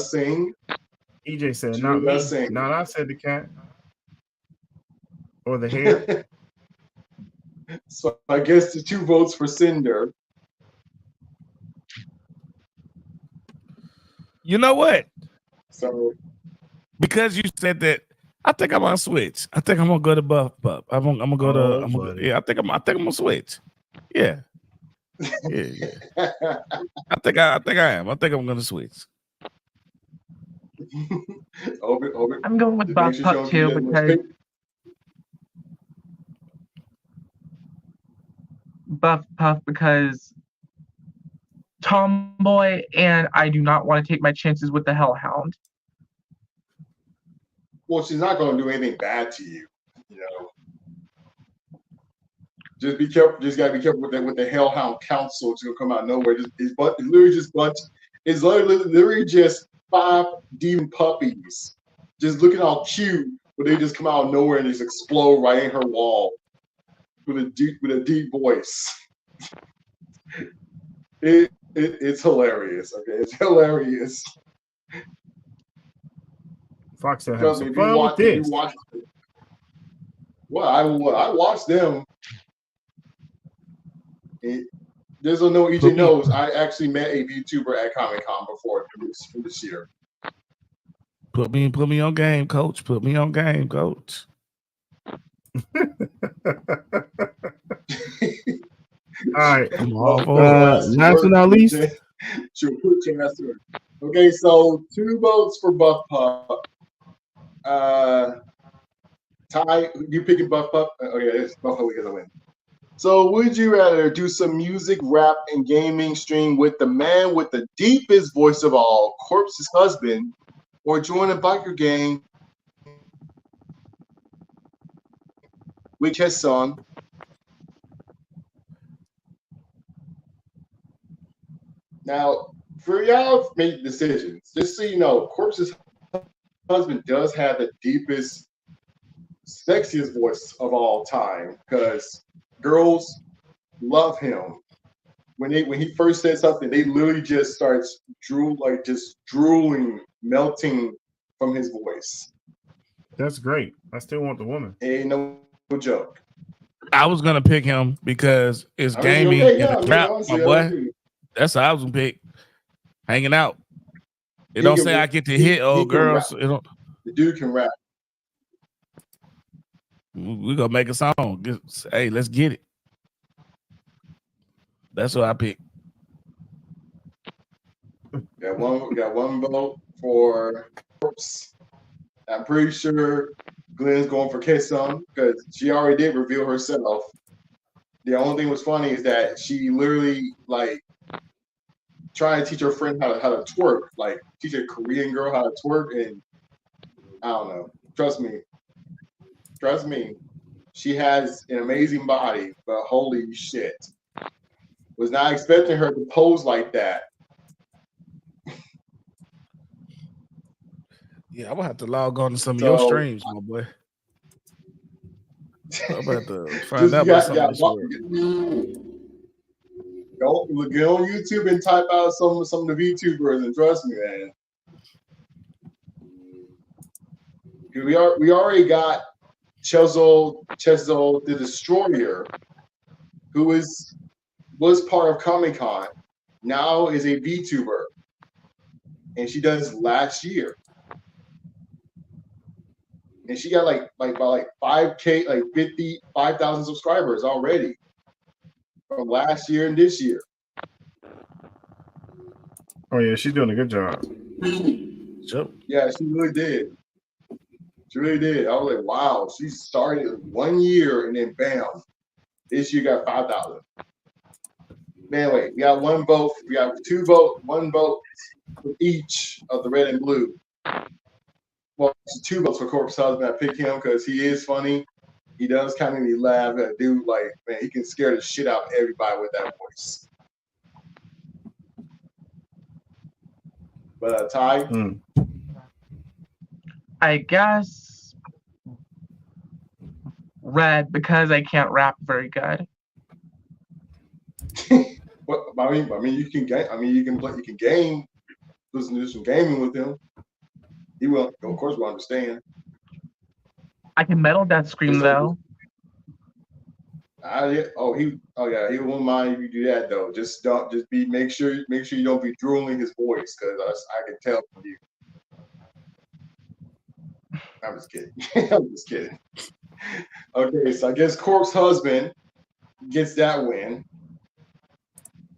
[SPEAKER 3] sing.
[SPEAKER 2] EJ said, "Not me." No, I said the cat or the hair.
[SPEAKER 3] So I guess the 2 votes for Cinder.
[SPEAKER 4] You know what?
[SPEAKER 3] So
[SPEAKER 4] because you said that I think I'm gonna switch. I think I'm gonna go to Buff Pup. I'm gonna go to.
[SPEAKER 2] Oh,
[SPEAKER 4] I'm gonna,
[SPEAKER 2] buddy.
[SPEAKER 4] yeah, I think I'm gonna switch. Yeah. Yeah. I think I am. I think I'm gonna switch.
[SPEAKER 5] I'm going with Buff Pup too because Buff Puff because tomboy, and I do not want to take my chances with the Hellhound.
[SPEAKER 3] Well, she's not going to do anything bad to you, you know. Just be careful. Just gotta be careful with the Hellhound Council. It's gonna come out of nowhere. It's literally just 5 demon puppies, just looking all cute, but they just come out of nowhere and just explode right in her wall with a deep voice. It's hilarious. Okay, it's hilarious.
[SPEAKER 2] Fox said, "Have some fun with this."
[SPEAKER 3] Well, I watched them. There's no EJ knows. I actually met a VTuber at Comic-Con before for this year.
[SPEAKER 4] Put me on game, coach. Put me on game, coach.
[SPEAKER 2] All right. Last but not least.
[SPEAKER 3] Okay, so 2 votes for Buff Pup. Ty, you picking Buff Pup? Okay, it's Buff Pup. We're gonna win. So, would you rather do some music, rap, and gaming stream with the man with the deepest voice of all, Corpse's husband, or join a biker gang with his son? Now, for y'all to make decisions, just so you know, Corpse's husband does have the deepest, sexiest voice of all time because girls love him. When he first said something, they literally just starts drooling, melting from his voice.
[SPEAKER 2] That's great. I still want the woman.
[SPEAKER 3] Ain't no joke.
[SPEAKER 4] I was gonna pick him because it's gaming and rap, my boy. That's how I was gonna pick. Hanging out. It don't say I get to hit old girls. It don't.
[SPEAKER 3] The dude can rap.
[SPEAKER 4] We gonna make a song. Hey, let's get it. That's what I picked.
[SPEAKER 3] Got one vote for Corpse. I'm pretty sure Glenn's going for Kesung because she already did reveal herself. The only thing was funny is that she literally trying to teach her friend how to twerk, like teach a Korean girl how to twerk, and I don't know. Trust me, she has an amazing body, but holy shit. Was not expecting her to pose like that.
[SPEAKER 4] Yeah, I'm gonna have to log on to some of your streams, my boy. I'm about to find out about some of this work.
[SPEAKER 3] Get on YouTube and type out some of the VTubers, and trust me, man. We already got Chezo the Destroyer, who was part of Comic-Con, now is a VTuber, and she does last year, and she got about 5K, 55,000 subscribers already from last year and this year.
[SPEAKER 2] Oh yeah, she's doing a good job.
[SPEAKER 4] Sure.
[SPEAKER 3] Yeah, she really did. She really did. I was like, wow, she started 1 year and then bam, this year got 5,000. Anyway, we got 1 vote. We got 2 votes, 1 vote for each of the red and blue. Well, 2 votes for Corpse Husband. I picked him because he is funny. He does kind of make me laugh. That dude, man, he can scare the shit out of everybody with that voice. But Ty?
[SPEAKER 5] I guess red because I can't rap very good.
[SPEAKER 3] Well, I mean, you can game. You can game. Listen to some gaming with him. He will, of course, will understand.
[SPEAKER 5] I can metal that scream though.
[SPEAKER 3] He won't mind if you do that though. Make sure you don't be drooling his voice because I can tell from you. I'm just kidding. I'm just kidding. Okay, so I guess Corpse Husband gets that win.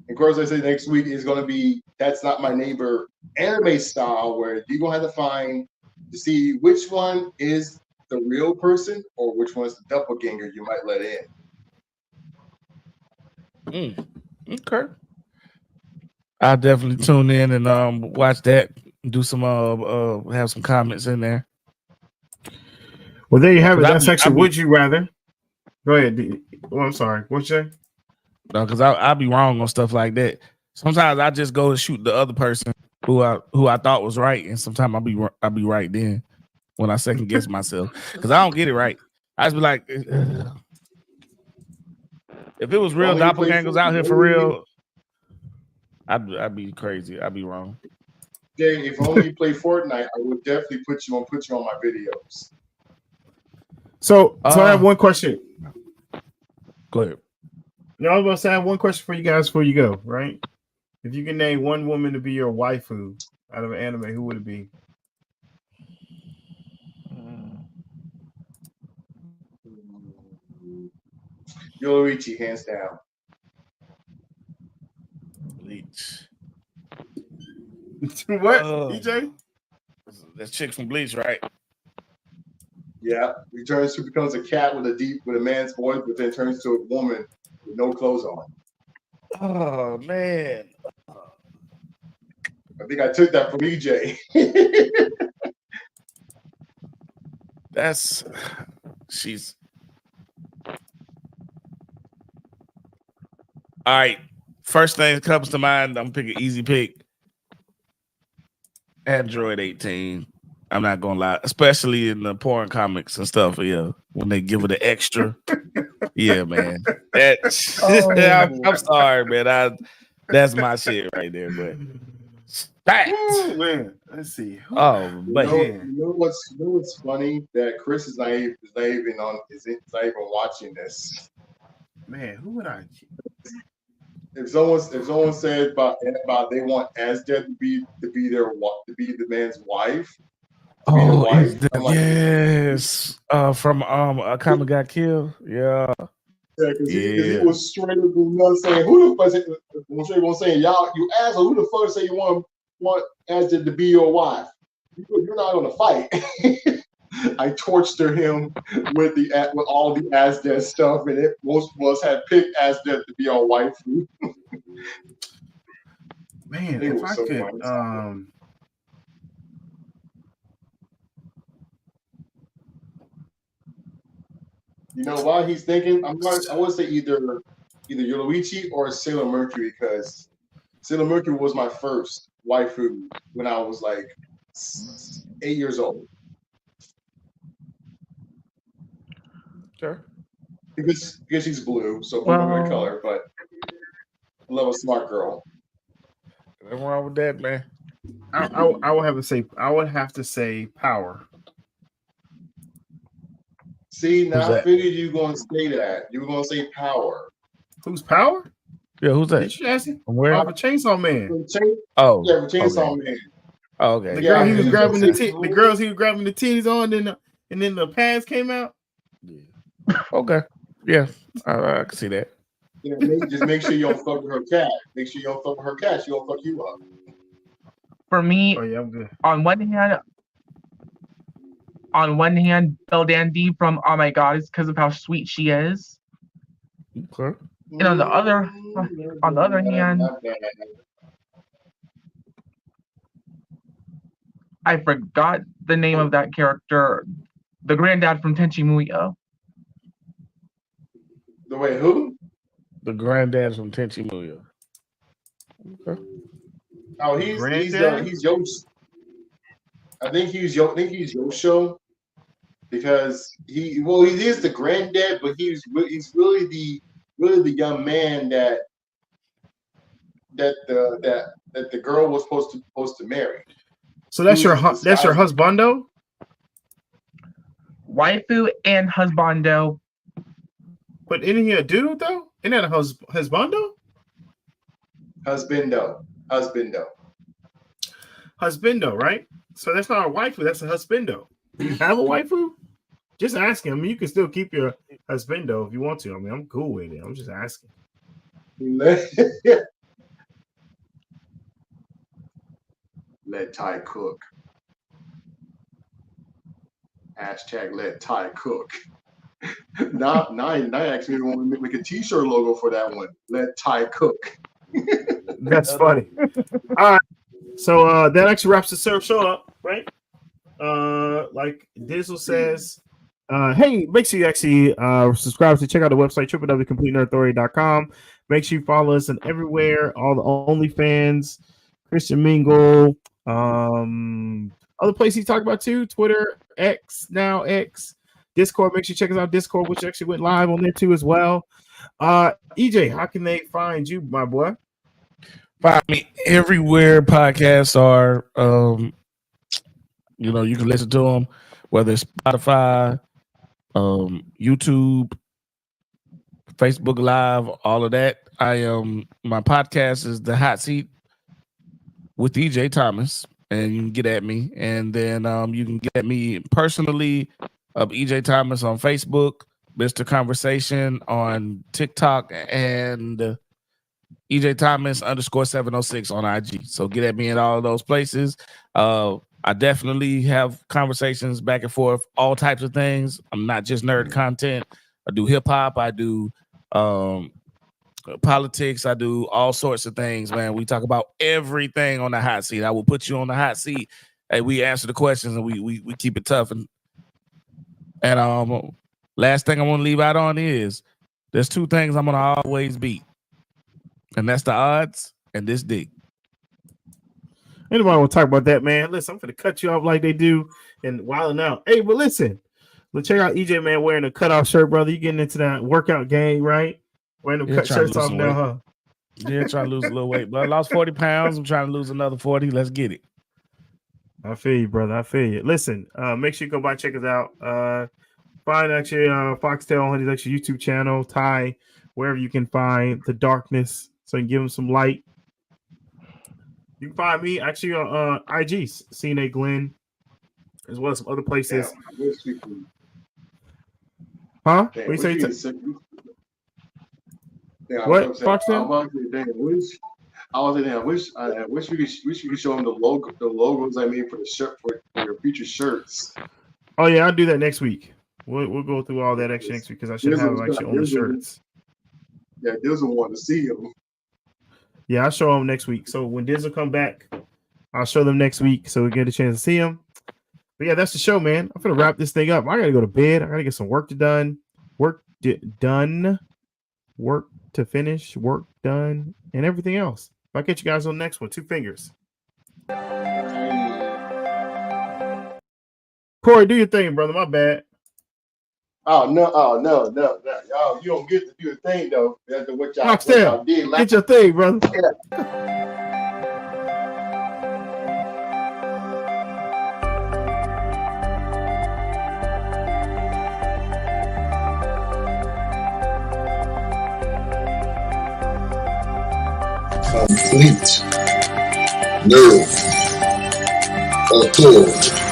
[SPEAKER 3] And of course, I say next week is going to be That's Not My Neighbor anime style, where you're going to have to find to see which one is the real person or which one's the doppelganger you might let in.
[SPEAKER 4] Okay. I'll definitely tune in and watch that. Do some have some comments in there.
[SPEAKER 2] Well, there you have it. That's actually Would You Rather. Go ahead. Oh, I'm sorry. What's that?
[SPEAKER 4] No, because I'll be wrong on stuff like that. Sometimes I just go to shoot the other person who I thought was right, and sometimes I'll be right then when I second guess myself because I don't get it right. I just be like, ugh. If it was real doppelgangers out here for real, I'd be crazy. I'd be wrong.
[SPEAKER 3] Jay, if only you play Fortnite, I would definitely put you on my videos.
[SPEAKER 2] So I have one question.
[SPEAKER 4] Go ahead.
[SPEAKER 2] No, I was going to say I have one question for you guys before you go, right? If you can name one woman to be your waifu out of an anime, who would it be?
[SPEAKER 3] Yoruichi, hands down.
[SPEAKER 4] Bleach.
[SPEAKER 2] What? EJ?
[SPEAKER 4] That chick from Bleach, right?
[SPEAKER 3] Yeah, he becomes a cat with a man's voice, but then turns to a woman with no clothes on.
[SPEAKER 4] Oh man,
[SPEAKER 3] I think I took that from EJ.
[SPEAKER 4] She's all right. First thing that comes to mind, I'm picking easy pick. Android 18. I'm not gonna lie, especially in the porn comics and stuff. Yeah, when they give it the extra. Yeah, man. I'm sorry, man. That's my shit right there. But
[SPEAKER 2] man, let's see.
[SPEAKER 4] But
[SPEAKER 3] you know what's funny? That Chris is not even watching this.
[SPEAKER 2] Man, who would I?
[SPEAKER 3] If someone said about they want Asded to be the man's wife.
[SPEAKER 4] Yes. From Akame Got Killed. Yeah.
[SPEAKER 3] Yeah, because he was straight up saying, "Who the fuck saying y'all? You asshole! Who the fuck say you want Asded to be your wife? You're not gonna fight." I tortured him with all the Asded stuff, and most of us had picked Asded to be our wife.
[SPEAKER 2] Man, if I could,
[SPEAKER 3] you know, while he's thinking, I would say either Yoruichi or Sailor Mercury, because Sailor Mercury was my first waifu when I was like 8 years old.
[SPEAKER 4] Sure.
[SPEAKER 3] Because she's blue, so blue is a color, but I love a smart girl.
[SPEAKER 4] Nothing wrong with that, man.
[SPEAKER 2] I would have to say Power.
[SPEAKER 3] See, now I figured you were going to say that. You were going to say Power.
[SPEAKER 2] Who's Power?
[SPEAKER 4] Yeah, who's that?
[SPEAKER 2] Did you ask him?
[SPEAKER 4] Where?
[SPEAKER 2] Off of Chainsaw Man.
[SPEAKER 3] Yeah, Chainsaw Man.
[SPEAKER 4] Oh, okay.
[SPEAKER 2] The girl he was grabbing the girls he was grabbing the titties on, and then the pants came out.
[SPEAKER 4] Yeah. Okay. Yeah, I can see that.
[SPEAKER 3] Yeah, just make sure you don't fuck with her cat. Make sure you don't fuck with her cat. She don't fuck you up.
[SPEAKER 5] For me,
[SPEAKER 2] I'm good.
[SPEAKER 5] On one hand, Belle Dandy from Oh My God is because of how sweet she is.
[SPEAKER 4] Okay.
[SPEAKER 5] And on the other hand, I forgot the name of that character, the granddad from Tenchi Muyo.
[SPEAKER 3] The way who?
[SPEAKER 4] The granddad from Tenchi Muyo. Okay.
[SPEAKER 3] Oh, he's Yosh. I think he's Yosho, because he is the granddad, but he's really the young man that the girl was supposed to marry.
[SPEAKER 2] So that's your husbando?
[SPEAKER 5] Waifu and husbando.
[SPEAKER 2] But isn't he a dude though? Isn't that a husbando?
[SPEAKER 3] Husbando,
[SPEAKER 2] right? So that's not a waifu, that's a husbando. Do you have a waifu? Just asking. I mean, you can still keep your husbando if you want to. I mean, I'm cool with it. I'm just asking.
[SPEAKER 3] Let Ty cook. Hashtag let Ty cook. now actually we want to make a t-shirt logo for that one. Let Ty cook.
[SPEAKER 2] That's funny. All right. So that actually wraps the show up, right? Like Dizzle says, hey, make sure you actually subscribe to check out the website, www.completenerdauthority.com. Make sure you follow us on everywhere, all the OnlyFans, Christian Mingle, other places he talked about too, Twitter, X, now X, Discord. Make sure you check us out, Discord, which actually went live on there too as well. EJ, how can they find you, my boy?
[SPEAKER 4] Find me everywhere podcasts are. You can listen to them, whether it's Spotify, YouTube, Facebook Live, all of that. My podcast is The Hot Seat with EJ Thomas, and you can get at me. And then you can get at me personally of EJ Thomas on Facebook, Mr. Conversation on TikTok, and EJ Thomas _706 on IG. So get at me in all of those places. I definitely have conversations back and forth, all types of things. I'm not just nerd content. I do hip hop. I do politics. I do all sorts of things, man. We talk about everything on the hot seat. I will put you on the hot seat. Hey, we answer the questions and we keep it tough. And last thing I want to leave out on is there's two things I'm gonna always beat, and that's the odds and this dick.
[SPEAKER 2] Anybody want to talk about that, man? Listen, I'm going to cut you off like they do and wilding out. Hey, but listen, let's check out EJ, man, wearing a cutoff shirt, brother. You getting into that workout game, right? Wearing them cut shirts off now, huh?
[SPEAKER 4] Yeah, trying to lose a little weight. But I lost 40 pounds. I'm trying to lose another 40. Let's get it.
[SPEAKER 2] I feel you, brother. I feel you. Listen, make sure you go by and check us out. Find actually Foxtail on his actual YouTube channel, Ty, wherever you can find the darkness, so you can give him some light. You can find me actually on IG, CNA Glenn, as well as some other places. Huh? What you say? What? Foxtail?
[SPEAKER 3] I wish we could show them the logos I made for the shirt for your future shirts.
[SPEAKER 2] Oh yeah, I'll do that next week. We'll go through all that actually next week because I should have actually on the shirts.
[SPEAKER 3] Yeah, Dizzle want to see them.
[SPEAKER 2] Yeah, I'll show them next week. So when Dizzle come back, I'll show them next week so we get a chance to see them. But yeah, that's the show, man. I'm gonna wrap this thing up. I gotta go to bed. I gotta get some work done. Work to finish. Work done, and everything else. I'll catch you guys on the next one. 2 fingers. Corey, do your thing, brother. My bad.
[SPEAKER 3] Oh no! Y'all, you don't get to do a thing though. That's what y'all did.
[SPEAKER 2] Get your thing, brother.
[SPEAKER 15] Complete Nerd Authority.